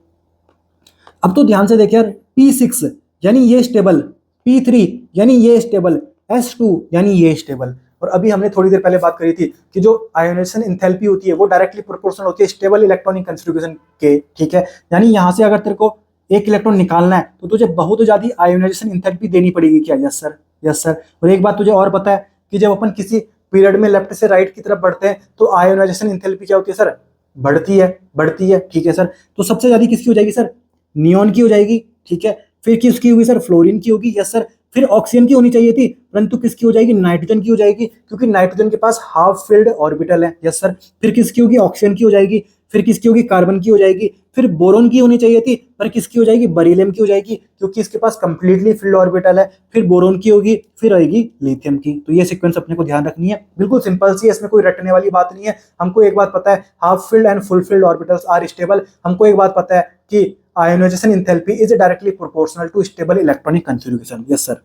अब तो ध्यान से देखिए यार, P6 यानी ये स्टेबल, P3 यानी ये स्टेबल, S2 यानी ये स्टेबल। और अभी हमने थोड़ी देर पहले बात करी थी कि जो आयोनाइजेशन एंथैल्पी होती है वो डायरेक्टली प्रोपोर्शनल होती है स्टेबल इलेक्ट्रॉनिक कन्फिगरेशन के। ठीक है, यानी यहां से अगर तेरे को एक इलेक्ट्रॉन निकालना है तो तुझे बहुत ज्यादा आयोनाइजेशन एंथैल्पी देनी पड़ेगी क्या? Yes sir, yes sir. और एक बात तुझे और पता है कि जब अपन किसी पीरियड में लेफ्ट से राइट की तरफ बढ़ते हैं तो आयोनाइजेशन एंथैल्पी क्या होती है सर? बढ़ती है, बढ़ती है। ठीक है सर, तो सबसे ज्यादा किसकी हो जाएगी सर? नियोन की हो जाएगी। ठीक है, फिर किसकी होगी सर? फ्लोरीन की होगी। Yes sir. फिर ऑक्सीजन की होनी चाहिए थी, परंतु किसकी हो जाएगी? नाइट्रोजन की हो जाएगी, क्योंकि नाइट्रोजन के पास हाफ फिल्ड ऑर्बिटल है। Yes sir. फिर किसकी होगी? ऑक्सीजन की हो जाएगी। फिर किसकी होगी? कार्बन की हो जाएगी। फिर बोरोन की होनी चाहिए थी, पर किसकी हो जाएगी? बेरिलियम की हो जाएगी, क्योंकि इसके पास कंप्लीटली फिल्ड ऑर्बिटल है। फिर बोरोन की होगी, फिर आएगी लिथियम की। तो ये सीक्वेंस अपने को ध्यान रखनी है, बिल्कुल सिंपल सी है, इसमें कोई रटने वाली बात नहीं है। हमको एक बात पता है, half filled and full filled orbitals are stable. हमको एक बात पता है कि ionisation enthalpy is directly proportional to stable electronic configuration. Yes sir,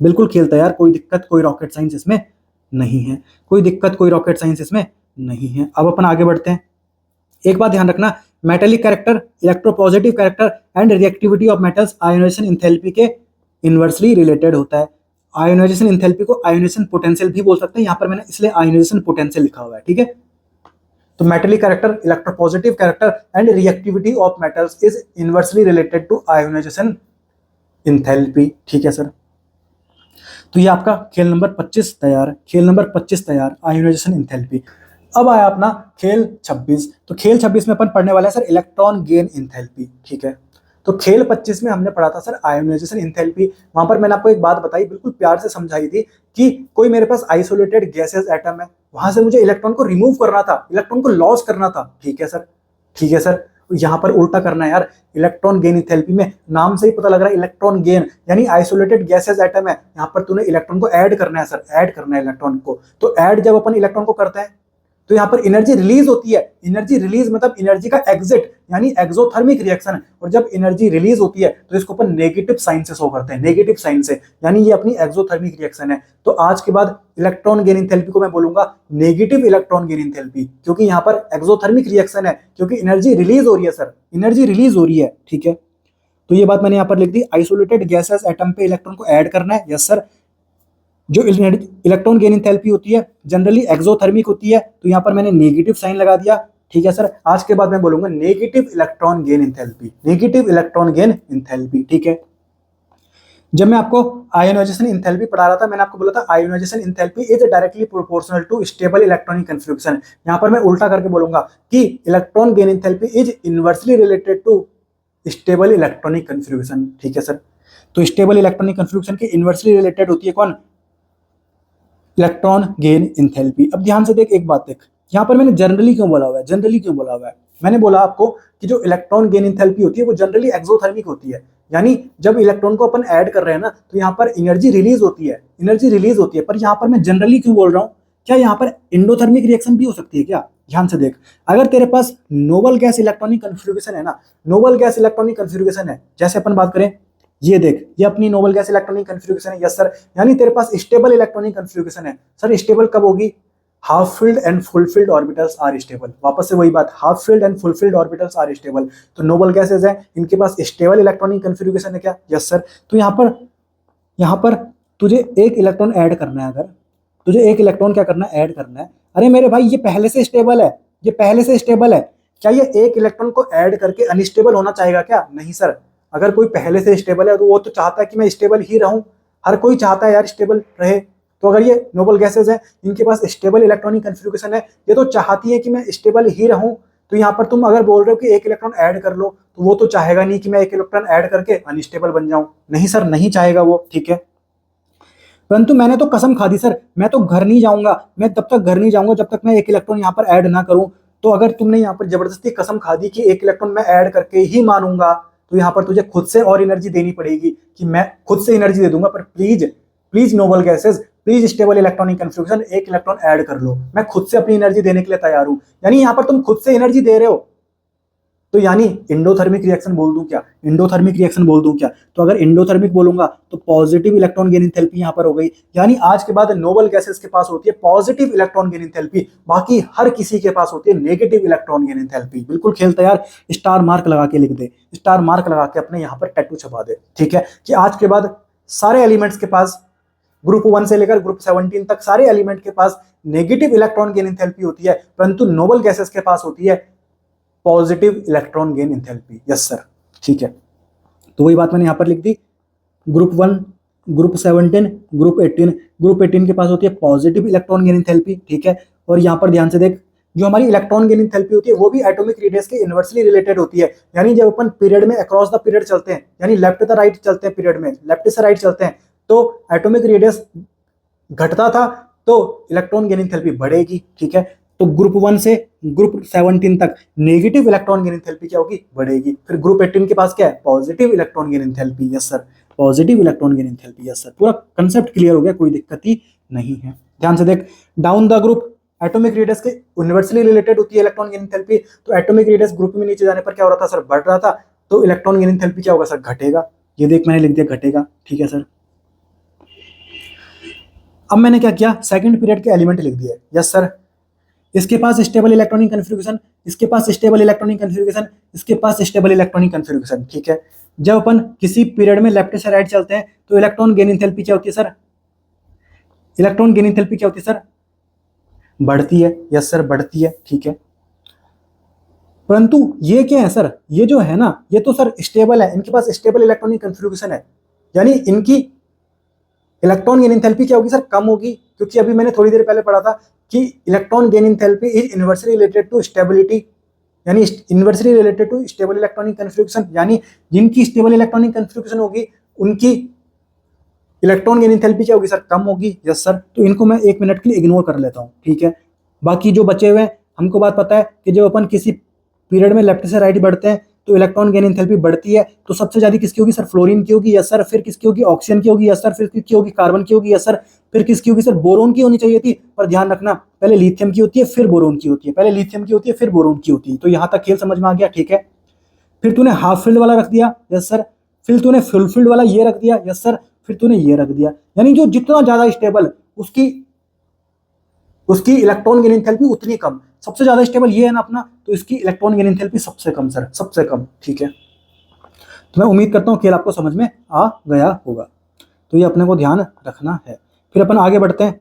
बिल्कुल खेलता है यार, कोई दिक्कत, कोई रॉकेट साइंस इसमें नहीं है, कोई दिक्कत, कोई रॉकेट साइंस इसमें नहीं है। अब अपन आगे बढ़ते हैं। एक बात ध्यान रखना, metallic character, electropositive character and reactivity of metals ionisation enthalpy के इनवर्सली रिलेटेड होता है। आयोनाइजेशन एंथैल्पी को आयोनाइजेशन पोटेंशियल भी बोल सकते हैं, यहाँ पर मैंने इसलिए आयोनाइजेशन पोटेंशियल लिखा हुआ है। ठीक है, तो metallic character, electropositive character and reactivity of metals is inversely related to ionisation enthalpy. ठीक है सर, तो ये आपका खेल नंबर 25 तैयार, खेल नंबर 25 तैयार, आयोनाइजेशन एंथैल्पी। अब आया अपना खेल 26। तो खेल 26 में अपन पढ़ने वाले हैं सर इलेक्ट्रॉन गेन एंथैल्पी। ठीक है, तो खेल 25 में हमने पढ़ा था सर आयोनाइजेशन एंथैल्पी। वहां पर मैंने आपको एक बात बताई, बिल्कुल प्यार से समझाई थी कि कोई मेरे पास आइसोलेटेड गैसेस एटम है, वहां से मुझे इलेक्ट्रॉन को रिमूव करना था, इलेक्ट्रॉन को लॉस करना था। ठीक है सर, ठीक है सर। यहाँ पर उल्टा करना है यार, इलेक्ट्रॉन गेन एंथैल्पी में नाम से ही पता लग रहा है इलेक्ट्रॉन गेन, यानी आइसोलेटेड गैसेस एटम है, यहाँ पर तूने इलेक्ट्रॉन को ऐड करना है सर, ऐड करना है इलेक्ट्रॉन को। तो ऐड जब अपन इलेक्ट्रॉन को करते हैं तो यहाँ पर एनर्जी रिलीज होती है। एनर्जी रिलीज मतलब एनर्जी का एग्जिट, यानी एक्सोथर्मिक रिएक्शन। और जब एनर्जी रिलीज होती है तो इसको अपन नेगेटिव साइन से शो करते हैं, नेगेटिव साइन से, यानी ये अपनी एक्सोथर्मिक रिएक्शन है। तो आज के बाद इलेक्ट्रॉन गेन एंथैल्पी को मैं बोलूंगा नेगेटिव इलेक्ट्रॉन गेन एंथैल्पी, क्योंकि यहाँ पर एक्सोथर्मिक रिएक्शन है, क्योंकि एनर्जी रिलीज हो रही है सर, एनर्जी रिलीज हो रही है। ठीक है, तो ये बात मैंने यहाँ पर लिख दी। आइसोलेटेड गैसेस एटम पे इलेक्ट्रॉन को ऐड करना है, यस सर। जो इलेक्ट्रॉन गेन एंथैल्पी होती है जनरली एक्सोथर्मिक होती है, तो यहाँ पर मैंने नेगेटिव साइन लगा दिया, ठीक है सर। आज के बाद मैं बोलूंगा negative electron gain enthalpy, negative electron gain enthalpy, ठीक है। जब मैं आपको आयोनाइजेशन एंथैल्पी पढ़ा रहा था, मैंने आपको बोला था ionisation enthalpy is directly proportional to stable electronic configuration. यहाँ पर मैं उल्टा करके बोलूंगा कि electron gain enthalpy is inversely related to stable electronic configuration, ठीक है सर। तो स्टेबल इलेक्ट्रॉनिक कन्फिग्रेशन की इनवर्सली रिलेटेड होती है कौन? Electron gain enthalpy. अब ध्यान से देख, एक बात देख, यहाँ पर मैंने जनरली क्यों बोला हुआ है, जनरली क्यों बोला हुआ है? मैंने बोला आपको कि जो इलेक्ट्रॉन गेन एंथैल्पी होती है वो जनरली एक्सोथर्मिक होती है, यानी जब इलेक्ट्रॉन को अपन ऐड कर रहे हैं ना तो यहाँ पर एनर्जी रिलीज होती है, एनर्जी रिलीज होती है। पर यहाँ पर मैं जनरली क्यों बोल रहा हूँ? क्या यहाँ पर एंडोथर्मिक रिएक्शन भी हो सकती है क्या? ध्यान से देख, अगर तेरे पास नोबल गैस इलेक्ट्रॉनिक कन्फिग्रेशन है ना, नोबल गैस इलेक्ट्रॉनिक कन्फिग्रेशन है, जैसे अपन बात करें, ये देख, ये अपनी नोबल गैस इलेक्ट्रॉनिक कन्फिग्रेशन है, यस सर। यानी तेरे पास स्टेबल इलेक्ट्रॉनिक कन्फिग्रेशन है सर। स्टेबल कब होगी? Half filled and full filled orbitals are stable. वापस से वही बात, half filled and full filled orbitals are stable. तो नोबल गैसेज है, इनके पास स्टेबल इलेक्ट्रॉनिक कन्फिग्रेशन है क्या? Yes sir. तो यहाँ पर तुझे एक इलेक्ट्रॉन ऐड करना है, अगर तुझे एक इलेक्ट्रॉन क्या करना है, ऐड करना है। अरे मेरे भाई, ये पहले से स्टेबल है, ये पहले से स्टेबल है। क्या ये एक इलेक्ट्रॉन को ऐड करके अनस्टेबल होना चाहेगा क्या? नहीं सर। अगर कोई पहले से स्टेबल है तो वो तो चाहता है कि मैं स्टेबल ही रहूं, हर कोई चाहता है यार स्टेबल रहे। तो अगर ये नोबल गैसेज है, इनके पास स्टेबल इलेक्ट्रॉनिक कन्फिग्रेशन है, ये तो चाहती है कि मैं स्टेबल ही रहूं। तो यहाँ पर तुम अगर बोल रहे हो कि एक इलेक्ट्रॉन ऐड कर लो, तो वो तो चाहेगा नहीं कि मैं एक इलेक्ट्रॉन ऐड करके अनस्टेबल बन जाऊं। नहीं सर, नहीं चाहेगा वो, ठीक है। परंतु मैंने तो कसम खा दी सर, मैं तो घर नहीं जाऊंगा, मैं तब तक घर नहीं जाऊंगा जब तक मैं एक इलेक्ट्रॉन यहाँ पर ऐड ना करूं। तो अगर तुमने यहाँ पर जबरदस्ती कसम खा दी कि एक इलेक्ट्रॉन मैं ऐड करके ही मानूंगा, तो यहाँ पर तुझे खुद से और एनर्जी देनी पड़ेगी कि मैं खुद से एनर्जी दे दूंगा। पर please please noble gases, please stable electronic configuration, एक इलेक्ट्रॉन ऐड कर लो, मैं खुद से अपनी एनर्जी देने के लिए तैयार हूं। यानी यहाँ पर तुम खुद से एनर्जी दे रहे हो, तो यानी एंडोथर्मिक रिएक्शन बोल दूं क्या? एंडोथर्मिक रिएक्शन बोल दूं क्या? तो अगर एंडोथर्मिक बोलूंगा तो पॉजिटिव इलेक्ट्रॉन गेन एंथैल्पी यहां पर हो गई। यानी आज के बाद नोबल गैसेस के पास होती है पॉजिटिव इलेक्ट्रॉन गेन एंथैल्पी, बाकी हर किसी के पास होती है नेगेटिव इलेक्ट्रॉन गेन एंथैल्पी। बिल्कुल खेलता यार, स्टार मार्क लगा के लिख दे, स्टार मार्क लगा के अपने यहाँ पर टैटू छपा दे, ठीक है। कि आज के बाद सारे एलिमेंट्स के पास, ग्रुप 1 से लेकर ग्रुप 17 तक सारे एलिमेंट के पास नेगेटिव इलेक्ट्रॉन गेन एंथैल्पी होती है, परंतु नोबल गैसेस के पास होती है positive electron gain enthalpy, yes sir, ठीक है। तो वही बात मैंने यहां पर लिख दी, ग्रुप 1, ग्रुप 17, ग्रुप 18, ग्रुप 18 के पास होती है पॉजिटिव इलेक्ट्रॉन गेन एंथैल्पी, ठीक है। और यहां पर ध्यान से देख, जो हमारी इलेक्ट्रॉन गेन एंथैल्पी होती है वो भी एटॉमिक रेडियस के इनवर्सली रिलेटेड होती है। यानी जब अपन पीरियड में अक्रॉस द पीरियड चलते हैं, यानी लेफ्ट द राइट चलते हैं, पीरियड में लेफ्ट से राइट चलते हैं, तो एटॉमिक रेडियस घटता था तो इलेक्ट्रॉन गेन एंथैल्पी बढ़ेगी, ठीक है। तो ग्रुप 1 से ग्रुप 17 तक नेगेटिव इलेक्ट्रॉन गेन एंथैल्पी क्या होगी? बढ़ेगी। फिर ग्रुप 18 के पास क्या है? Positive electron gain enthalpy, yes sir, positive electron gain enthalpy, yes sir. पूरा कंसेप्ट क्लियर हो गया, कोई दिक्कत ही नहीं है। ध्यान से देख, down the group atomic radius के यूनिवर्सली रिलेटेड होती है इलेक्ट्रॉन गेन एंथैल्पी। तो एटॉमिक रेडियस ग्रुप में नीचे जाने पर क्या हो रहा था सर? बढ़ रहा था। तो इलेक्ट्रॉन गेन एंथैल्पी क्या होगा सर? घटेगा। ये देख, मैंने लिख दिया घटेगा, ठीक है सर। अब मैंने क्या किया? सेकंड पीरियड के एलिमेंट लिख दिए, यस सर। इसके पास स्टेबल इलेक्ट्रॉनिक कन्फिग्रेशन, इसके पास स्टेबल इलेक्ट्रॉनिक कन्फिग्रेशन, इसके पास स्टेबल इलेक्ट्रॉनिक कन्फिग्रेशन, ठीक है। जब अपन किसी पीरियड में लेफ्ट से राइट चलते हैं तो इलेक्ट्रॉन गेन एंथैल्पी क्या होती है सर? इलेक्ट्रॉन गेन एंथैल्पी क्या होती है सर? बढ़ती है, यस सर, बढ़ती है, ठीक है। परंतु ये क्या है सर? ये जो है ना, ये तो सर स्टेबल है, इनके पास स्टेबल इलेक्ट्रॉनिक कन्फिग्रेशन है, यानी इनकी इलेक्ट्रॉन गेन एंथैल्पी क्या होगी सर? कम होगी। क्योंकि अभी मैंने थोड़ी देर पहले पढ़ा था कि electron gain enthalpy is inversely related to stability, यानी inversely related to stable electronic configuration. यानी जिनकी स्टेबल इलेक्ट्रॉनिक कन्फिग्रेशन होगी उनकी इलेक्ट्रॉन गेन एंथैल्पी क्या होगी सर? कम होगी, यस सर। तो इनको मैं 1 मिनट के लिए इग्नोर कर लेता हूँ, ठीक है। बाकी जो बचे हुए हैं, हमको बात पता है कि जब अपन किसी पीरियड में लेफ्ट से राइट बढ़ते हैं तो इलेक्ट्रॉन गेन एंथैल्पी बढ़ती है। तो सबसे ज्यादा किसकी होगी सर? फ्लोरीन की होगी, यस सर। फिर किसकी होगी? ऑक्सीजन की होगी, यस सर। फिर किसकी होगी? कार्बन की होगी, यस सर। फिर किसकी होगी सर? बोरोन की होनी चाहिए थी, पर ध्यान रखना पहले लिथियम की होती है फिर बोरोन की होती है, पहले लिथियम की होती है फिर बोरोन की होती है। तो यहां तक खेल समझ में आ गया, ठीक है। फिर तूने हाफ फील्ड वाला रख दिया, यस सर। फिर तूने फुल फील्ड वाला ये रख दिया, यस सर। फिर तूने ये रख दिया, यानी जो जितना ज्यादा स्टेबल उसकी उसकी इलेक्ट्रॉन गेन एंथैल्पी उतनी कम। सबसे ज्यादा स्टेबल ये है ना अपना, तो इसकी इलेक्ट्रॉन गेन एंथैल्पी सबसे कम सर, सबसे कम, ठीक है। तो मैं उम्मीद करता हूँ खेल आपको समझ में आ गया होगा, तो ये अपने को ध्यान रखना है। फिर अपन आगे बढ़ते हैं।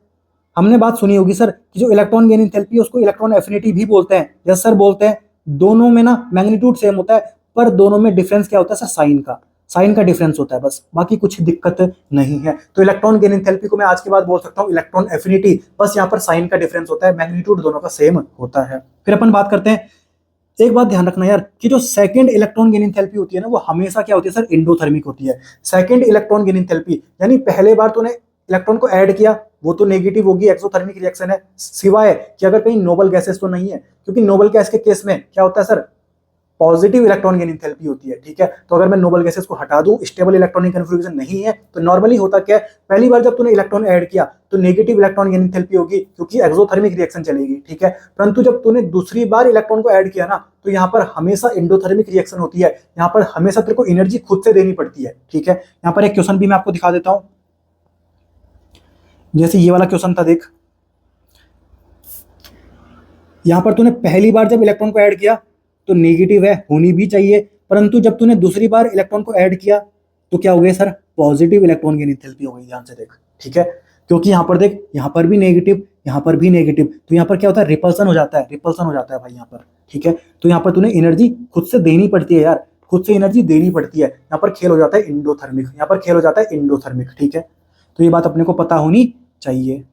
हमने बात सुनी होगी सर कि जो इलेक्ट्रॉन गेन एंथैल्पी है उसको इलेक्ट्रॉन एफिनिटी भी बोलते हैं। यस सर बोलते हैं। दोनों में ना मैग्नीट्यूड सेम होता है, पर दोनों में डिफरेंस क्या होता है सर? साइन का डिफरेंस होता है बस, बाकी कुछ दिक्कत नहीं है। तो इलेक्ट्रॉन गेन एंथैल्पी को मैं आज के बाद बोल सकता हूँ इलेक्ट्रॉन एफिनिटी, बस यहाँ पर साइन का डिफरेंस होता है, मैग्नीट्यूड दोनों का सेम होता है। फिर अपन बात करते हैं, एक बात ध्यान रखना यार कि जो सेकंड इलेक्ट्रॉन गेन एंथैल्पी होती है ना, वो हमेशा क्या होती है सर? एंडोथर्मिक होती है। सेकंड इलेक्ट्रॉन गेन एंथैल्पी यानी पहले बार तूने इलेक्ट्रॉन को ऐड किया, वो तो नेगेटिव होगी, एक्सोथर्मिक रिएक्शन है, सिवाय कि अगर कहीं नोबल गैसेस तो नहीं है, क्योंकि नोबल गैस के केस में क्या होता है sir? Positive electron gain enthalpy होती है। ठीक है, तो अगर मैं नोबल गैसेस को हटा दूं, स्टेबल इलेक्ट्रॉनिक कन्फिग्रेशन नहीं है, तो नॉर्मली होता क्या है? पहली बार जब तूने इलेक्ट्रॉन ऐड किया तो नेगेटिव इलेक्ट्रॉन गेन एंथैल्पी होगी, क्योंकि एक्सोथर्मिक रिएक्शन चलेगी। ठीक है, परंतु जब तूने दूसरी बार इलेक्ट्रॉन को ऐड किया ना, तो यहाँ पर हमेशा एंडोथर्मिक रिएक्शन होती है। यहाँ पर हमेशा तेरे को एनर्जी खुद से देनी पड़ती है। ठीक है, यहाँ पर एक क्वेश्चन भी मैं आपको दिखा देता हूं, जैसे ये वाला क्वेश्चन था, देख यहां पर तूने पहली बार जब इलेक्ट्रॉन को ऐड किया तो नेगेटिव है, होनी भी चाहिए, परंतु जब तूने दूसरी बार इलेक्ट्रॉन को ऐड किया तो क्या हो गया sir? Positive electron gain enthalpy हो गई। ध्यान से देख। ठीक है, क्योंकि यहां पर देख, यहां पर भी नेगेटिव, यहां पर भी नेगेटिव, तो यहां पर क्या होता है? रिपल्सन हो जाता है, रिपल्सन हो जाता है भाई यहां पर। ठीक है, तो यहां पर तूने एनर्जी खुद से देनी पड़ती है यार, खुद से एनर्जी देनी पड़ती है। यहां पर खेल हो जाता है इंडोथर्मिक, यहां पर खेल हो जाता है इंडोथर्मिक। ठीक है, तो ये बात अपने को पता होनी चाहिए।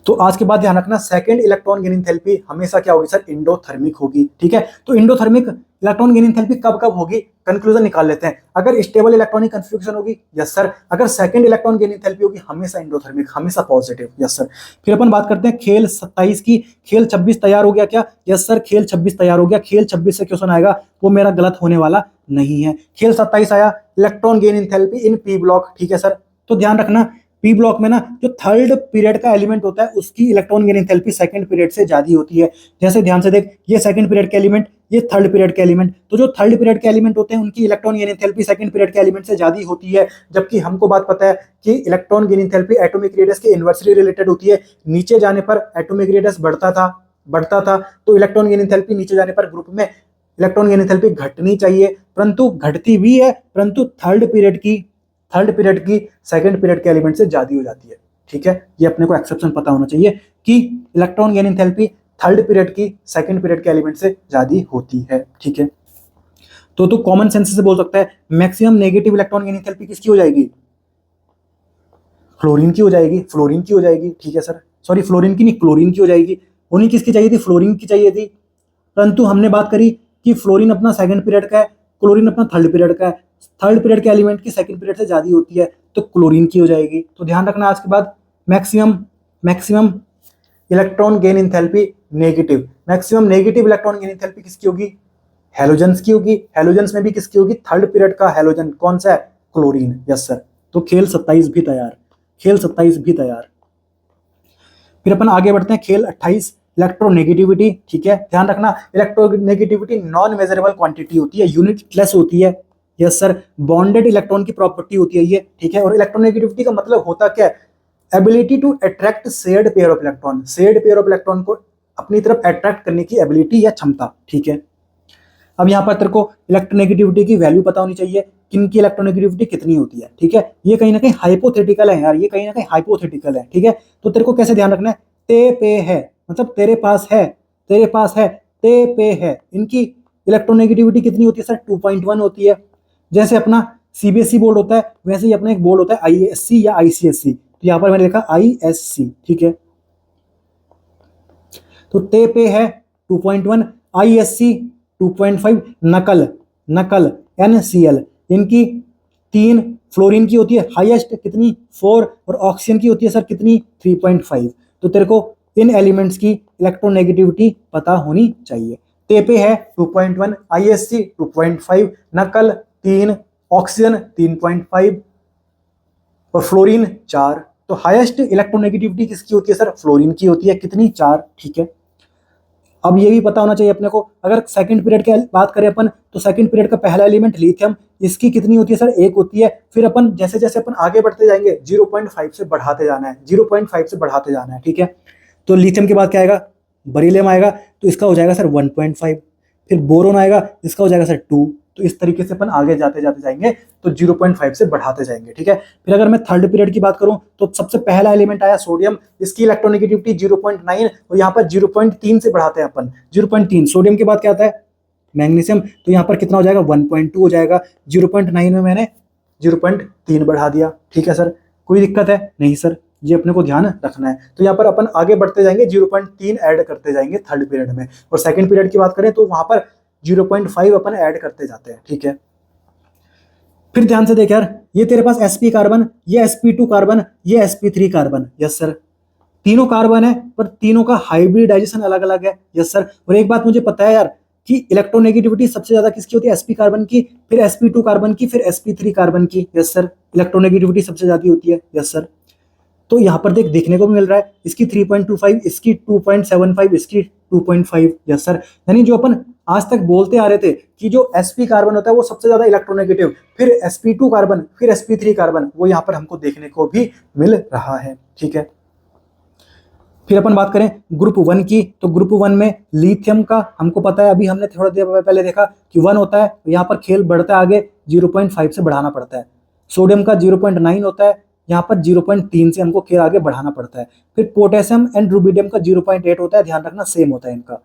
तो आज के बाद ध्यान रखना, सेकंड इलेक्ट्रॉन गेन एंथैल्पी हमेशा क्या होगी सर? इंडोथर्मिक होगी। ठीक है, तो इंडोथर्मिक इलेक्ट्रॉन गेन एंथैल्पी कब कब होगी? कंक्लूजन निकाल लेते हैं। अगर स्टेबल इलेक्ट्रॉनिक कन्फिग्रेशन होगी, यस सर। अगर सेकंड इलेक्ट्रॉन गेन एंथैल्पी होगी, हमेशा इंडोथर्मिक, हमेशा पॉजिटिव, यस सर। फिर अपन बात करते हैं खेल 27 की। खेल 26 तैयार हो गया क्या? यस सर, खेल 26 तैयार हो गया। खेल 26 से क्वेश्चन आएगा, वो मेरा गलत होने वाला नहीं है। खेल 27 आया, electron gain enthalpy in P block. ठीक है सर, तो ध्यान रखना पी ब्लॉक में ना जो थर्ड पीरियड का एलिमेंट होता है उसकी electron gain enthalpy second period से ज्यादा होती है। जैसे ध्यान से देख, ये सेकंड पीरियड के एलिमेंट, ये थर्ड पीरियड के एलिमेंट, तो जो थर्ड पीरियड के एलिमेंट होते हैं उनकी electron gain enthalpy second period के एलिमेंट से ज्यादा होती है। जबकि हमको बात पता है कि electron gain enthalpy atomic radius के इन्वर्सली रिलेटेड होती है। नीचे जाने पर एटॉमिक रेडियस बढ़ता था, तो इलेक्ट्रॉन गेन एंथैल्पी नीचे जाने पर ग्रुप में इलेक्ट्रॉन गेन एंथैल्पी घटनी चाहिए, परंतु घटती भी है, परंतु थर्ड पीरियड की सेकंड पीरियड के एलिमेंट से ज्यादा हो जाती है। ठीक है, ये अपने को एक्सेप्शन पता होना चाहिए कि electron gain enthalpy third period की सेकंड पीरियड के एलिमेंट से ज्यादा होती है। ठीक है, तो तू कॉमन सेंस से बोल सकता है maximum negative electron gain enthalpy किसकी हो जाएगी? फ्लोरीन की हो जाएगी। ठीक है सर, सॉरी फ्लोरीन की नहीं, क्लोरीन की हो जाएगी। होनी किसकी चाहिए थी? फ्लोरीन की चाहिए थी, परंतु हमने बात करी कि फ्लोरीन अपना सेकंड पीरियड का है, क्लोरीन अपना थर्ड पीरियड का है। थर्ड पीरियड के एलिमेंट की सेकंड पीरियड से ज्यादा होती है, तो क्लोरीन की हो जाएगी। तो ध्यान रखना आज के बाद maximum electron gain enthalpy negative, maximum negative electron gain enthalpy किसकी होगी? हैलोजेंस की होगी। हैलोजेंस में भी किसकी होगी? थर्ड पीरियड का हैलोजन कौन सा है? क्लोरीन। यस सर, तो खेल 27 भी तैयार। फिर अपन आगे बढ़ते हैं, खेल 28 इलेक्ट्रोनेगेटिविटी। ठीक है, ध्यान रखना इलेक्ट्रोनेगेटिविटी नॉन मेजरेबल क्वांटिटी होती है, यूनिटलेस होती है। यस सर, बॉन्डेड इलेक्ट्रॉन की प्रॉपर्टी होती है ये। ठीक है, और इलेक्ट्रोनेगेटिविटी का मतलब होता क्या है? Ability to attract shared pair of electron को अपनी तरफ अट्रैक्ट करने की एबिलिटी या क्षमता। ठीक है, अब यहाँ पर तेरे को इलेक्ट्रोनेगेटिविटी की वैल्यू पता होनी चाहिए, किनकी इलेक्ट्रोनेगेटिविटी कितनी होती है। ठीक है, ये कहीं ना कहीं हाइपोथेटिकल है यार, ये कहीं ना कहीं हाइपोथेटिकल है। ठीक है, तो तेरे को कैसे ध्यान रखना है? ते पे है, मतलब तेरे पास है, ते पे है, इनकी इलेक्ट्रोनेगेटिविटी कितनी होती है सर? 2.1 होती है। जैसे अपना सीबीएसई बोर्ड होता है, वैसे ही अपना एक बोर्ड होता है आईएससी या आईसीएससी, तो यहाँ पर मैंने लिखा आईएससी। ठीक है, तो ते पे है 2.1, आईएससी 2.5, नकल NCl, इनकी 3, फ्लोरीन की होती है हाईएस्ट कितनी? 4, और ऑक्सीजन की होती है सर कितनी? 3.5। तो तेरे को इन एलिमेंट्स की इलेक्ट्रोनेगेटिविटी पता होनी चाहिए। ते पे है 2.1, आईएससी 2.5, नकल 3, ऑक्सीजन 3.5 और फ्लोरीन 4। तो हाईएस्ट इलेक्ट्रोनेगेटिविटी किसकी होती है सर? फ्लोरीन की होती है, कितनी? 4। ठीक है, अब ये भी पता होना चाहिए अपने को, अगर सेकंड पीरियड की बात करें अपन, तो सेकंड पीरियड का पहला एलिमेंट लिथियम, इसकी कितनी होती है सर? 1 होती है। फिर अपन जैसे जैसे अपन आगे बढ़ते जाएंगे 0.5 से बढ़ाते जाना है, 0.5 से बढ़ाते जाना है। ठीक है, तो लिथियम के बाद क्या आएगा? बेरिलियम आएगा, तो इसका हो जाएगा सर 1.5। फिर बोरोन आएगा, इसका हो जाएगा सर 2। तो इस तरीके से अपन आगे जाते जाते जाएंगे, तो 0.5 से बढ़ाते जाएंगे, ठीक है। फिर अगर मैं थर्ड पीरियड की बात करूं तो सबसे पहला एलिमेंट आया सोडियम, इसकी इलेक्ट्रोनेगेटिविटी 0.9, और यहाँ पर 0.3 से बढ़ाते हैं अपन 0.3। सोडियम के बाद क्या आता है मैग्नीशियम, तो यहाँ पर कितना हो जाएगा 1.2 हो जाएगा। 0.9 में मैंने 0.3 बढ़ा दिया, ठीक है सर। कोई दिक्कत है नहीं सर, ये अपने को ध्यान रखना है। तो यहाँ पर अपन आगे बढ़ते जाएंगे, 0.3 ऐड करते जाएंगे थर्ड पीरियड में। और सेकंड पीरियड की बात करें तो वहां पर 0.5 अपन ऐड करते जाते हैं, ठीक है। फिर ध्यान से देख यार, ये तेरे पास sp कार्बन, ये sp2 कार्बन, ये sp3 कार्बन, यस सर। तीनों कार्बन है पर तीनों का हाइब्रिडाइजेशन अलग अलग है, यस सर। और एक बात मुझे पता है यार कि इलेक्ट्रोनेगेटिविटी सबसे ज्यादा किसकी होती है, sp कार्बन की, फिर sp2 कार्बन की, फिर sp3 कार्बन की, यस सर। इलेक्ट्रोनेगेटिविटी सबसे ज्यादा होती है, यस सर। तो यहाँ पर देखने को भी मिल रहा है, इसकी 3.25, इसकी 2.75, इसकी 2.5, यस सर। यानी जो अपन आज तक बोलते आ रहे थे कि जो sp कार्बन होता है वो सबसे ज्यादा इलेक्ट्रोनेगेटिव, फिर sp2 कार्बन, फिर sp3 कार्बन, वो यहाँ पर हमको देखने को भी मिल रहा है, ठीक है। फिर अपन बात करें ग्रुप 1 की, तो ग्रुप 1 में लिथियम का हमको पता है, अभी हमने थोड़ा देर पहले देखा कि 1 होता है, तो यहाँ पर खेल बढ़ता है आगे, 0.5 से बढ़ाना पड़ता है। सोडियम का 0.9 होता है, यहाँ पर 0.3 से हमको खेल आगे बढ़ाना पड़ता है। फिर पोटेशियम एंड रुबिडियम का 0.8 होता है, ध्यान रखना सेम होता है इनका।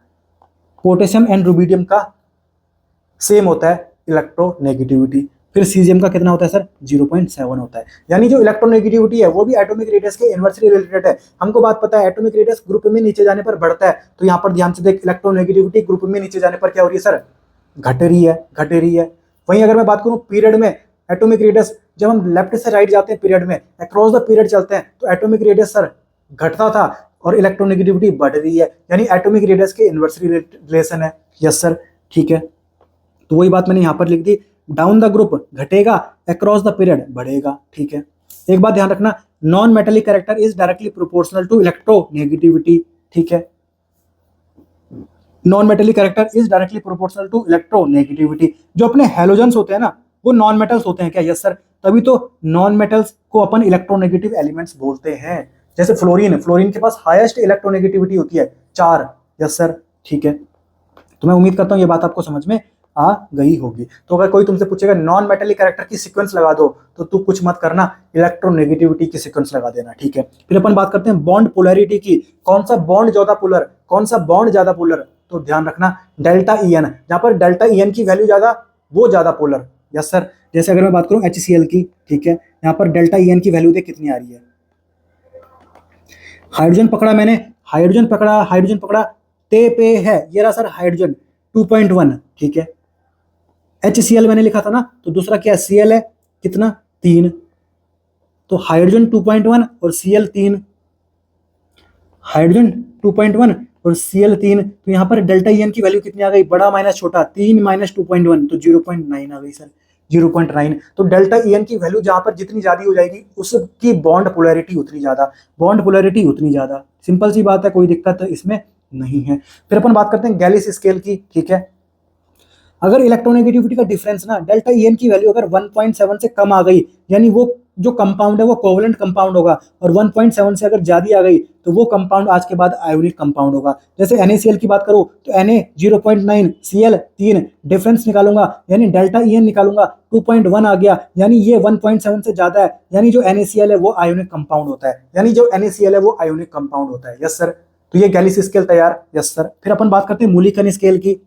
पोटेशियम एंड रुबिडियम का सेम होता है इलेक्ट्रोनेगेटिविटी। फिर सीजियम का कितना होता है सर, 0.7 होता है। यानी जो इलेक्ट्रोनेगेटिविटी है वो भी एटॉमिक रेडियस के इनवर्सली रिलेटेड है। हमको बात पता है एटॉमिक रेडियस ग्रुप में नीचे जाने पर बढ़ता है, तो यहाँ पर ध्यान से देख, इलेक्ट्रोनेगेटिविटी ग्रुप में नीचे जाने पर क्या हो रही है सर, घट रही है, घट रही है। वहीं अगर मैं बात करूं पीरियड में, एटॉमिक रेडियस जब हम लेफ्ट से राइट जाते हैं पीरियड में, अक्रॉस द पीरियड चलते हैं, तो एटॉमिक रेडियस सर घटता था और इलेक्ट्रोनेगेटिविटी बढ़ रही है, यानी एटॉमिक रेडियस के इनवर्सली रिलेशन है, यस सर, ठीक है। तो वही बात मैंने यहाँ पर लिख दी, डाउन द ग्रुप घटेगा, अक्रॉस द पीरियड बढ़ेगा, ठीक है। एक बात ध्यान रखना, non metallic character is directly proportional to electronegativity, ठीक है। Non metallic character is directly proportional to electronegativity. जो अपने हैलोजेंस होते हैं ना वो नॉन मेटल्स होते हैं क्या, यस सर। तभी तो नॉन मेटल्स को अपन इलेक्ट्रोनेगेटिव एलिमेंट्स बोलते हैं। जैसे फ्लोरीन, फ्लोरीन के पास हाईएस्ट इलेक्ट्रोनेगेटिविटी होती है 4, यस सर, ठीक है। तो मैं उम्मीद करता हूं ये बात आपको समझ में आ गई होगी। तो अगर कोई तुमसे पूछेगा नॉन मेटेलिक कैरेक्टर की सीक्वेंस लगा दो, तो तू कुछ मत करना, इलेक्ट्रोनेगेटिविटी की सीक्वेंस लगा देना, ठीक है। फिर अपन बात करते हैं बॉन्ड पोलैरिटी की, कौन सा बॉन्ड ज्यादा पोलर, कौन सा बॉन्ड ज्यादा पोलर। तो ध्यान रखना डेल्टा EN, जहां पर डेल्टा EN की वैल्यू ज्यादा वो ज्यादा पोलर, यस सर। जैसे अगर मैं बात करूं HCl की, ठीक है, यहाँ पर डेल्टा EN की वैल्यू देख कितनी आ रही है। हाइड्रोजन पकड़ा मैंने, हाइड्रोजन पकड़ा, हाइड्रोजन पकड़ा, ते पे है, ये रहा सर हाइड्रोजन 2.1, ठीक है। HCl मैंने लिखा था ना, तो दूसरा क्या Cl है, कितना 3, तो हाइड्रोजन 2.1 और Cl 3, हाइड्रोजन 2.1 और Cl 3, तो यहाँ पर डेल्टा EN की वैल्यू कितनी आ गई, बड़ा माइनस छोटा, 3 माइनस 2.1, तो 0.9 आ गई सर, 0.9। तो डेल्टा EN की वैल्यू जहां पर जितनी ज्यादा हो जाएगी उसकी बॉन्ड पोलैरिटी उतनी ज्यादा, बॉन्ड पोलैरिटी उतनी ज्यादा, सिंपल सी बात है, कोई दिक्कत इसमें नहीं है। फिर अपन बात करते हैं गैलिस स्केल की, ठीक है। अगर इलेक्ट्रोनेगेटिविटी का डिफरेंस ना डेल्टा EN की वैल्यू अगर 1.7 से कम आ गई, यानी वो जो कंपाउंड है वो कोवलेंट कंपाउंड होगा, और 1.7 से अगर ज्यादा आ गई तो वो कंपाउंड आज के बाद आयोनिक कंपाउंड होगा। जैसे NaCl की बात करो तो Na 0.9, Cl 3, डिफरेंस निकालूंगा यानी डेल्टा EN निकालूंगा, 2.1 आ गया, यानी ये 1.7 से ज्यादा है, यानी जो NaCl है वो आयोनिक कंपाउंड होता है, यानी जो NaCl है वो आयोनिक कंपाउंड होता है, यस सर। तो ये गैलिस स्केल तैयार, यस सर। फिर अपन बात करते हैं मुलिकन स्केल की,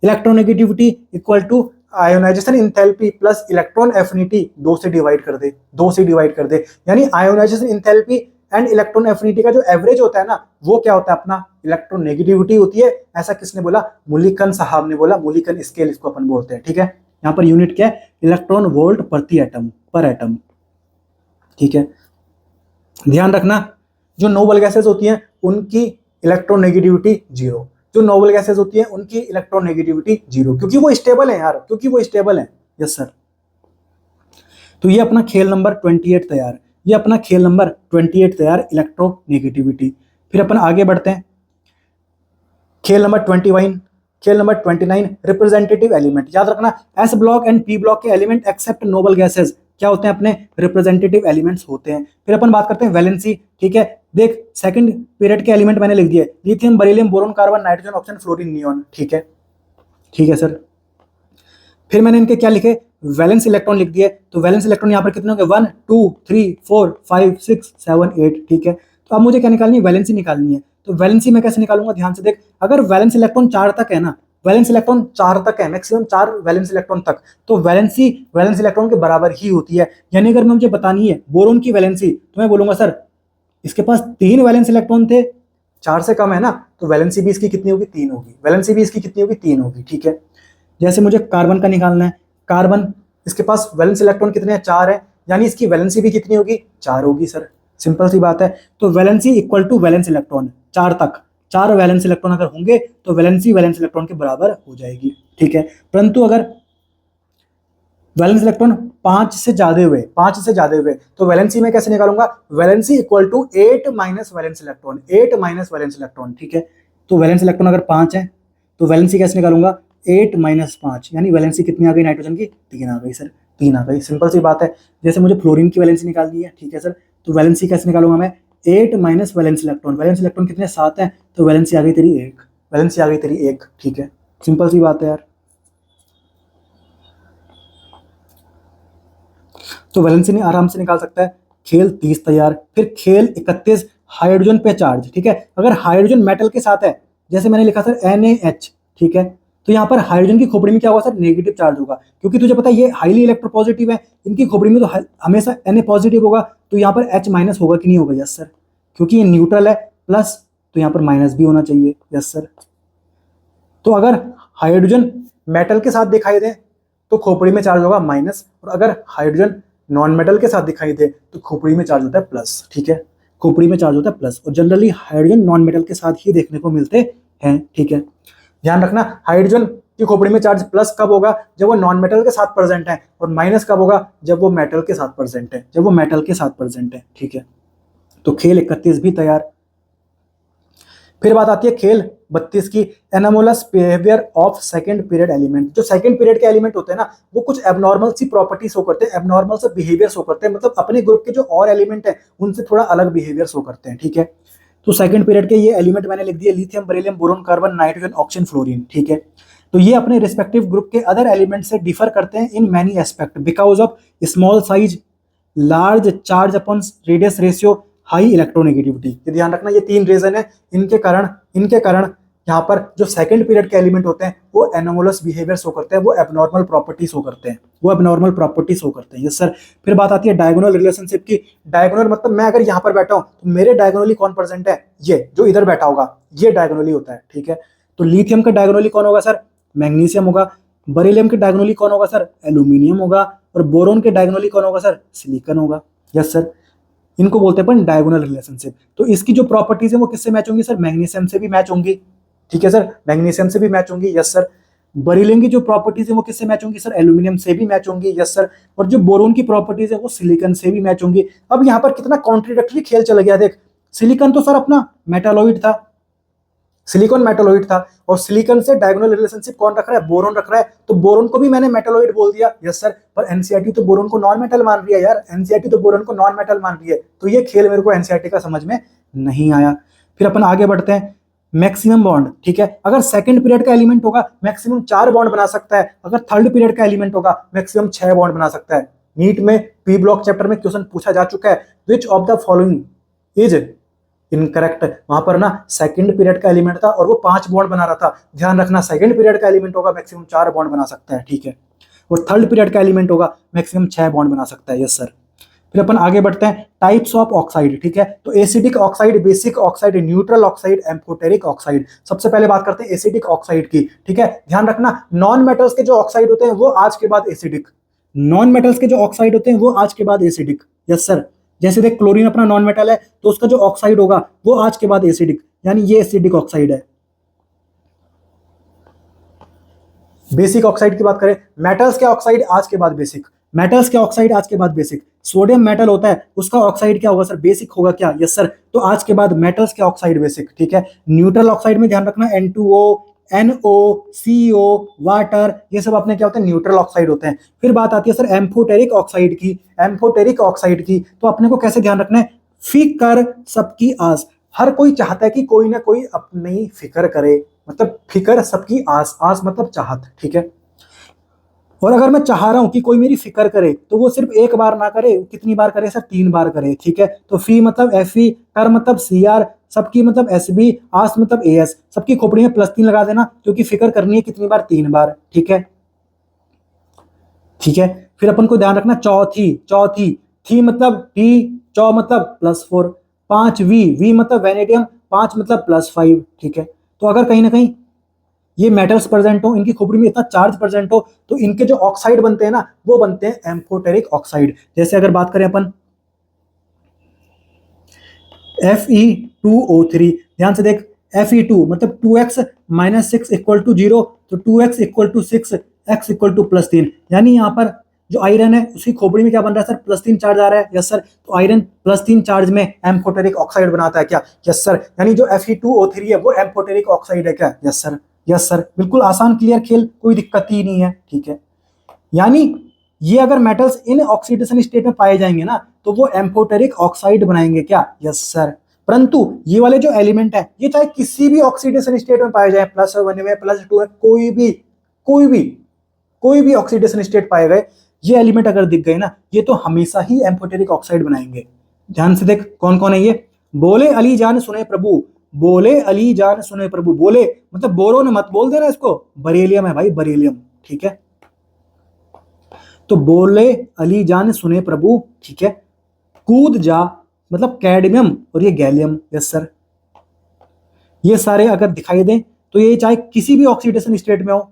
electronegativity equal to ionisation enthalpy plus electron affinity, 2 से डिवाइड कर दे, 2 से डिवाइड कर दे, यानी ionisation enthalpy and electron affinity का जो एवरेज होता है ना वो क्या होता है अपना, इलेक्ट्रोनेगेटिविटी होती है। ऐसा किसने बोला, मुलिकन साहब ने बोला, मुलिकन स्केल इसको अपन बोलते हैं, ठीक है। यहाँ पर यूनिट क्या है, इलेक्ट्रॉन वोल्ट प्रति एटम, पर एटम, ठीक है। ध्यान रखना जो नोबल गैसेस होती हैं उनकी इलेक्ट्रोनेगेटिविटी 0, जो नोबल गैसेस होती हैं उनकी इलेक्ट्रोनेगेटिविटी 0, क्योंकि वो स्टेबल है यार, क्योंकि वो स्टेबल है, यस सर। तो ये अपना खेल नंबर 28 तैयार, ये अपना खेल नंबर 28 तैयार, इलेक्ट्रोनेगेटिविटी। फिर अपन आगे बढ़ते हैं, खेल नंबर 21, खेल नंबर 29 रिप्रेजेंटेटिव एलिमेंट। याद रखना S block and P block के एलिमेंट एक्सेप्ट नोबल गैसेस क्या होते हैं, अपने रिप्रेजेंटेटिव एलिमेंट्स होते हैं। फिर अपन बात करते हैं वैलेंसी, ठीक है। देख सेकंड पीरियड के एलिमेंट मैंने लिख दिए, lithium, beryllium, boron, carbon, nitrogen, oxygen, fluorine, neon, ठीक है। ठीक है सर। फिर मैंने इनके क्या लिखे, वैलेंस इलेक्ट्रॉन लिख दिए। तो वैलेंस इलेक्ट्रॉन यहाँ पर कितने होंगे, 1 2 3 4 5 6 7 8, ठीक है। तो अब मुझे क्या निकालनी है, वैलेंसी निकालनी है। तो वैलेंसी मैं कैसे निकालूंगा, ध्यान से देख। अगर वैलेंस इलेक्ट्रॉन 4 तक है ना, वैलेंस इलेक्ट्रॉन 4 तक है, मैक्सिमम 4 वैलेंस इलेक्ट्रॉन तक, तो वैलेंसी वैलेंस इलेक्ट्रॉन के बराबर ही होती है। यानी अगर मुझे बतानी है बोरोन की वैलेंसी, तो मैं बोलूंगा सर इसके पास 3 वैलेंस इलेक्ट्रॉन थे, 4 से कम है ना, तो वैलेंसी भी इसकी कितनी होगी, 3 होगी। वैलेंसी भी इसकी कितनी होगी, 3 होगी, ठीक है। जैसे मुझे कार्बन का निकालना है, कार्बन इसके पास वैलेंस इलेक्ट्रॉन कितने हैं, 4 है, यानी इसकी वैलेंसी भी कितनी होगी, 4 होगी सर। सिंपल सी बात है। तो valency equal to valence electron, 4 तक 4 वैलेंस इलेक्ट्रॉन अगर होंगे तो वैलेंसी वैलेंस इलेक्ट्रॉन के बराबर हो जाएगी, ठीक है। परंतु अगर वैलेंस इलेक्ट्रॉन 5 से ज्यादा हुए तो वैलेंसी में कैसे निकालूंगा, valency equal to 8 minus valence electron, 8 minus valence electron, ठीक है। तो वैलेंस इलेक्ट्रॉन अगर 5 है तो वैलेंसी कैसे निकालूंगा, 8 माइनस 5, यानी वैलेंसी कितनी आ गई नाइट्रोजन की, 3 आ गई सर, 3 आ गई। सिंपल सी बात है। जैसे मुझे फ्लोरीन की वैलेंसी निकालनी है, ठीक है सर। तो वैलेंसी कैसे निकालूंगा मैं, 8 माइनस वैलेंस इलेक्ट्रॉन कितने, 7 है, तो वैलेंसी आ गई तेरी 1, वैलेंसी आ गई तेरी 1, ठीक है। सिंपल सी बात है यार। तो वैलेंसी ने आराम से निकाल सकता है। खेल 30 तैयार। फिर खेल 31, हाइड्रोजन पे चार्ज, ठीक है। अगर हाइड्रोजन मेटल के साथ है, जैसे मैंने लिखा सर NaH, ठीक है, तो यहाँ पर हाइड्रोजन की खोपड़ी में क्या होगा सर, नेगेटिव चार्ज होगा, क्योंकि तुझे पता है ये हाईली इलेक्ट्रोपॉजिटिव है, इनकी खोपड़ी में तो हमेशा Na पॉजिटिव होगा, तो यहाँ पर H माइनस होगा कि नहीं होगा, यस सर, क्योंकि ये न्यूट्रल है, प्लस तो यहाँ पर माइनस भी होना चाहिए, यस सर। तो अगर हाइड्रोजन मेटल के साथ दिखाई दे तो खोपड़ी में चार्ज होगा माइनस, और अगर हाइड्रोजन नॉन मेटल के साथ दिखाई दे तो खोपड़ी में चार्ज होता है प्लस, ठीक है। खोपड़ी में चार्ज होता है प्लस, और जनरली हाइड्रोजन नॉन मेटल के साथ ही देखने को मिलते हैं, ठीक है। ध्यान रखना, हाइड्रोजन की खोपड़ी में चार्ज प्लस कब होगा, जब वो नॉन मेटल के साथ प्रेजेंट है, और माइनस कब होगा, जब वो मेटल के साथ प्रेजेंट है, ठीक है। तो खेल 31 भी तैयार। फिर बात आती है खेल 32 की, anomalous behaviour of second period element. जो सेकंड पीरियड के एलिमेंट होते हैं ना, वो कुछ एबनॉर्मल सी प्रॉपर्टी शो करते हैं, एबनॉर्मल से बिहेवियर शो करते हैं, मतलब अपने ग्रुप के जो और एलिमेंट है उनसे थोड़ा अलग बिहेवियर शो करते हैं, ठीक है। तो सेकंड पीरियड के ये एलिमेंट मैंने लिख दिए, lithium, beryllium, boron, carbon, nitrogen, oxygen, fluorine, ठीक है। तो ये अपने रिस्पेक्टिव ग्रुप के अदर एलिमेंट से डिफर करते हैं in many aspect because of small size, large charge upon radius ratio, high electronegativity. ये ध्यान रखना, ये 3 रीजन है, इनके कारण यहाँ पर जो सेकंड पीरियड के एलिमेंट होते हैं वो एनोमोलस बिहेवियर शो करते हैं, वो एबनॉर्मल प्रॉपर्टी शो करते हैं, यस सर। फिर बात आती है डायगोनल रिलेशनशिप की। डायगोनल मतलब मैं अगर यहाँ पर बैठा हूँ तो मेरे डायगोनली कौन प्रेजेंट है, ये जो इधर बैठा होगा ये डायगोनली होता है, ठीक है। तो लिथियम का डायगोनली कौन होगा सर, मैग्नीशियम होगा। बेरिलियम के डायगोनली कौन होगा सर, एल्यूमिनियम होगा। और बोरोन के डायगोनली कौन होगा सर, सिलिकॉन होगा, यस सर। इनको बोलते हैं अपन डायगोनल रिलेशनशिप। तो इसकी जो प्रॉपर्टीज है वो किससे मैच होंगी सर, मैग्नीशियम से भी मैच होंगी, ठीक है सर, मैग्नीशियम से भी मैच होंगी, यस सर। बेरिलियम की जो प्रॉपर्टीज है वो किससे मैच होंगी सर, एल्यूमिनियम से भी मैच होंगी, यस सर। और जो बोरोन की प्रॉपर्टीज है वो सिलिकॉन से भी मैच होंगी। अब यहाँ पर कितना कॉन्ट्रोडक्टरी खेल चला गया, देख, सिलिकॉन तो सर अपना मेटालॉइड था, सिलिकॉन मेटालॉइड था, और सिलिकॉन से डायगोनल रिलेशनशिप कौन रख रहा है, बोरोन रख रहा है, तो बोरोन को भी मैंने मेटालॉइड बोल दिया, यस सर। पर एनसीईआरटी तो बोरोन को नॉन मेटल मान रही है यार, एनसीईआरटी तो बोरोन को नॉन मेटल मान रही है, तो ये खेल मेरे को एनसीईआरटी का समझ में नहीं आया। फिर अपन आगे बढ़ते हैं, मैक्सिमम बॉन्ड, ठीक है। अगर सेकंड पीरियड का एलिमेंट होगा मैक्सिमम 4 बॉन्ड बना सकता है, अगर थर्ड पीरियड का एलिमेंट होगा मैक्सिमम 6 बॉन्ड बना सकता है। नीट में पी ब्लॉक चैप्टर में क्वेश्चन पूछा जा चुका है, which of the following is incorrect. वहां पर ना सेकंड पीरियड का एलिमेंट था और वो 5 बॉन्ड बना रहा था, ध्यान रखना, सेकंड पीरियड का एलिमेंट होगा मैक्सिमम 4 बॉन्ड बना सकता है, ठीक है। और थर्ड पीरियड का एलिमेंट होगा मैक्सिमम 6 बॉन्ड बना सकता है, यस सर। फिर अपन आगे बढ़ते हैं, टाइप्स ऑफ ऑक्साइड, ठीक है। तो acidic oxide, basic oxide, neutral oxide, amphoteric oxide. सबसे पहले बात करते हैं एसिडिक ऑक्साइड की, ठीक है। ध्यान रखना, नॉन मेटल्स के जो ऑक्साइड होते हैं वो आज के बाद एसिडिक, नॉन मेटल्स के जो ऑक्साइड होते हैं वो आज के बाद एसिडिक, यस सर। जैसे देख, क्लोरीन अपना नॉन मेटल है तो उसका जो ऑक्साइड होगा वो आज के बाद एसिडिक, यानी ये एसिडिक ऑक्साइड है। बेसिक ऑक्साइड की बात करें, मेटल्स के ऑक्साइड आज के बाद बेसिक, मेटल्स के ऑक्साइड आज के बाद बेसिक। सोडियम मेटल होता है उसका ऑक्साइड क्या होगा सर, बेसिक होगा क्या, यस सर। तो आज के बाद मेटल्स के ऑक्साइड बेसिक, ठीक है। न्यूट्रल ऑक्साइड में ध्यान रखना, N2O, NO, CO, वाटर, ये सब अपने क्या होते हैं, न्यूट्रल ऑक्साइड होते हैं। फिर बात आती है सर एम्फोटेरिक ऑक्साइड की, एम्फोटेरिक ऑक्साइड की। तो अपने को कैसे ध्यान रखना है, फिकर सबकी आस, हर कोई चाहता है कि कोई ना कोई अपनी फिक्र करे, मतलब फिकर सबकी आस, आस मतलब चाहत, ठीक है। और अगर मैं चाह रहा हूं कि कोई मेरी फिक्र करे तो वो सिर्फ एक बार ना करे, कितनी बार करे सर, 3 बार करे, ठीक है। तो फी मतलब एफ ई, कर मतलब सी आर, सबकी मतलब एस बी, आस मतलब ए एस, सबकी खोपड़ी में +3 लगा देना क्योंकि फिक्र करनी है कितनी बार, 3 बार, ठीक है। ठीक है, फिर अपन को ध्यान रखना चौथी, चौथी, थी मतलब टी, चौ मतलब +4, 5 वी, वी मतलब वेनेडियम, 5 मतलब +5, ठीक है। तो अगर कहीं ना कहीं ये मेटल्स प्रेजेंट हो, इनकी खोपड़ी में इतना चार्ज प्रेजेंट हो, तो इनके जो ऑक्साइड बनते हैं ना, वो बनते हैं एम्फोटेरिक ऑक्साइड। जैसे अगर बात करें अपन Fe2O3, ध्यान से देख, Fe2 मतलब 2x - 6 = 0, तो 2x = 6, x = +3, यानी यहाँ पर जो आयरन है उसकी खोपड़ी में क्या बन रहा है सर, +3 चार्ज आ रहा है, यस सर। तो आयरन +3 चार्ज में एम्फोटेरिक ऑक्साइड बनाता है क्या, यस सर। यानी जो Fe2O3 है वो एम्फोटेरिक ऑक्साइड है क्या, यस सर, यस सर। बिल्कुल आसान क्लियर खेल, कोई दिक्कत ही नहीं है, ठीक है। यानी ये अगर मेटल्स इन ऑक्सीडेशन स्टेट में पाए जाएंगे ना, तो वो एम्फोटेरिक ऑक्साइड बनाएंगे क्या, यस सर। परंतु ये वाले जो एलिमेंट है, ये चाहे किसी भी ऑक्सीडेशन स्टेट में पाए जाए, +1 में, +2 में, कोई भी कोई भी ऑक्सीडेशन स्टेट पाए गए, ये एलिमेंट अगर दिख गए ना, ये तो हमेशा ही एम्फोटेरिक ऑक्साइड बनाएंगे। ध्यान से देख कौन कौन है ये। बोले अली जान सुने प्रभु, बोले अली जान सुने प्रभु, बोले मतलब बोरोन मत बोल देना इसको, बरेलियम है भाई, बरेलियम, ठीक है। तो बोले अली जान सुने प्रभु, ठीक है। कूद जा मतलब कैडमियम, और ये गैलियम, यस सर। ये सारे अगर दिखाई दें तो ये चाहे किसी भी ऑक्सीडेशन स्टेट में हो,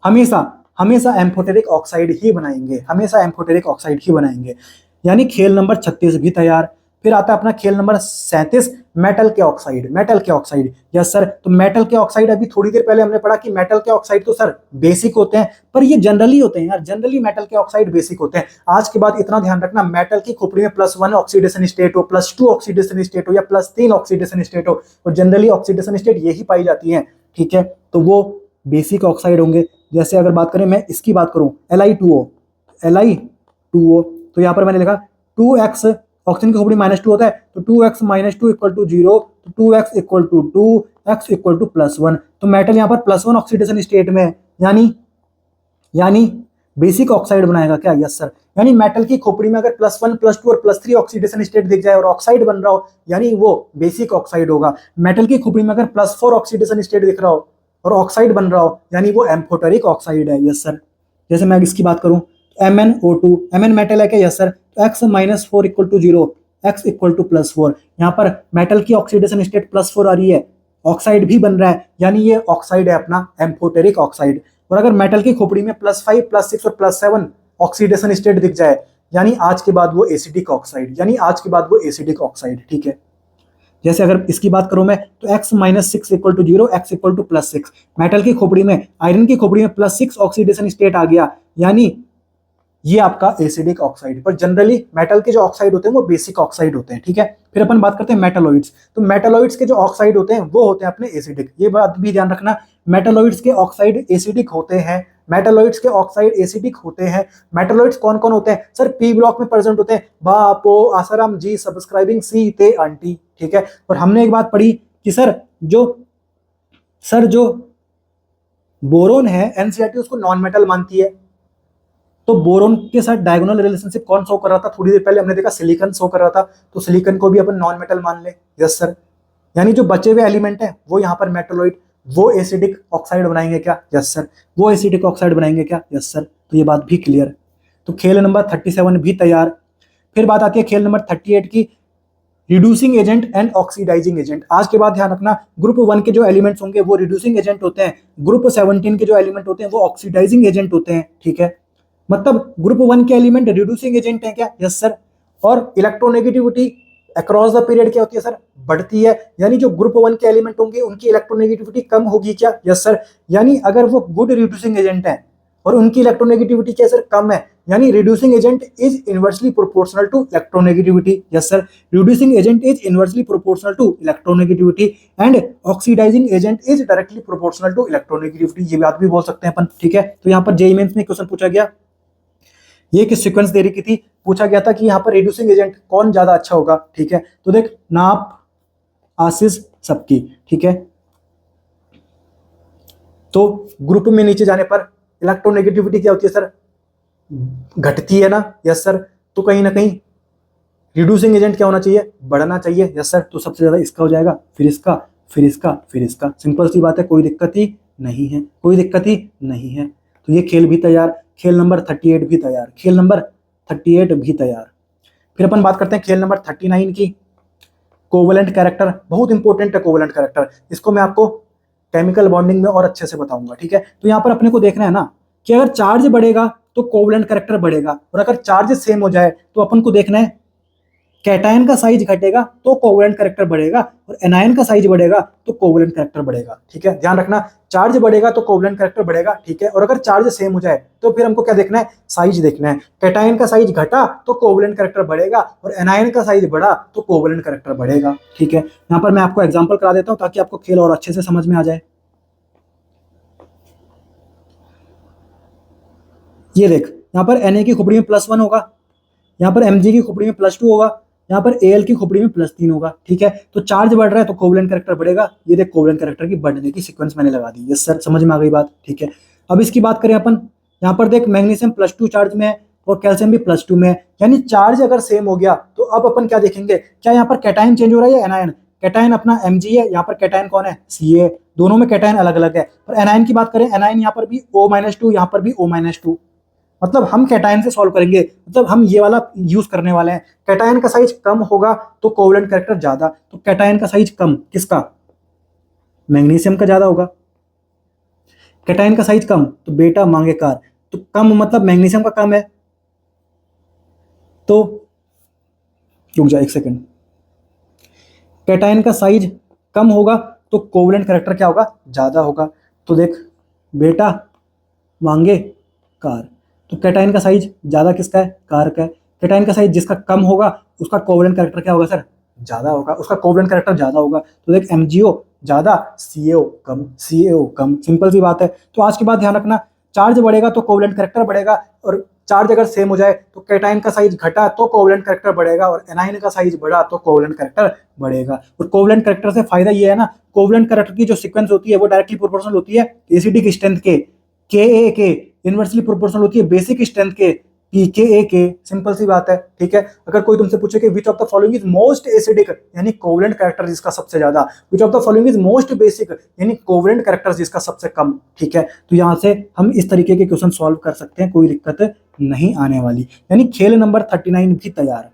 हमेशा हमेशा एम्फोटेरिक ऑक्साइड ही बनाएंगे, हमेशा एम्फोटेरिक ऑक्साइड ही बनाएंगे। यानी खेल नंबर 36 भी तैयार। फिर आता है अपना खेल नंबर 37, मेटल के ऑक्साइड, मेटल के ऑक्साइड, यस सर। तो मेटल के ऑक्साइड अभी थोड़ी देर पहले हमने पढ़ा कि मेटल के ऑक्साइड तो सर बेसिक होते हैं, पर ये जनरली होते हैं यार, जनरली मेटल के ऑक्साइड बेसिक होते हैं। आज के बाद इतना ध्यान रखना, मेटल की खोपड़ी में +1 ऑक्सीडेशन स्टेट हो, +2 ऑक्सीडेशन स्टेट हो, या +3 ऑक्सीडेशन स्टेट हो, और जनरली ऑक्सीडेशन स्टेट यही पाई जाती है, ठीक है। तो वो बेसिक ऑक्साइड होंगे। जैसे अगर बात करें, मैं इसकी बात करूं, Li2O, Li2O, तो यहां पर मैंने लिखा 2x, ऑक्सीजन की खोपड़ी -2 होता है, तो 2x - 2 = 0, तो 2x = 2, x = +1, तो मेटल यहां पर +1 ऑक्सीडेशन स्टेट में है, यानी बेसिक ऑक्साइड बनाएगा क्या, यस सर। यानी मेटल की खोपड़ी में अगर +1, +2 और +3 ऑक्सीडेशन स्टेट दिख जाए और ऑक्साइड बन रहा हो, यानी वो बेसिक ऑक्साइड होगा। मेटल की खोपड़ी में अगर +4 ऑक्सीडेशन स्टेट दिख रहा हो और ऑक्साइड बन रहा हो, यानी वो एम्फोटेरिक ऑक्साइड है, यस सर। जैसे मैं इसकी बात करूं, MnO2, Mn मेटल है क्या, यस सर। तो x - 4 = 0, x = +4, यहाँ पर मेटल की ऑक्सीडेशन स्टेट +4 आ रही है, ऑक्साइड भी बन रहा है, यानी ये ऑक्साइड है अपना एम्फोटेरिक ऑक्साइड। और अगर मेटल की खोपड़ी में +5, +6 और +7 ऑक्सीडेशन स्टेट दिख जाए, यानी आज के बाद वो एसिडिक ऑक्साइड, यानी आज के बाद वो एसिडिक ऑक्साइड, ठीक है। जैसे अगर इसकी बात करूं मैं, तो x - 6 = 0, x = +6, मेटल की खोपड़ी में, आयरन की खोपड़ी में +6 ऑक्सीडेशन स्टेट आ गया, यानी ये आपका एसिडिक ऑक्साइड। पर जनरली मेटल के जो ऑक्साइड होते हैं वो बेसिक ऑक्साइड होते हैं, ठीक है। फिर अपन बात करते हैं मेटालॉइड्स, तो मेटालॉइड्स के जो ऑक्साइड होते हैं वो होते हैं अपने एसिडिक, ये बात भी ध्यान रखना, मेटालॉइड्स के ऑक्साइड एसिडिक होते हैं, मेटालॉइड्स के ऑक्साइड एसिडिक होते हैं। मेटालॉइड्स कौन कौन होते हैं सर, पी ब्लॉक में प्रेजेंट होते हैं, बापो, आसाराम जी, सब्सक्राइबिंग सी ते आंटी, ठीक है। और हमने एक बात पढ़ी कि सर जो बोरोन है, एनसीईआरटी उसको नॉन मेटल मानती है। तो बोरोन के साथ डायगोनल रिलेशनशिप कौन शो कर रहा था, थोड़ी देर पहले हमने देखा सिलिकॉन शो कर रहा था, तो सिलिकॉन को भी अपन नॉन मेटल मान ले, यस सर। यानी जो बचे हुए एलिमेंट है वो यहाँ पर मेटलॉइड, वो एसिडिक ऑक्साइड बनाएंगे क्या, यस सर, वो एसिडिक ऑक्साइड बनाएंगे क्या, यस सर। तो ये बात भी क्लियर। तो खेल नंबर 37 भी तैयार। फिर बात आती है खेल नंबर 38 की, reducing agent and oxidising agent. आज के बाद ध्यान रखना, ग्रुप 1 के जो एलिमेंट्स होंगे वो रिड्यूसिंग एजेंट होते हैं, ग्रुप 17 के जो एलिमेंट होते हैं वो ऑक्सीडाइजिंग एजेंट होते हैं, ठीक है। मतलब ग्रुप 1 के एलिमेंट रिड्यूसिंग एजेंट है क्या, यस सर। और इलेक्ट्रोनेगेटिविटी अक्रॉस द पीरियड क्या होती है सर, बढ़ती है, यानी जो ग्रुप 1 के एलिमेंट होंगे उनकी इलेक्ट्रोनेगेटिविटी कम होगी क्या, यस सर। यानी अगर वो गुड रिड्यूसिंग एजेंट है और उनकी इलेक्ट्रोनेगेटिविटी क्या सर, कम है, यानी reducing agent is inversely proportional to electronegativity, yes sir. Reducing agent is inversely proportional to electronegativity and oxidising agent is directly proportional to electronegativity, ये बात भी बोल सकते हैं अपन, ठीक है। तो यहाँ पर जेईई मेंस में क्वेश्चन पूछा गया, ये किस सीक्वेंस दे रही थी, पूछा गया था कि यहाँ पर रिड्यूसिंग एजेंट कौन ज्यादा अच्छा होगा, ठीक है। तो देख, नाप, आसिस, सबकी, ठीक है। तो ग्रुप में नीचे जाने पर इलेक्ट्रोनेगेटिविटी क्या होती है सर, घटती है ना, यस सर। तो कहीं ना कहीं रिड्यूसिंग एजेंट क्या होना चाहिए, बढ़ना चाहिए, यस सर। तो सबसे ज्यादा इसका हो जाएगा, फिर इसका, फिर इसका, फिर इसका। सिंपल सी बात है, कोई दिक्कत ही नहीं है, कोई दिक्कत ही नहीं है। तो ये खेल भी तैयार, खेल नंबर 38 भी तैयार, खेल नंबर 38 भी तैयार। फिर अपन बात करते हैं खेल नंबर 39 की, कोवलेंट कैरेक्टर। बहुत इंपॉर्टेंट है कोवलेंट कैरेक्टर, इसको मैं आपको केमिकल बॉन्डिंग में और अच्छे से बताऊंगा, ठीक है। तो यहाँ पर अपने को देखना है ना कि अगर चार्ज बढ़ेगा तो कोवलेंट कैरेक्टर बढ़ेगा, और अगर चार्ज सेम हो जाए तो अपन को देखना है कैटायन का साइज घटेगा तो कोवलेंट कैरेक्टर बढ़ेगा, और एनायन का साइज बढ़ेगा तो कोवलेंट कैरेक्टर बढ़ेगा, ठीक है। ध्यान रखना, चार्ज बढ़ेगा तो कोवलेंट कैरेक्टर बढ़ेगा, ठीक है। और अगर चार्ज सेम हो जाए तो फिर हमको क्या देखना है, साइज देखना है। कैटायन का साइज घटा तो कोवलेंट कैरेक्टर बढ़ेगा, और एनायन का साइज बढ़ा तो कोवलेंट कैरेक्टर बढ़ेगा, ठीक है। यहाँ पर मैं आपको एग्जाम्पल करा देता हूँ ताकि आपको खेल और अच्छे से समझ में आ जाए। ये देख, यहाँ पर Na की खोपड़ी में +1 होगा, यहाँ पर Mg की खोपड़ी में +2 होगा, यहाँ पर Al की खोपड़ी में +3 होगा, ठीक है। तो चार्ज बढ़ रहा है तो कोवलेंट कैरेक्टर बढ़ेगा। ये देख, कोवलेंट कैरेक्टर की बढ़ने की सीक्वेंस मैंने लगा दी, यस सर, समझ में आ गई बात, ठीक है। अब इसकी बात करें अपन, यहाँ पर देख मैग्नीशियम +2 चार्ज में है और कैल्शियम भी +2 में है, यानी चार्ज अगर सेम हो गया तो अब अपन क्या देखेंगे, क्या यहाँ पर कैटायन चेंज हो रहा है या एनायन। कैटायन अपना Mg है, यहाँ पर कैटायन कौन है, Ca। दोनों में कैटायन अलग अलग है। पर एनायन की बात करें, एनायन यहाँ पर भी O-2, यहाँ पर भी O-2। मतलब हम कैटायन से सॉल्व करेंगे, मतलब हम ये वाला यूज करने वाले हैं। कैटायन का साइज कम होगा तो कोवलेंट कैरेक्टर ज्यादा, तो कैटायन का साइज कम किसका, मैग्नीशियम का ज्यादा होगा। कैटायन का साइज कम तो बेटा मांगे कार, तो कम मतलब मैग्नीशियम का कम है, तो रुक जा एक सेकंड, कैटायन का साइज कम होगा तो कोवलेंट कैरेक्टर क्या होगा, ज्यादा होगा। तो देख बेटा मांगे कार, तो कैटायन का साइज ज्यादा किसका है, कार का है। कैटायन का साइज जिसका कम होगा उसका कोवलेंट कैरेक्टर क्या होगा सर, ज्यादा होगा, उसका कोवलेंट कैरेक्टर ज्यादा होगा। तो देख MgO ज्यादा, CaO कम, CaO कम, सिंपल सी बात है। तो आज के बाद ध्यान रखना, चार्ज बढ़ेगा तो कोवलेंट कैरेक्टर बढ़ेगा, और चार्ज अगर सेम हो जाए तो कैटायन का साइज घटा तो कोवलेंट कैरेक्टर बढ़ेगा, और एनायन का साइज बढ़ा तो कोवलेंट कैरेक्टर बढ़ेगा। और कोवलेंट कैरेक्टर से फायदा ये है ना, कोवलेंट कैरेक्टर की जो सीक्वेंस होती है वो डायरेक्टली प्रोपोर्शनल होती है एसिडिक स्ट्रेंथ के, Ka के इनवर्सली प्रोपोर्शनल होती है बेसिक स्ट्रेंथ के, pKa के। सिंपल सी बात है, ठीक है। अगर कोई तुमसे पूछे कि which of the following is most acidic, यानी कोवलेंट कैरेक्टर जिसका सबसे ज्यादा, which of the following is most basic, यानी कोवलेंट कैरेक्टर जिसका सबसे कम, ठीक है। तो यहाँ से हम इस तरीके के क्वेश्चन सॉल्व कर सकते हैं, कोई दिक्कत नहीं आने वाली। यानी खेल नंबर 39 भी तैयार।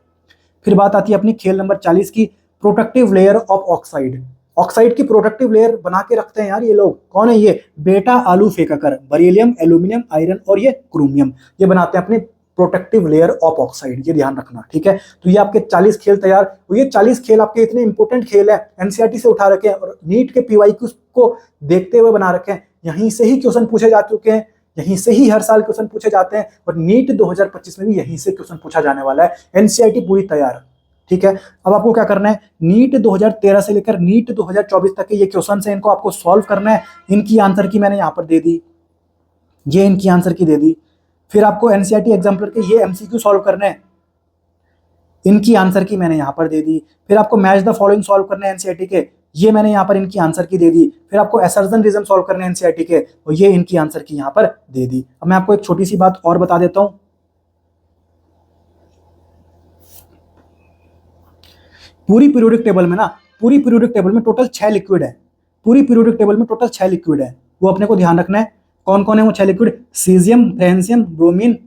फिर बात आती है अपनी खेल नंबर 40 की, protective layer of oxide. Oxide की प्रोटेक्टिव लेयर बना के रखते हैं यार ये लोग, कौन है ये, बेटा आलू फेंकाकर, बरीलियम, एल्यूमिनियम, आयरन और ये क्रोमियम, ये बनाते हैं अपने प्रोटेक्टिव लेयर ऑफ ऑक्साइड, ये ध्यान रखना, ठीक है। तो ये आपके 40 खेल तैयार। तो ये 40 खेल आपके इतने इंपॉर्टेंट खेल है, एनसीईआरटी से उठा रखे हैं और नीट के पीवाईक्यूज को देखते हुए बना रखे हैं। यहीं से ही क्वेश्चन पूछे जा चुके हैं, यहीं से ही हर साल क्वेश्चन पूछे जाते हैं, और नीट 2025 में भी यहीं से क्वेश्चन पूछा जाने वाला है। एनसीईआरटी पूरी तैयार, ठीक है। अब आपको क्या करना है, नीट 2013 से लेकर नीट 2024 तक के ये क्वेश्चन है, इनको आपको सॉल्व करना है। इनकी आंसर की मैंने यहाँ पर दे दी, ये इनकी आंसर की दे दी। फिर आपको एनसीईआरटी एग्जाम्पलर के ये एमसीक्यू सॉल्व करने हैं, इनकी आंसर की मैंने यहाँ पर दे दी। फिर आपको मैच द फॉलोइंग सॉल्व करने हैं एनसीईआरटी के, ये मैंने यहाँ पर इनकी आंसर की दे दी। फिर आपको असर्जन रिज्म सॉल्व करने हैं एनसीईआरटी के, और ये इनकी आंसर की यहाँ पर दे दी। अब मैं आपको एक छोटी सी बात और बता देता हूँ, पूरी पीरियोडिक टेबल में ना, पूरी पीरियोडिक टेबल में टोटल 6 लिक्विड है, पूरी पीरियोडिक टेबल में टोटल 6 लिक्विड है, वो अपने को ध्यान रखना है। कौन कौन है वो 6 liquid, caesium, francium, bromine,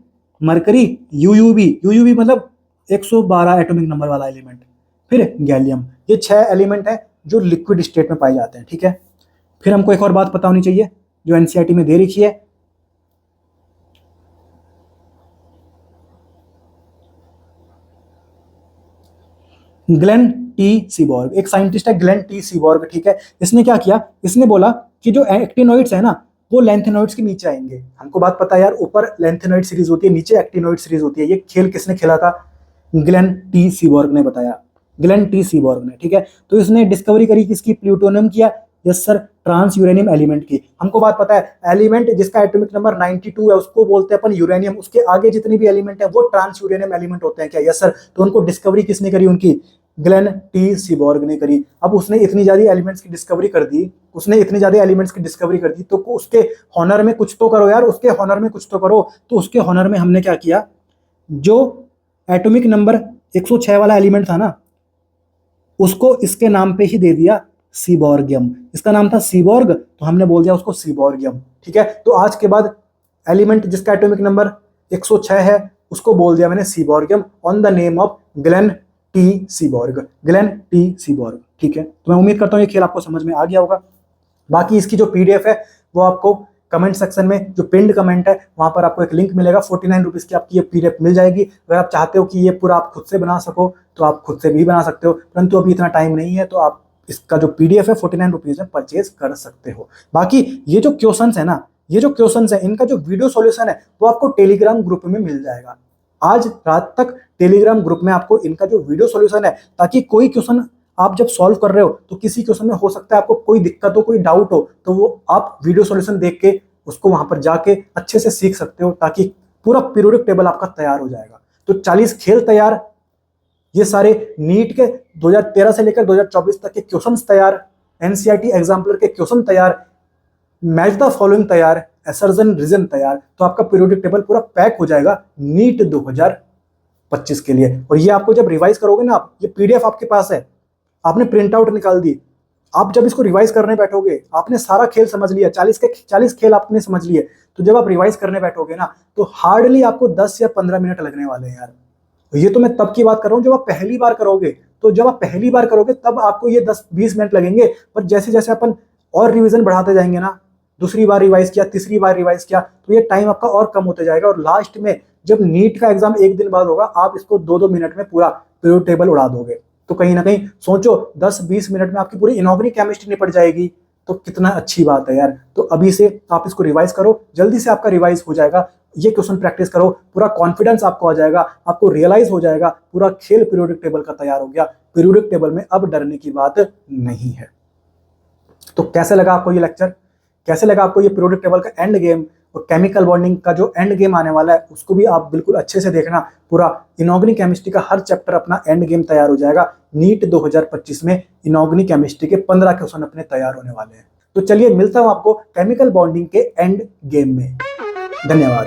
mercury, UUB, UUB मतलब 112 एटॉमिक नंबर वाला एलिमेंट, फिर गैलियम। ये 6 एलिमेंट है जो लिक्विड स्टेट में पाए जाते हैं, ठीक है। फिर हमको एक और बात पता होनी चाहिए जो एनसीईआरटी में दे रखी है, ग्लेन टी सीबॉर्ग, एक साइंटिस्ट है ग्लेन टी सीबॉर्ग, ठीक है। इसने क्या किया, इसने बोला कि जो एक्टिनोइड्स है ना वो लेंथेनोइड्स के नीचे आएंगे। हमको बात पता है यार, ऊपर लेंथेनोइड सीरीज होती है, नीचे एक्टिनोइड सीरीज होती है। ये खेल किसने खेला था, ग्लेन टी सीबॉर्ग ने बताया, ग्लेन टी सीबॉर्ग ने, ठीक है। तो इसने डिस्कवरी करी किसकी, प्लूटोनियम किया, yes sir, transuranium element की। हमको बात पता है एलिमेंट जिसका एटॉमिक नंबर 92 है उसको बोलते हैं अपन यूरेनियम, उसके आगे जितने भी एलिमेंट है वो ट्रांस यूरेनियम एलिमेंट होते हैं क्या, यस सर। तो उनको डिस्कवरी किसने करी, उनकी ग्लेन टी सीबॉर्ग ने करी। अब उसने इतनी ज्यादा एलिमेंट्स की डिस्कवरी कर दी, तो उसके हॉनर में कुछ तो करो यार, उसके हॉनर में कुछ तो करो। तो उसके हॉनर में हमने क्या किया, जो एटॉमिक नंबर 106 वाला एलिमेंट था ना, उसको इसके नाम पे ही दे दिया सीबॉर्गियम। इसका नाम था सीबॉर्ग, तो हमने बोल दिया उसको सीबॉर्गियम। ठीक है, तो आज के बाद एलिमेंट जिसका एटॉमिक नंबर 106 है उसको बोल दिया मैंने seaborgium, on the name of Glenn T Seaborg, Glenn T Seaborg. ठीक है, तो मैं उम्मीद करता हूँ ये खेल आपको समझ में आ गया होगा। बाकी इसकी जो पीडीएफ है वो आपको कमेंट सेक्शन में, जो पिंड कमेंट है वहां पर आपको एक लिंक मिलेगा, 49 रुपीज की आपकी ये पीडीएफ मिल जाएगी। अगर आप चाहते हो कि ये पूरा आप खुद से बना सको तो आप खुद से भी बना सकते हो, परंतु अभी इतना टाइम नहीं है, तो आप इसका जो पीडीएफ है 49 रुपीज में परचेज कर सकते हो। बाकी ये जो क्वेश्चंस है ना, इनका जो वीडियो सॉल्यूशन है वो आपको टेलीग्राम ग्रुप में मिल जाएगा। आज रात तक टेलीग्राम ग्रुप में आपको इनका जो वीडियो सॉल्यूशन है, ताकि कोई क्वेश्चन आप जब सॉल्व कर रहे हो तो किसी क्वेश्चन में हो सकता है आपको कोई दिक्कत हो, कोई डाउट हो, तो वो आप वीडियो सॉल्यूशन देख के उसको वहां पर जाके अच्छे से सीख सकते हो, ताकि पूरा पीरियोडिक टेबल आपका तैयार हो जाएगा। तो 40 खेल तैयार, ये सारे नीट के 2013 से लेकर 2024 तक के क्वेश्चंस तैयार, एनसीईआरटी एग्जाम्पलर के क्वेश्चन तैयार, मैच द फॉलोइंग तैयार, असर्जन रीजन तैयार। तो आपका पीरियोडिक टेबल पूरा पैक हो जाएगा नीट 2025 के लिए। और ये आपको जब रिवाइज करोगे ना, आप ये पीडीएफ आपके पास है, आपने प्रिंट आउट निकाल दी, आप जब इसको रिवाइज करने बैठोगे, आपने सारा खेल समझ लिया, 40 खेल आपने समझ लिए, तो जब आप रिवाइज करने बैठोगे ना, तो हार्डली आपको 10 या 15 मिनट लगने वाले हैं यार। ये तो मैं तब की बात कर रहा हूँ जब आप पहली बार करोगे। तो जब आप पहली बार करोगे तब आपको ये 10-20 मिनट लगेंगे, पर जैसे जैसे अपन और रिवीजन बढ़ाते जाएंगे ना, दूसरी बार रिवाइज किया, तीसरी बार रिवाइज किया, तो ये टाइम आपका और कम होते जाएगा। और लास्ट में जब नीट का एग्जाम एक दिन बाद होगा, आप इसको 2-2 मिनट में पूरा पीरियोडिक टेबल उड़ा दोगे। तो कहीं ना कहीं सोचो, 10-20 मिनट में आपकी पूरी इनऑर्गेनिक केमिस्ट्री निपट जाएगी, तो कितना अच्छी बात है यार। तो अभी से आप इसको रिवाइज करो, जल्दी से आपका रिवाइज हो जाएगा। ये क्वेश्चन प्रैक्टिस करो, पूरा कॉन्फिडेंस आपको आ जाएगा, आपको रियलाइज हो जाएगा पूरा खेल पीरियोडिक टेबल का तैयार हो गया। पीरियोडिक टेबल में अब डरने की बात नहीं है। तो कैसे लगा आपको ये लेक्चर, कैसे लगा आपको ये पीरियोडिक टेबल का एंड गेम, और केमिकल बॉन्डिंग का जो एंड गेम आने वाला है उसको भी आप बिल्कुल अच्छे से देखना। पूरा इनऑर्गेनिक केमिस्ट्री का हर चैप्टर अपना एंड गेम तैयार हो जाएगा। नीट 2025 में इनऑर्गेनिक केमिस्ट्री के 15 क्वेश्चन अपने तैयार होने वाले हैं। तो चलिए मिलता हूं आपको केमिकल बॉन्डिंग के एंड गेम में। धन्यवाद।